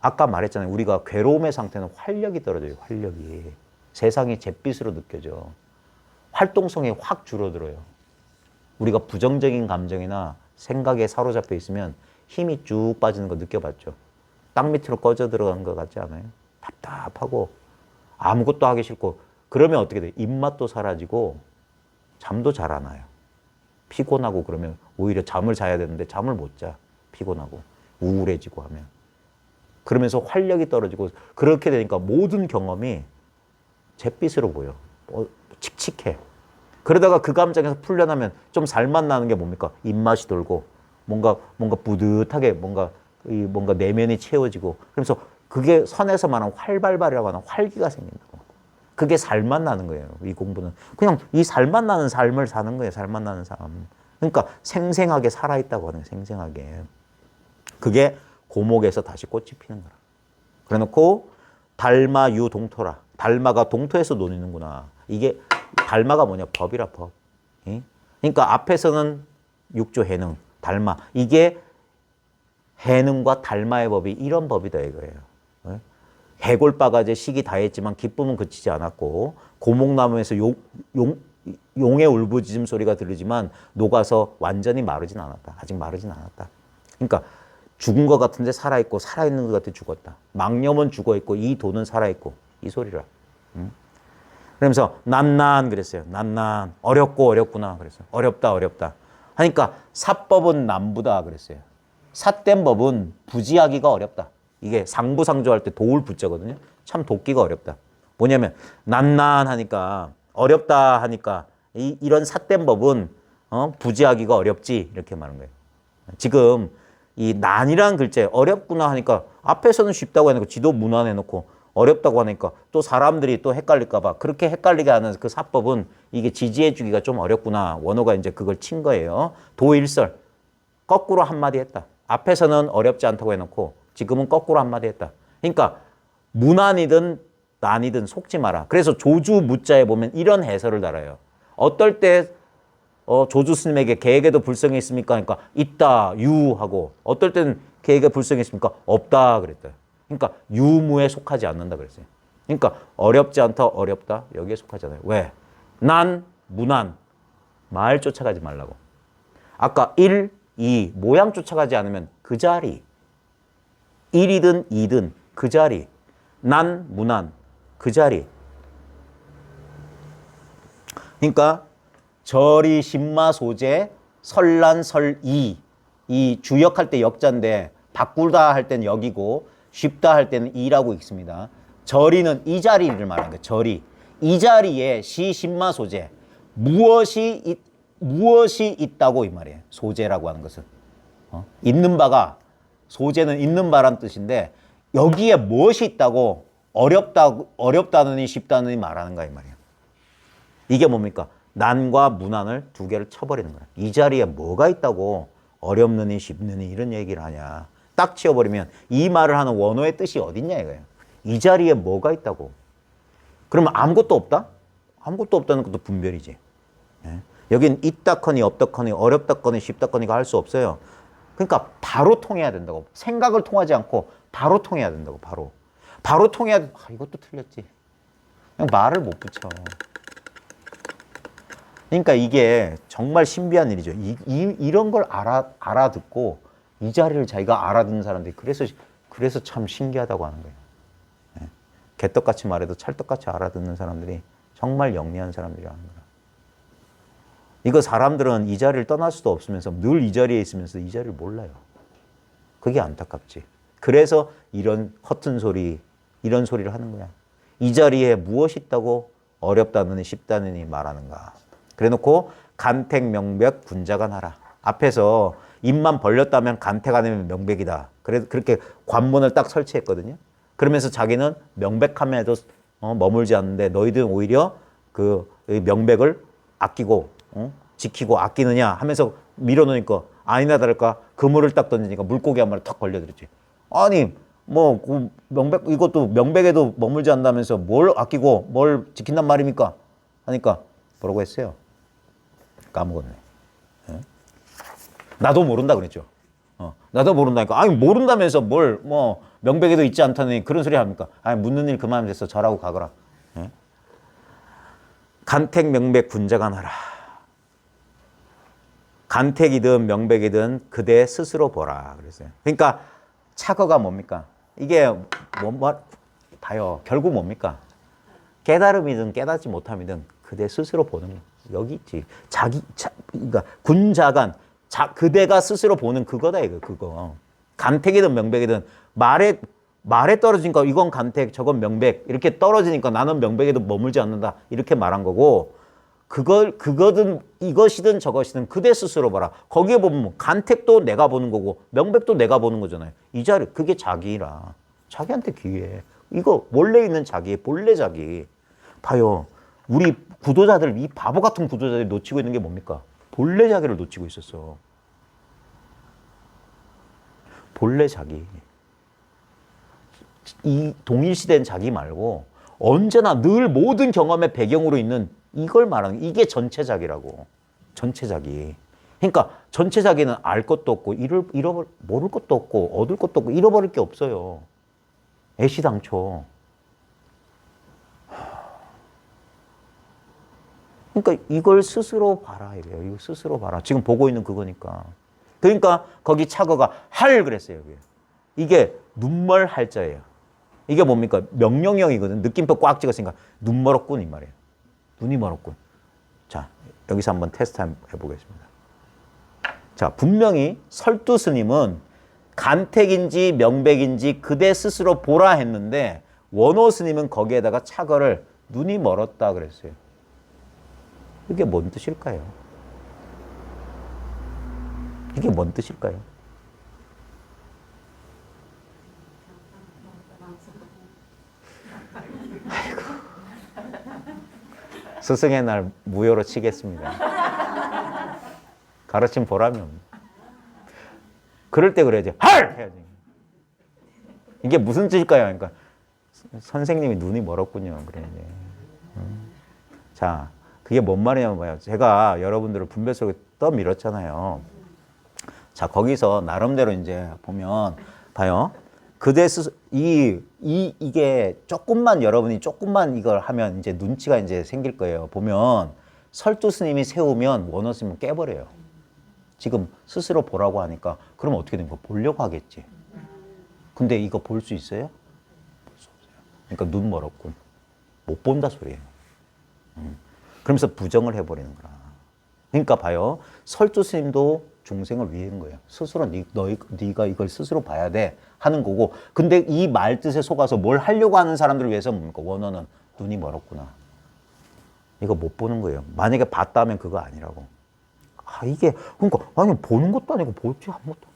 아까 말했잖아요. 우리가 괴로움의 상태는 활력이 떨어져요. 활력이. 세상이 잿빛으로 느껴져. 활동성이 확 줄어들어요. 우리가 부정적인 감정이나 생각에 사로잡혀 있으면 힘이 쭉 빠지는 거 느껴봤죠. 땅 밑으로 꺼져 들어간 것 같지 않아요? 답답하고 아무것도 하기 싫고 그러면 어떻게 돼요? 입맛도 사라지고 잠도 잘 안 와요. 피곤하고 그러면 오히려 잠을 자야 되는데 잠을 못 자. 피곤하고 우울해지고 하면. 그러면서 활력이 떨어지고 그렇게 되니까 모든 경험이 잿빛으로 보여. 칙칙해. 그러다가 그 감정에서 풀려나면 좀 살맛 나는 게 뭡니까? 입맛이 돌고 뭔가 뿌듯하게 뭔가 내면이 채워지고 그러면서 그게 선에서 말하는 활발발이라고 하는 활기가 생긴다고. 그게 살맛 나는 거예요. 이 공부는. 그냥 이 살맛 나는 삶을 사는 거예요. 살맛 나는 삶. 그러니까 생생하게 살아있다고 하는 거예요. 생생하게. 그게 고목에서 다시 꽃이 피는 거라. 그래놓고 달마 유동토라. 달마가 동토에서 노는구나. 이게 달마가 뭐냐? 법이라 법. 그러니까 앞에서는 육조 해능, 달마. 이게 해능과 달마의 법이 이런 법이다 이거예요. 해골바가지 시기 다 했지만 기쁨은 그치지 않았고 고목나무에서 용의 울부짖음 소리가 들리지만 녹아서 완전히 마르진 않았다. 아직 마르진 않았다. 그러니까 죽은 것 같은데 살아있고 살아있는 것 같아 죽었다. 망념은 죽어있고 이 돈은 살아있고 이 소리라. 그러면서 난난 그랬어요. 난난 어렵고 어렵구나 그랬어요. 어렵다 하니까 사법은 남부다 그랬어요. 삿된 법은 부지하기가 어렵다. 이게 상부상조할 때 도울 부자거든요. 참 돕기가 어렵다. 뭐냐면 난난 하니까 어렵다 하니까 이런 삿된 법은 부지하기가 어렵지 이렇게 말하는 거예요. 지금 이 난이라는 글자에 어렵구나 하니까 앞에서는 쉽다고 해놓고 지도 문안해놓고 어렵다고 하니까 또 사람들이 또 헷갈릴까 봐 그렇게 헷갈리게 하는 그 사법은 이게 지지해 주기가 좀 어렵구나. 원어가 이제 그걸 친 거예요. 도일설 거꾸로 한마디 했다. 앞에서는 어렵지 않다고 해놓고 지금은 거꾸로 한마디 했다. 그러니까 문안이든 난이든 속지 마라. 그래서 조주 무자에 보면 이런 해설을 달아요. 어떨 때 조주 스님에게 개에게도 불성이 있습니까? 그러니까 있다 유하고 어떨 때는 개에게 불성이 있습니까? 없다 그랬다. 그러니까 유무에 속하지 않는다 그랬어요. 그러니까 어렵지 않다 어렵다 여기에 속하잖아요. 왜? 난 무난 말 쫓아가지 말라고. 아까 1, 2 모양 쫓아가지 않으면 그 자리 1이든 2든 그 자리 난 무난 그 자리. 그러니까 절이 신마 소재 설란 설이 이 주역할 때 역자인데 바꾸다 할 때는 역이고 쉽다 할 때는 이라고 읽습니다. 절이는 이 자리를 말하는 거예요. 절이 이 자리에 시 신마 소재 무엇이 있다고 이 말이에요. 소재라고 하는 것은 있는 바가 소재는 있는 바란 뜻인데 여기에 무엇이 있다고 어렵다느니 쉽다느니 말하는가 이 말이에요. 이게 뭡니까? 난과 무난을 두 개를 쳐버리는 거야. 이 자리에 뭐가 있다고 어렵느니 쉽느니 이런 얘기를 하냐. 딱 치워버리면 이 말을 하는 원어의 뜻이 어딨냐 이거예요. 이 자리에 뭐가 있다고. 그러면 아무것도 없다? 아무것도 없다는 것도 분별이지. 여긴 있다커니 없다커니 어렵다커니 쉽다커니가 할 수 없어요. 그러니까 바로 통해야 된다고. 생각을 통하지 않고 바로 통해야 된다고. 바로 통해야 돼. 이것도 틀렸지. 그냥 말을 못 붙여. 그러니까 이게 정말 신비한 일이죠. 이런 걸 알아듣고 이 자리를 자기가 알아듣는 사람들이 그래서 참 신기하다고 하는 거예요. 개떡같이 말해도 찰떡같이 알아듣는 사람들이 정말 영리한 사람들이라는 거예요. 이거 사람들은 이 자리를 떠날 수도 없으면서 늘 이 자리에 있으면서 이 자리를 몰라요. 그게 안타깝지. 그래서 이런 허튼 소리, 이런 소리를 하는 거야. 이 자리에 무엇이 있다고 어렵다느니 쉽다느니 말하는가. 그래놓고 간택 명백 군자간하라. 앞에서 입만 벌렸다면 간택 아니면 명백이다. 그래서 그렇게 관문을 딱 설치했거든요. 그러면서 자기는 명백함에도 머물지 않는데 너희들은 오히려 그 명백을 아끼고 지키고 아끼느냐 하면서 밀어놓으니까 아니나 다를까 그물을 딱 던지니까 물고기 한 마리 탁 걸려들었지. 아니 뭐 그 명백 이것도 명백에도 머물지 않는다면서 뭘 아끼고 뭘 지킨단 말입니까? 하니까 뭐라고 했어요? 까먹었네. 예? 나도 모른다 그랬죠. 나도 모른다니까. 아니 모른다면서 뭘 뭐 명백에도 있지 않다니 그런 소리 합니까? 아니 묻는 일 그만 됐어. 절하고 가거라. 예? 간택 명백 군자간하라. 간택이든 명백이든 그대 스스로 보라 그랬어요. 그러니까 착어가 뭡니까? 이게 봐요. 결국 뭡니까? 깨달음이든 깨닫지 못함이든 그대 스스로 보는 거. 여기 있지. 그러니까 군자간 그대가 스스로 보는 그거다 이거 그거. 간택이든 명백이든 말에 떨어지니까 이건 간택, 저건 명백 이렇게 떨어지니까 나는 명백에도 머물지 않는다 이렇게 말한 거고. 그거든 이것이든 저것이든 그대 스스로 봐라. 거기에 보면 간택도 내가 보는 거고 명백도 내가 보는 거잖아요. 이 자리 그게 자기라. 자기한테 기회. 이거 원래 있는 자기, 본래 자기. 봐요. 우리 구도자들, 이 바보 같은 구도자들이 놓치고 있는 게 뭡니까? 본래 자기를 놓치고 있었어. 본래 자기. 이 동일시된 자기 말고 언제나 늘 모든 경험의 배경으로 있는 이걸 말하는 이게 전체 자기라고. 전체 자기. 그러니까 전체 자기는 알 것도 없고 모를 것도 없고 얻을 것도 없고 잃어버릴 게 없어요. 애시당초. 그러니까 이걸 스스로 봐라 이래요. 이거 스스로 봐라. 지금 보고 있는 그거니까. 그러니까 거기 착어가 할 그랬어요. 이게 눈멀 할자예요. 이게 뭡니까? 명령형이거든. 느낌표 꽉 찍었으니까 눈 멀었군 이 말이에요. 눈이 멀었군. 자, 여기서 한번 테스트 해보겠습니다. 자, 분명히 설두 스님은 간택인지 명백인지 그대 스스로 보라 했는데 원호 스님은 거기에다가 착어를 눈이 멀었다 그랬어요. 이게 뭔 뜻일까요? 이게 뭔 뜻일까요? 스승의 날 무효로 치겠습니다. 가르침 보람이 없네. 그럴 때 그래야지. 할! 해야지. 이게 무슨 뜻일까요? 그러니까 선생님이 눈이 멀었군요. 그래야지. 자, 그게 뭔 말이냐면 봐요. 제가 여러분들을 분별 속에 떠밀었잖아요. 자, 거기서 나름대로 이제 보면 봐요. 그대 스스로 이게 여러분이 조금만 이걸 하면 이제 눈치가 이제 생길 거예요. 보면 설두 스님이 세우면 원호 스님은 깨버려요. 지금 스스로 보라고 하니까 그럼 어떻게 된 거야? 보려고 하겠지. 근데 이거 볼 수 있어요? 볼 수 없어요. 그러니까 눈 멀었군. 못 본다 소리예요. 그러면서 부정을 해버리는 거라. 그러니까 봐요. 설두 스님도 중생을 위한 거예요. 스스로 네가 이걸 스스로 봐야 돼 하는 거고. 근데 이 말 뜻에 속아서 뭘 하려고 하는 사람들을 위해서 뭡니까? 원어는 눈이 멀었구나. 이거 못 보는 거예요. 만약에 봤다면 그거 아니라고. 이게 그러니까 아니 보는 것도 아니고 볼지 아무것도.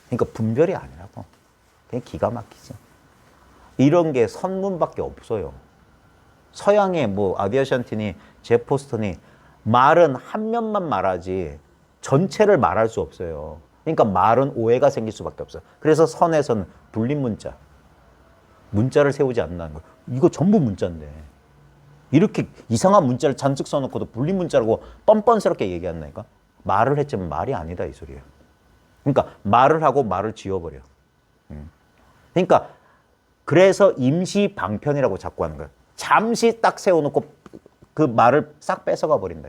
그러니까 분별이 아니라고. 그냥 기가 막히죠. 이런 게 선문밖에 없어요. 서양의 뭐 아디아샨티니 제포스턴이 말은 한 면만 말하지 전체를 말할 수 없어요. 그러니까 말은 오해가 생길 수밖에 없어요. 그래서 선에서는 불린 문자를 세우지 않는다는 거예요. 이거 전부 문자인데 이렇게 이상한 문자를 잔뜩 써놓고도 불린 문자라고 뻔뻔스럽게 얘기한다니까. 말을 했지만 말이 아니다 이 소리예요. 그러니까 말을 하고 말을 지워버려. 그러니까 그래서 임시 방편이라고 자꾸 하는 거예요. 잠시 딱 세워놓고 그 말을 싹 뺏어가 버린다.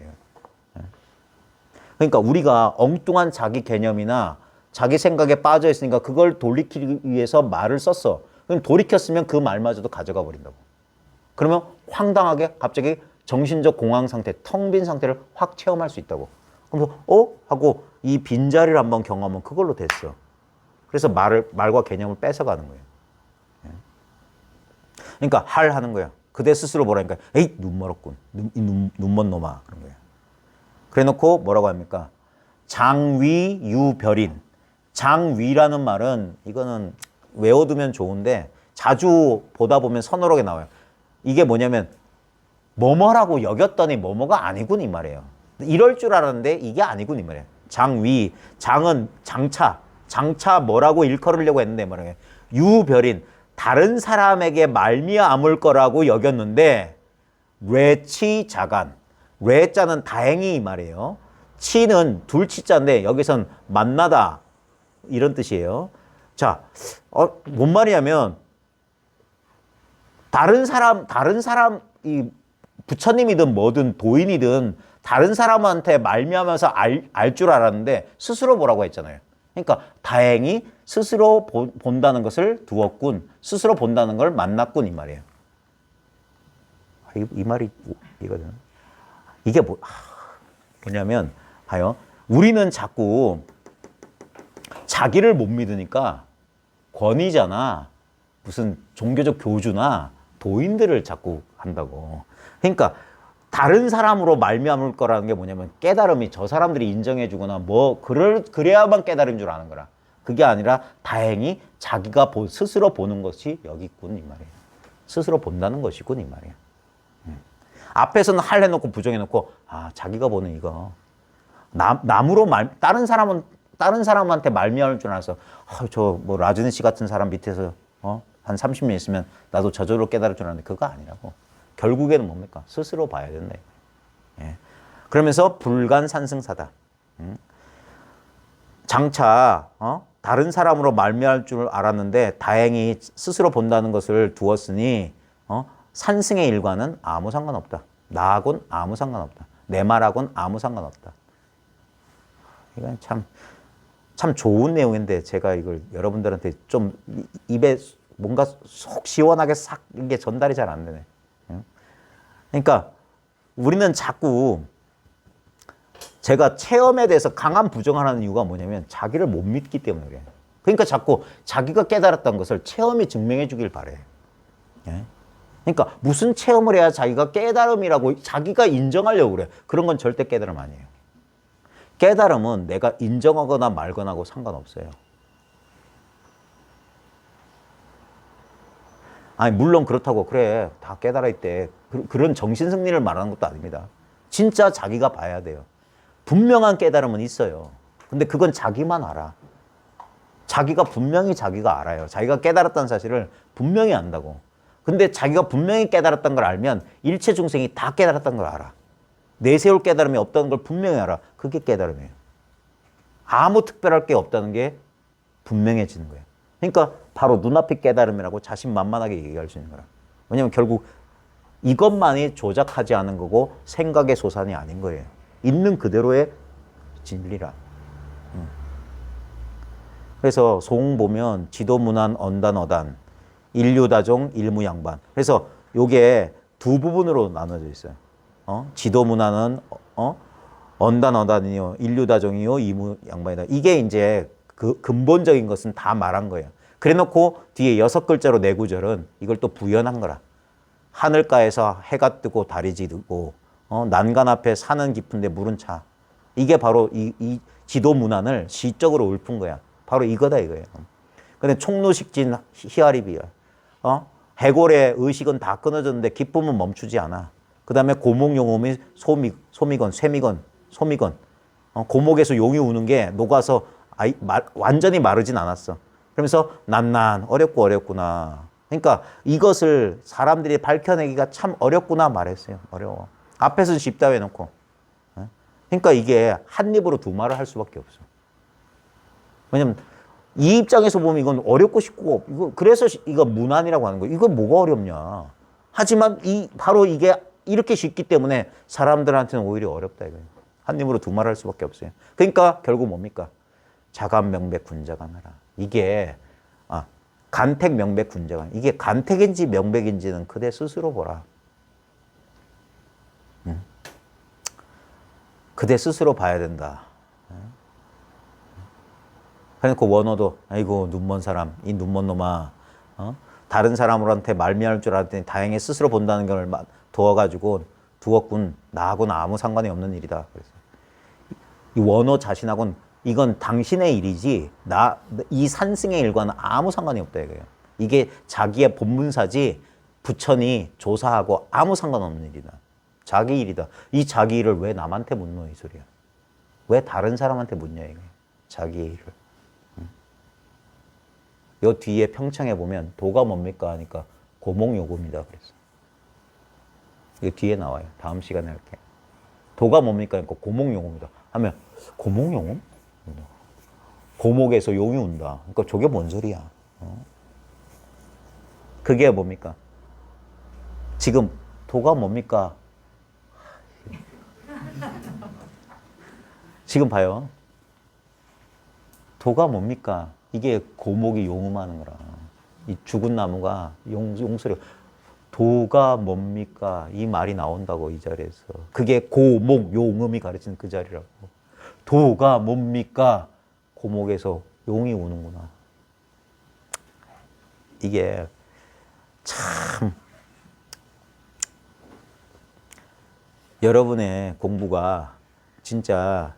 그러니까 우리가 엉뚱한 자기 개념이나 자기 생각에 빠져 있으니까 그걸 돌이키기 위해서 말을 썼어. 그럼 돌이켰으면 그 말마저도 가져가 버린다고. 그러면 황당하게 갑자기 정신적 공황 상태, 텅 빈 상태를 확 체험할 수 있다고. 그래서 하고 이 빈자리를 한번 경험하면 그걸로 됐어. 그래서 말과 개념을 뺏어가는 거예요. 그러니까 하는 거야. 그대 스스로 뭐라니까? 에이, 눈멀었군. 눈먼 놈아. 그런 거야. 그래 놓고 뭐라고 합니까? 장위유별인. 장위라는 말은 이거는 외워두면 좋은데 자주 보다 보면 서너록에 나와요. 이게 뭐냐면 뭐뭐라고 여겼더니 뭐뭐가 아니군 이 말이에요. 이럴 줄 알았는데 이게 아니군 이 말이에요. 장위, 장은 장차 뭐라고 일컬으려고 했는데 뭐라고 해요. 유별인, 다른 사람에게 말미암을 거라고 여겼는데 뇌치자간, 뇌자는 다행히 이 말이에요. 치는 둘치자인데 여기선 만나다 이런 뜻이에요. 자, 뭔 말이냐면 다른 사람 이 부처님이든 뭐든 도인이든 다른 사람한테 말미암아서 알 줄 알았는데 스스로 보라고 했잖아요. 그러니까 다행히 스스로 본다는 것을 두었군. 스스로 본다는 걸 만났군 이 말이에요. 이 말이 이거든. 이게 뭐냐면 봐요. 우리는 자꾸 자기를 못 믿으니까 권위자나 무슨 종교적 교주나 도인들을 자꾸 한다고. 그러니까 다른 사람으로 말미암을 거라는 게 뭐냐면 깨달음이 저 사람들이 인정해 주거나 그래야만 깨달은 줄 아는 거라. 그게 아니라 다행히 자기가 스스로 보는 것이 여기 있군 이 말이에요. 스스로 본다는 것이군 이 말이에요. 앞에서는 할 해놓고 부정해놓고 자기가 보는 이거 남으로 다른 사람한테 말미암을 줄 알아서 저 뭐 라즈니 씨 같은 사람 밑에서 한 30년 있으면 나도 저절로 깨달을 줄 알았는데 그거 아니라고. 결국에는 뭡니까? 스스로 봐야 된다. 예. 그러면서 불간산승사다. 장차 다른 사람으로 말미암을 줄 알았는데 다행히 스스로 본다는 것을 두었으니 산승의 일과는 아무 상관없다. 나하고는 아무 상관없다. 내 말하고는 아무 상관없다. 이건 참 좋은 내용인데 제가 이걸 여러분들한테 좀 입에 뭔가 속 시원하게 싹 이게 전달이 잘 안 되네. 그러니까 우리는 자꾸 제가 체험에 대해서 강한 부정을 하는 이유가 뭐냐면 자기를 못 믿기 때문에 그래요. 그러니까 자꾸 자기가 깨달았던 것을 체험이 증명해 주길 바래. 그러니까 무슨 체험을 해야 자기가 깨달음이라고 자기가 인정하려고 그래. 그런 건 절대 깨달음 아니에요. 깨달음은 내가 인정하거나 말거나하고 상관없어요. 아니 물론 그렇다고 그래 다 깨달아 있대. 그런 정신승리를 말하는 것도 아닙니다. 진짜 자기가 봐야 돼요. 분명한 깨달음은 있어요. 근데 그건 자기만 알아. 자기가 분명히 자기가 알아요. 자기가 깨달았다는 사실을 분명히 안다고. 근데 자기가 분명히 깨달았다는 걸 알면 일체 중생이 다 깨달았다는 걸 알아. 내세울 깨달음이 없다는 걸 분명히 알아. 그게 깨달음이에요. 아무 특별할 게 없다는 게 분명해지는 거예요. 그러니까 바로 눈앞이 깨달음이라고 자신만만하게 얘기할 수 있는 거라. 왜냐하면 결국 이것만이 조작하지 않은 거고 생각의 소산이 아닌 거예요. 있는 그대로의 진리라. 그래서 송 보면 지도문안 언단어단 인류다종 일무양반. 그래서 요게 두 부분으로 나눠져 있어요. 지도문안은 언단어단이요 인류다종이요 이무양반이다. 이게 이제 그 근본적인 것은 다 말한 거예요. 그래놓고 뒤에 6글자로 네 구절은 이걸 또 부연한 거라. 하늘가에서 해가 뜨고 달이 지고 난간 앞에 산은 깊은데 물은 차. 이게 바로 이 지도 문안을 시적으로 읊은 거야. 바로 이거다 이거예요. 근데 총루식진 희아리비야. 해골의 의식은 다 끊어졌는데 기쁨은 멈추지 않아. 그 다음에 고목용음이 소미건, 쇠미건, 소미건. 고목에서 용이 우는 게 녹아서 완전히 마르진 않았어. 그러면서 난난 어렵고 어렵구나. 그러니까 이것을 사람들이 밝혀내기가 참 어렵구나 말했어요. 어려워. 앞에서는 쉽다고 해놓고. 그러니까 이게 한 입으로 두 말을 할 수밖에 없어. 왜냐면 이 입장에서 보면 이건 어렵고 쉽고 그래서 이거 문안이라고 하는 거야. 이건 뭐가 어렵냐. 하지만 바로 이게 이렇게 쉽기 때문에 사람들한테는 오히려 어렵다 이거예요. 한 입으로 두 말을 할 수밖에 없어요. 그러니까 결국 뭡니까? 자간 명백 군자간하라. 이게 간택 명백 군자간. 이게 간택인지 명백인지는 그대 스스로 보라. 그대 스스로 봐야 된다. 그러니까 원어도 아이고 눈먼 사람, 이 눈먼 놈아, 다른 사람한테 말미암을 줄 알았더니 다행히 스스로 본다는 걸 두어가지고 두었군. 나하고는 아무 상관이 없는 일이다. 그래서 이 원어 자신하고는 이건 당신의 일이지 이 산승의 일과는 아무 상관이 없다 이거예요. 이게 자기의 본문사지 부처니 조사하고 아무 상관없는 일이다. 자기 일이다. 이 자기 일을 왜 남한테 묻노 이 소리야. 왜 다른 사람한테 묻냐 이거예요. 자기 일을. 요 뒤에 평창에 보면 도가 뭡니까 하니까 고목요금이다 그랬어. 이 뒤에 나와요. 다음 시간에 할게. 도가 뭡니까 하니까 고목요금이다 하면 고목요금? 고목에서 용이 운다. 그러니까 저게 뭔 소리야? 그게 뭡니까? 지금 도가 뭡니까? 지금 봐요. 도가 뭡니까? 이게 고목이 용음하는 거라. 이 죽은 나무가 용소리. 도가 뭡니까? 이 말이 나온다고 이 자리에서. 그게 고목 용음이 가르치는 그 자리라고. 도가 뭡니까? 고목에서 용이 우는구나. 이게 참 여러분의 공부가 진짜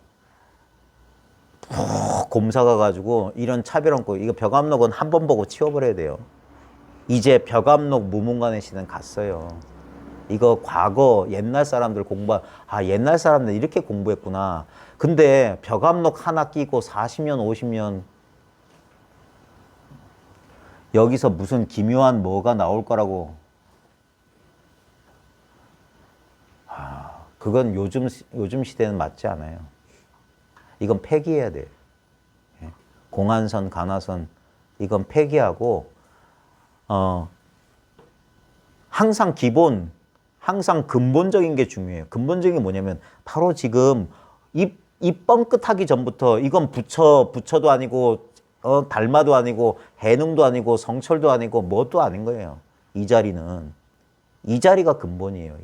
푹 곰사가 가지고 이런 차별없고 이거 벽암록은 한 번 보고 치워버려야 돼요. 이제 벽암록 무문관의 시대는 갔어요. 이거 과거 옛날 사람들 옛날 사람들 이렇게 공부했구나. 근데 벽암록 하나 끼고 40년 50년 여기서 무슨 기묘한 뭐가 나올 거라고. 그건 요즘 시대는 맞지 않아요. 이건 폐기해야 돼. 공안선, 간화선 이건 폐기하고 항상 근본적인 게 중요해요. 근본적인 게 뭐냐면 바로 지금 이 뻥끗하기 전부터 이건 부처도 아니고 달마도 아니고 해능도 아니고 성철도 아니고 뭣도 아닌 거예요. 이 자리가 근본이에요.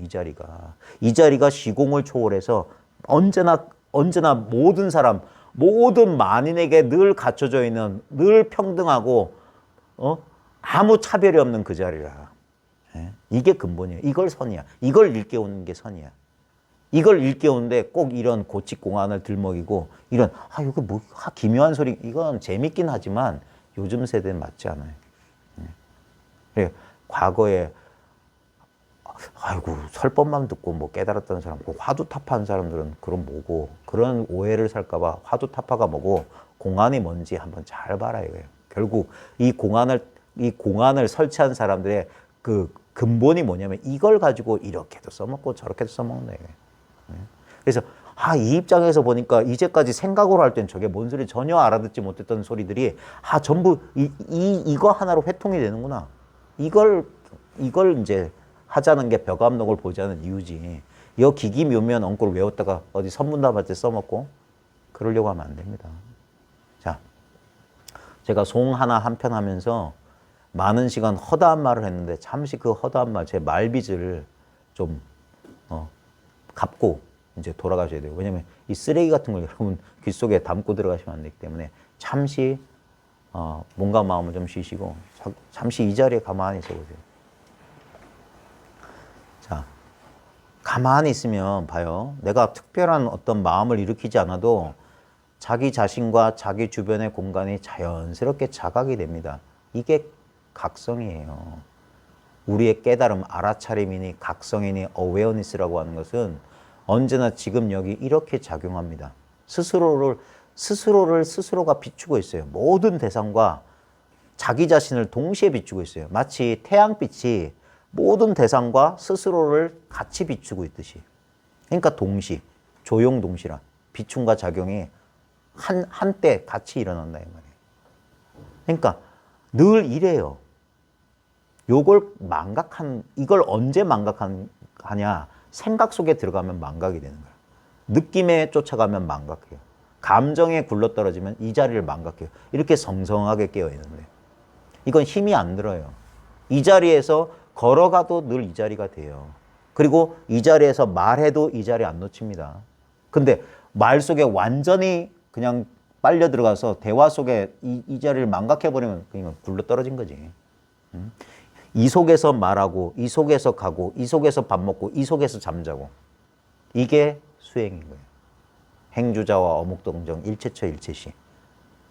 이 자리가 시공을 초월해서 언제나 모든 사람, 모든 만인에게 늘 갖춰져 있는, 늘 평등하고 아무 차별이 없는 그 자리라. 이게 근본이에요. 이걸 선이야. 이걸 일깨우는 게 선이야. 이걸 일깨우는데 꼭 이런 고칙공안을 들먹이고 이런 이거 뭐 기묘한 소리 이건 재밌긴 하지만 요즘 세대는 맞지 않아요. 과거에 설법만 듣고 뭐 깨달았다는 사람, 화두타파한 사람들은 그런 뭐고 그런 오해를 살까봐 화두타파가 뭐고 공안이 뭔지 한번 잘 봐라 이거예요. 결국 이 공안을 설치한 사람들의 그 근본이 뭐냐면 이걸 가지고 이렇게도 써먹고 저렇게도 써먹는다 이거예요. 그래서 이 입장에서 보니까 이제까지 생각으로 할 땐 저게 뭔 소리 전혀 알아듣지 못했던 소리들이 전부 이거 하나로 회통이 되는구나. 이걸 이제 하자는 게 벽암록을 보자는 이유지. 여 기기묘면 엉꼴 외웠다가 어디 선문답할 때 써먹고 그러려고 하면 안 됩니다. 자, 제가 송 하나 한 편 하면서 많은 시간 허다한 말을 했는데 잠시 그 허다한 말, 제 말빚을 좀 갚고 이제 돌아가셔야 돼요. 왜냐면 이 쓰레기 같은 걸 여러분 귀 속에 담고 들어가시면 안 되기 때문에 잠시 몸과 마음을 좀 쉬시고 잠시 이 자리에 가만히 있어 보세요. 자, 가만히 있으면 봐요. 내가 특별한 어떤 마음을 일으키지 않아도 자기 자신과 자기 주변의 공간이 자연스럽게 자각이 됩니다. 이게 각성이에요. 우리의 깨달음, 알아차림이니 각성이니 어웨어니스라고 하는 것은 언제나 지금 여기 이렇게 작용합니다. 스스로가 비추고 있어요. 모든 대상과 자기 자신을 동시에 비추고 있어요. 마치 태양빛이 모든 대상과 스스로를 같이 비추고 있듯이. 그러니까 조용동시라. 비춤과 작용이 한때 같이 일어난다 이 말이에요. 그러니까 늘 이래요. 이걸 언제 망각하냐? 생각 속에 들어가면 망각이 되는 거예요. 느낌에 쫓아가면 망각해요. 감정에 굴러떨어지면 이 자리를 망각해요. 이렇게 성성하게 깨어 있는데 이건 힘이 안 들어요. 이 자리에서 걸어가도 늘 이 자리가 돼요. 그리고 이 자리에서 말해도 이 자리 안 놓칩니다. 근데 말 속에 완전히 그냥 빨려 들어가서 대화 속에 이 자리를 망각해버리면 그냥 굴러 떨어진 거지. 이 속에서 말하고, 이 속에서 가고, 이 속에서 밥 먹고, 이 속에서 잠자고. 이게 수행인 거예요. 행주자와 어묵동정 일체처 일체시.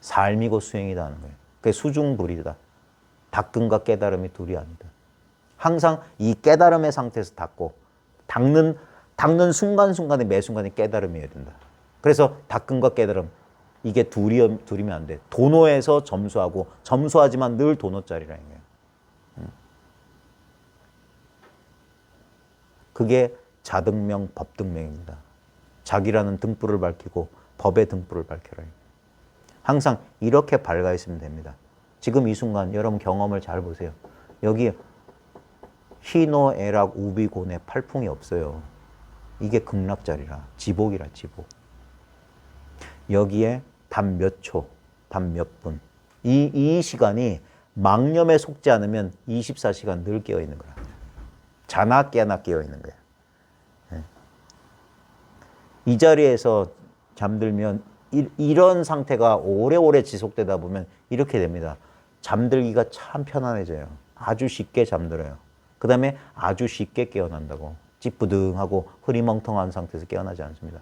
삶이고 수행이다 하는 거예요. 그게 수중불이다. 닦음과 깨달음이 둘이 아니다. 항상 이 깨달음의 상태에서 닦고, 닦는 순간순간에 매 순간에 깨달음이어야 된다. 그래서 닦음과 깨달음, 이게 둘이면 안 돼. 도노에서 점수하고, 점수하지만 늘 도노짜리라는 거예요. 그게 자등명, 법등명입니다. 자기라는 등불을 밝히고 법의 등불을 밝혀라. 항상 이렇게 밝아 있으면 됩니다. 지금 이 순간 여러분 경험을 잘 보세요. 여기 희노애락 우비곤의 팔풍이 없어요. 이게 극락자리라. 지복이라 지복. 여기에 단 몇 초, 단 몇 분. 이 시간이 망념에 속지 않으면 24시간 늘 깨어 있는 거라. 자나 깨나 깨어 있는 거예요. 이 자리에서 잠들면 이런 상태가 오래오래 지속되다 보면 이렇게 됩니다. 잠들기가 참 편안해져요. 아주 쉽게 잠들어요. 그 다음에 아주 쉽게 깨어난다고. 찌뿌둥하고 흐리멍텅한 상태에서 깨어나지 않습니다.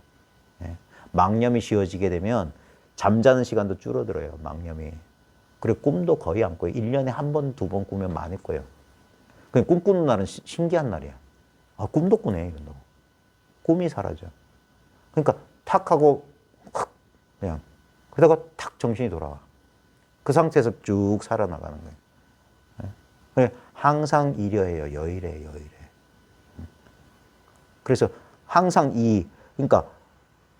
망념이 쉬워지게 되면 잠자는 시간도 줄어들어요. 망념이. 그리고 꿈도 거의 안 꿔요. 1년에 한 번, 두 번 꾸면 많이 꿔요. 그냥 꿈꾸는 날은 신기한 날이야. 아, 꿈도 꾸네. 이런다고. 꿈이 사라져. 그러니까 탁 하고 확 그냥 그러다가 탁 정신이 돌아와. 그 상태에서 쭉 살아나가는 거예요. 항상 이려해요. 여일해, 여일해. 그래서 항상 그러니까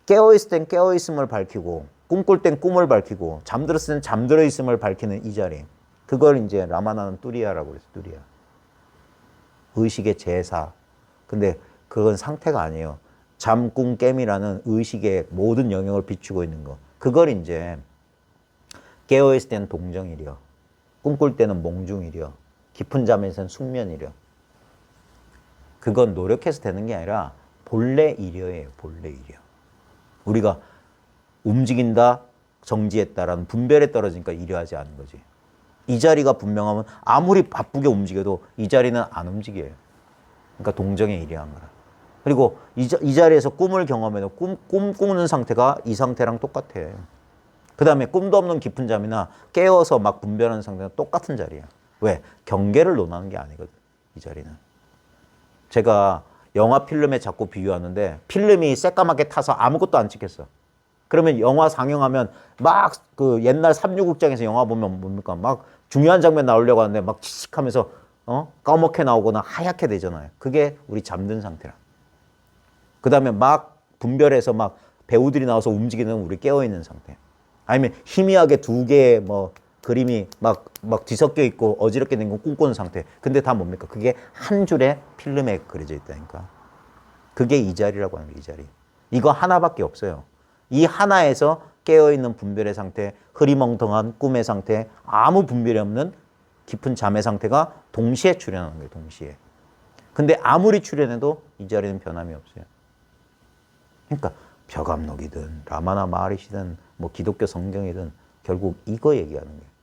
깨어있을 땐 깨어있음을 밝히고 꿈꿀 땐 꿈을 밝히고 잠들었을 땐 잠들어 있음을 밝히는 이 자리. 그걸 이제 라마나는 뚜리야라고 그랬어요. 뚜리야. 의식의 제사. 근데 그건 상태가 아니에요. 잠, 꿈, 깨미라는 의식의 모든 영역을 비추고 있는 거. 그걸 이제 깨어있을 때는 동정이려. 꿈꿀 때는 몽중이려. 깊은 잠에서는 숙면이려. 그건 노력해서 되는 게 아니라 본래 이려예요. 본래 이려. 우리가 움직인다, 정지했다라는 분별에 떨어지니까 이려하지 않은 거지. 이 자리가 분명하면 아무리 바쁘게 움직여도 이 자리는 안 움직여요. 그러니까 동정에 이려한 거라. 그리고 이 자리에서 꿈을 경험해도 꿈 꾸는 상태가 이 상태랑 똑같아. 그 다음에 꿈도 없는 깊은 잠이나 깨어서 막 분별하는 상태는 똑같은 자리야. 왜? 경계를 논하는 게 아니거든. 이 자리는. 제가 영화 필름에 자꾸 비유하는데 필름이 새까맣게 타서 아무것도 안 찍혔어. 그러면 영화 상영하면 막 그 옛날 삼류극장에서 영화 보면 뭡니까? 막 중요한 장면 나오려고 하는데 막 칙칙하면서 까맣게 나오거나 하얗게 되잖아요. 그게 우리 잠든 상태라. 그 다음에 막 분별해서 막 배우들이 나와서 움직이는 우리 깨어있는 상태. 아니면 희미하게 두 개의 뭐 그림이 막 뒤섞여 있고 어지럽게 된 건 꿈꾸는 상태. 근데 다 뭡니까? 그게 한 줄의 필름에 그려져 있다니까. 그게 이 자리라고 하는 거예요. 이 자리. 이거 하나밖에 없어요. 이 하나에서 깨어있는 분별의 상태, 흐리멍텅한 꿈의 상태, 아무 분별이 없는 깊은 잠의 상태가 동시에 출현하는 거예요. 동시에. 근데 아무리 출현해도 이 자리는 변함이 없어요. 그러니까 벼감록이든 라마나 마하리시든 뭐 기독교 성경이든 결국 이거 얘기하는 거예요.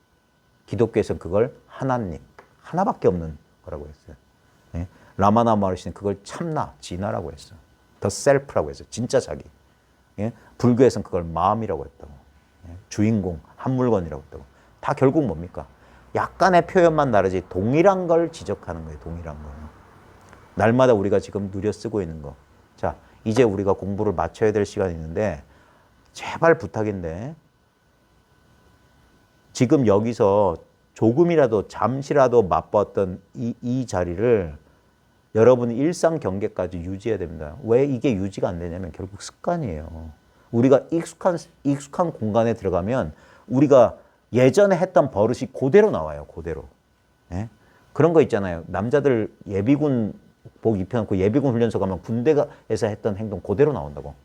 기독교에서는 그걸 하나님, 하나밖에 없는 거라고 했어요. 예? 라마나 마하리시는 그걸 참나, 진화라고 했어요. 더 셀프라고 했어요. 진짜 자기. 예? 불교에서는 그걸 마음이라고 했다고. 예? 주인공, 한 물건이라고 했다고. 다 결국 뭡니까? 약간의 표현만 다르지 동일한 걸 지적하는 거예요. 동일한 거. 날마다 우리가 지금 누려 쓰고 있는 거. 자, 이제 우리가 공부를 마쳐야 될 시간이 있는데 제발 부탁인데 지금 여기서 조금이라도 잠시라도 맛봤던 이 자리를 여러분이 일상 경계까지 유지해야 됩니다. 왜 이게 유지가 안 되냐면 결국 습관이에요. 우리가 익숙한 공간에 들어가면 우리가 예전에 했던 버릇이 그대로 나와요. 그대로. 예? 그런 거 있잖아요. 남자들 예비군 복 입혀놓고 예비군 훈련소 가면 군대에서 했던 행동 그대로 나온다고.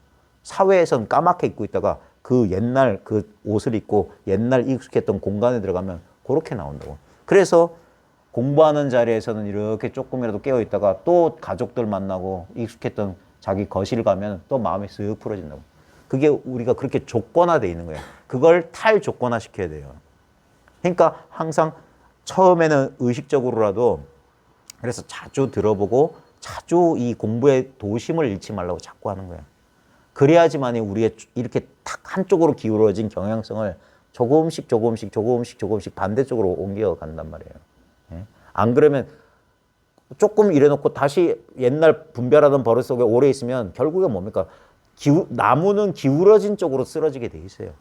사회에선 까맣게 입고 있다가 그 옛날 그 옷을 입고 옛날 익숙했던 공간에 들어가면 그렇게 나온다고. 그래서 공부하는 자리에서는 이렇게 조금이라도 깨어 있다가 또 가족들 만나고 익숙했던 자기 거실 가면 또 마음이 쓱 풀어진다고. 그게 우리가 그렇게 조건화되어 있는 거예요. 그걸 탈조건화 시켜야 돼요. 그러니까 항상 처음에는 의식적으로라도 그래서 자주 들어보고 자주 이 공부에 도심을 잃지 말라고 자꾸 하는 거예요. 그래야지만이 우리의 이렇게 탁 한쪽으로 기울어진 경향성을 조금씩 반대쪽으로 옮겨간단 말이에요. 예? 안 그러면 조금 이래놓고 다시 옛날 분별하던 버릇 속에 오래 있으면 결국에 뭡니까? 나무는 기울어진 쪽으로 쓰러지게 돼 있어요.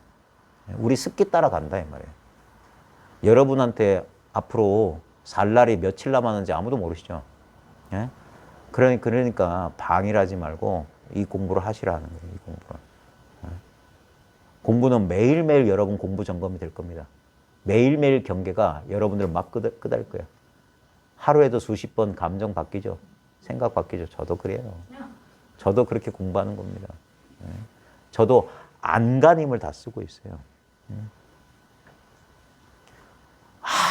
우리 습기 따라간다 이 말이에요. 여러분한테 앞으로 살 날이 며칠 남았는지 아무도 모르시죠? 예? 그러니까 방일하지 말고 이 공부를 하시라는 거예요. 이 공부를. 예? 공부는 매일매일 여러분 공부 점검이 될 겁니다. 매일매일 경계가 여러분들 막 끄달 거예요. 하루에도 수십 번 감정 바뀌죠. 생각 바뀌죠. 저도 그래요. 저도 그렇게 공부하는 겁니다. 예? 저도 안간힘을 다 쓰고 있어요.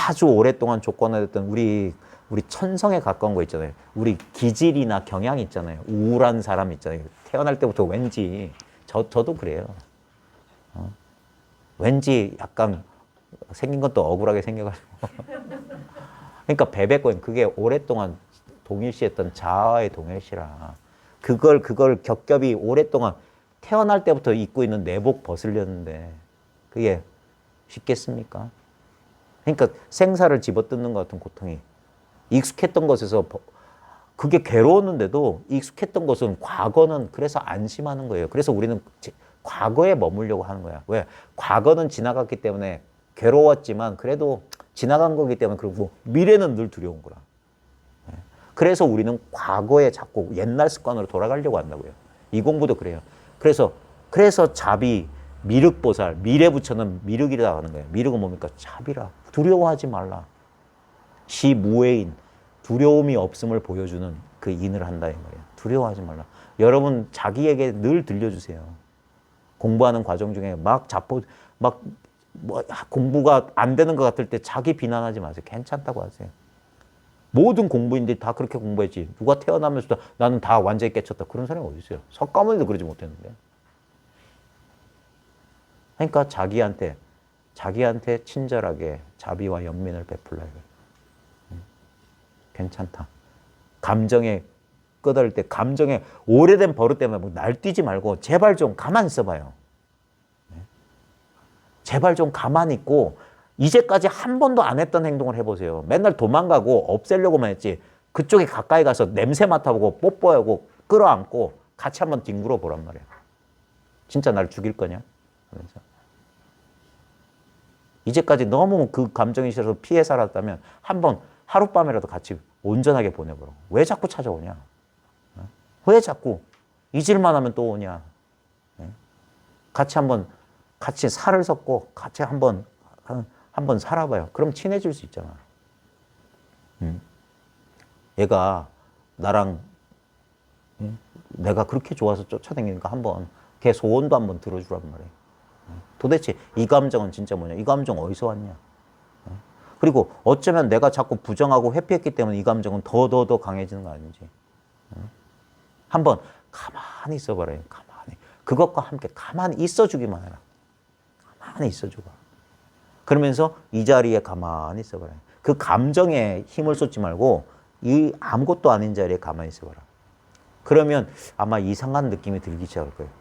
아주 오랫동안 조건화됐던 우리 천성에 가까운 거 있잖아요. 우리 기질이나 경향이 있잖아요. 우울한 사람 있잖아요. 태어날 때부터 왠지 저도 그래요. 왠지 약간 생긴 것도 억울하게 생겨가지고. 그러니까 베베권 그게 오랫동안 동일시했던 자아의 동일시라. 그걸 겹겹이 오랫동안 태어날 때부터 입고 있는 내복 벗으려는데 그게 쉽겠습니까? 그러니까 생사를 집어뜯는 것 같은 고통이 익숙했던 것에서 그게 괴로웠는데도 익숙했던 것은 과거는 그래서 안심하는 거예요. 그래서 우리는 과거에 머물려고 하는 거야. 왜? 과거는 지나갔기 때문에 괴로웠지만 그래도 지나간 거기 때문에 그리고 미래는 늘 두려운 거라. 그래서 우리는 과거에 자꾸 옛날 습관으로 돌아가려고 한다고요. 이 공부도 그래요. 그래서 자비, 미륵보살, 미래부처는 미륵이라고 하는 거예요. 미륵은 뭡니까? 자비라. 두려워하지 말라. 시무외인, 두려움이 없음을 보여주는 그 인을 한다 이 말이에요. 두려워하지 말라. 여러분 자기에게 늘 들려주세요. 공부하는 과정 중에 막 공부가 안 되는 것 같을 때 자기 비난하지 마세요. 괜찮다고 하세요. 모든 공부인들이 다 그렇게 공부했지. 누가 태어나면서도 나는 다 완전히 깨쳤다. 그런 사람이 어디 있어요? 석가모니도 그러지 못했는데. 그러니까 자기한테 친절하게 자비와 연민을 베풀라. 괜찮다. 감정에 끄덕일 때 감정에 오래된 버릇 때문에 뭐 날뛰지 말고 제발 좀 가만히 있어봐요. 제발 좀 가만히 있고 이제까지 한 번도 안 했던 행동을 해보세요. 맨날 도망가고 없애려고만 했지. 그쪽에 가까이 가서 냄새 맡아보고 뽀뽀하고 끌어안고 같이 한번 뒹굴어 보란 말이에요. 진짜 날 죽일 거냐? 그러면서. 이제까지 너무 그 감정이 싫어서 피해 살았다면 한번 하룻밤이라도 같이 온전하게 보내보라고. 왜 자꾸 찾아오냐? 왜 자꾸 잊을만 하면 또 오냐? 같이 살을 섞고 같이 한번 살아봐요. 그럼 친해질 수 있잖아. 얘가 나랑 내가 그렇게 좋아서 쫓아다니니까 한번 걔 소원도 한번 들어주란 말이에요. 도대체 이 감정은 진짜 뭐냐? 이 감정 어디서 왔냐? 그리고 어쩌면 내가 자꾸 부정하고 회피했기 때문에 이 감정은 더 강해지는 거 아닌지. 한번 가만히 있어봐라요. 가만히. 그것과 함께 가만히 있어주기만 해라. 가만히 있어주고. 그러면서 이 자리에 가만히 있어봐라. 그 감정에 힘을 쏟지 말고 이 아무것도 아닌 자리에 가만히 있어봐라. 그러면 아마 이상한 느낌이 들기 시작할 거예요.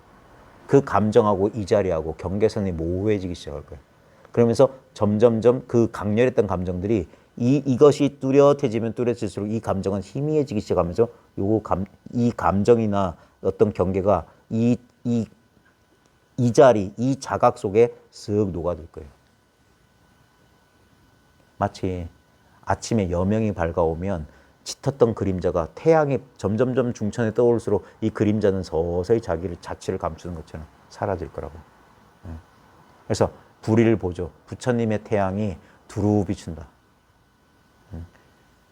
그 감정하고 이 자리하고 경계선이 모호해지기 시작할 거예요. 그러면서 점점점 그 강렬했던 감정들이 이것이 뚜렷해지면 뚜렷해질수록 이 감정은 희미해지기 시작하면서 이 감정이나 어떤 경계가 이 자리, 이 자각 속에 쓱 녹아들 거예요. 마치 아침에 여명이 밝아오면 짙었던 그림자가 태양이 점점점 중천에 떠올수록 이 그림자는 서서히 자취를 감추는 것처럼 사라질 거라고. 그래서 불의를 보죠. 부처님의 태양이 두루 비춘다.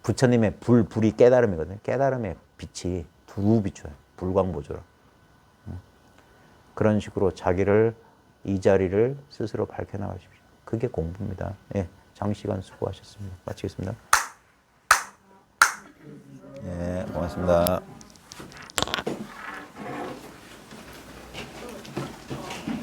부처님의 불이 깨달음이거든요. 깨달음의 빛이 두루 비춰요. 불광보조라. 그런 식으로 이 자리를 스스로 밝혀나가십시오. 그게 공부입니다. 예, 장시간 수고하셨습니다. 마치겠습니다. 예, 고맙습니다.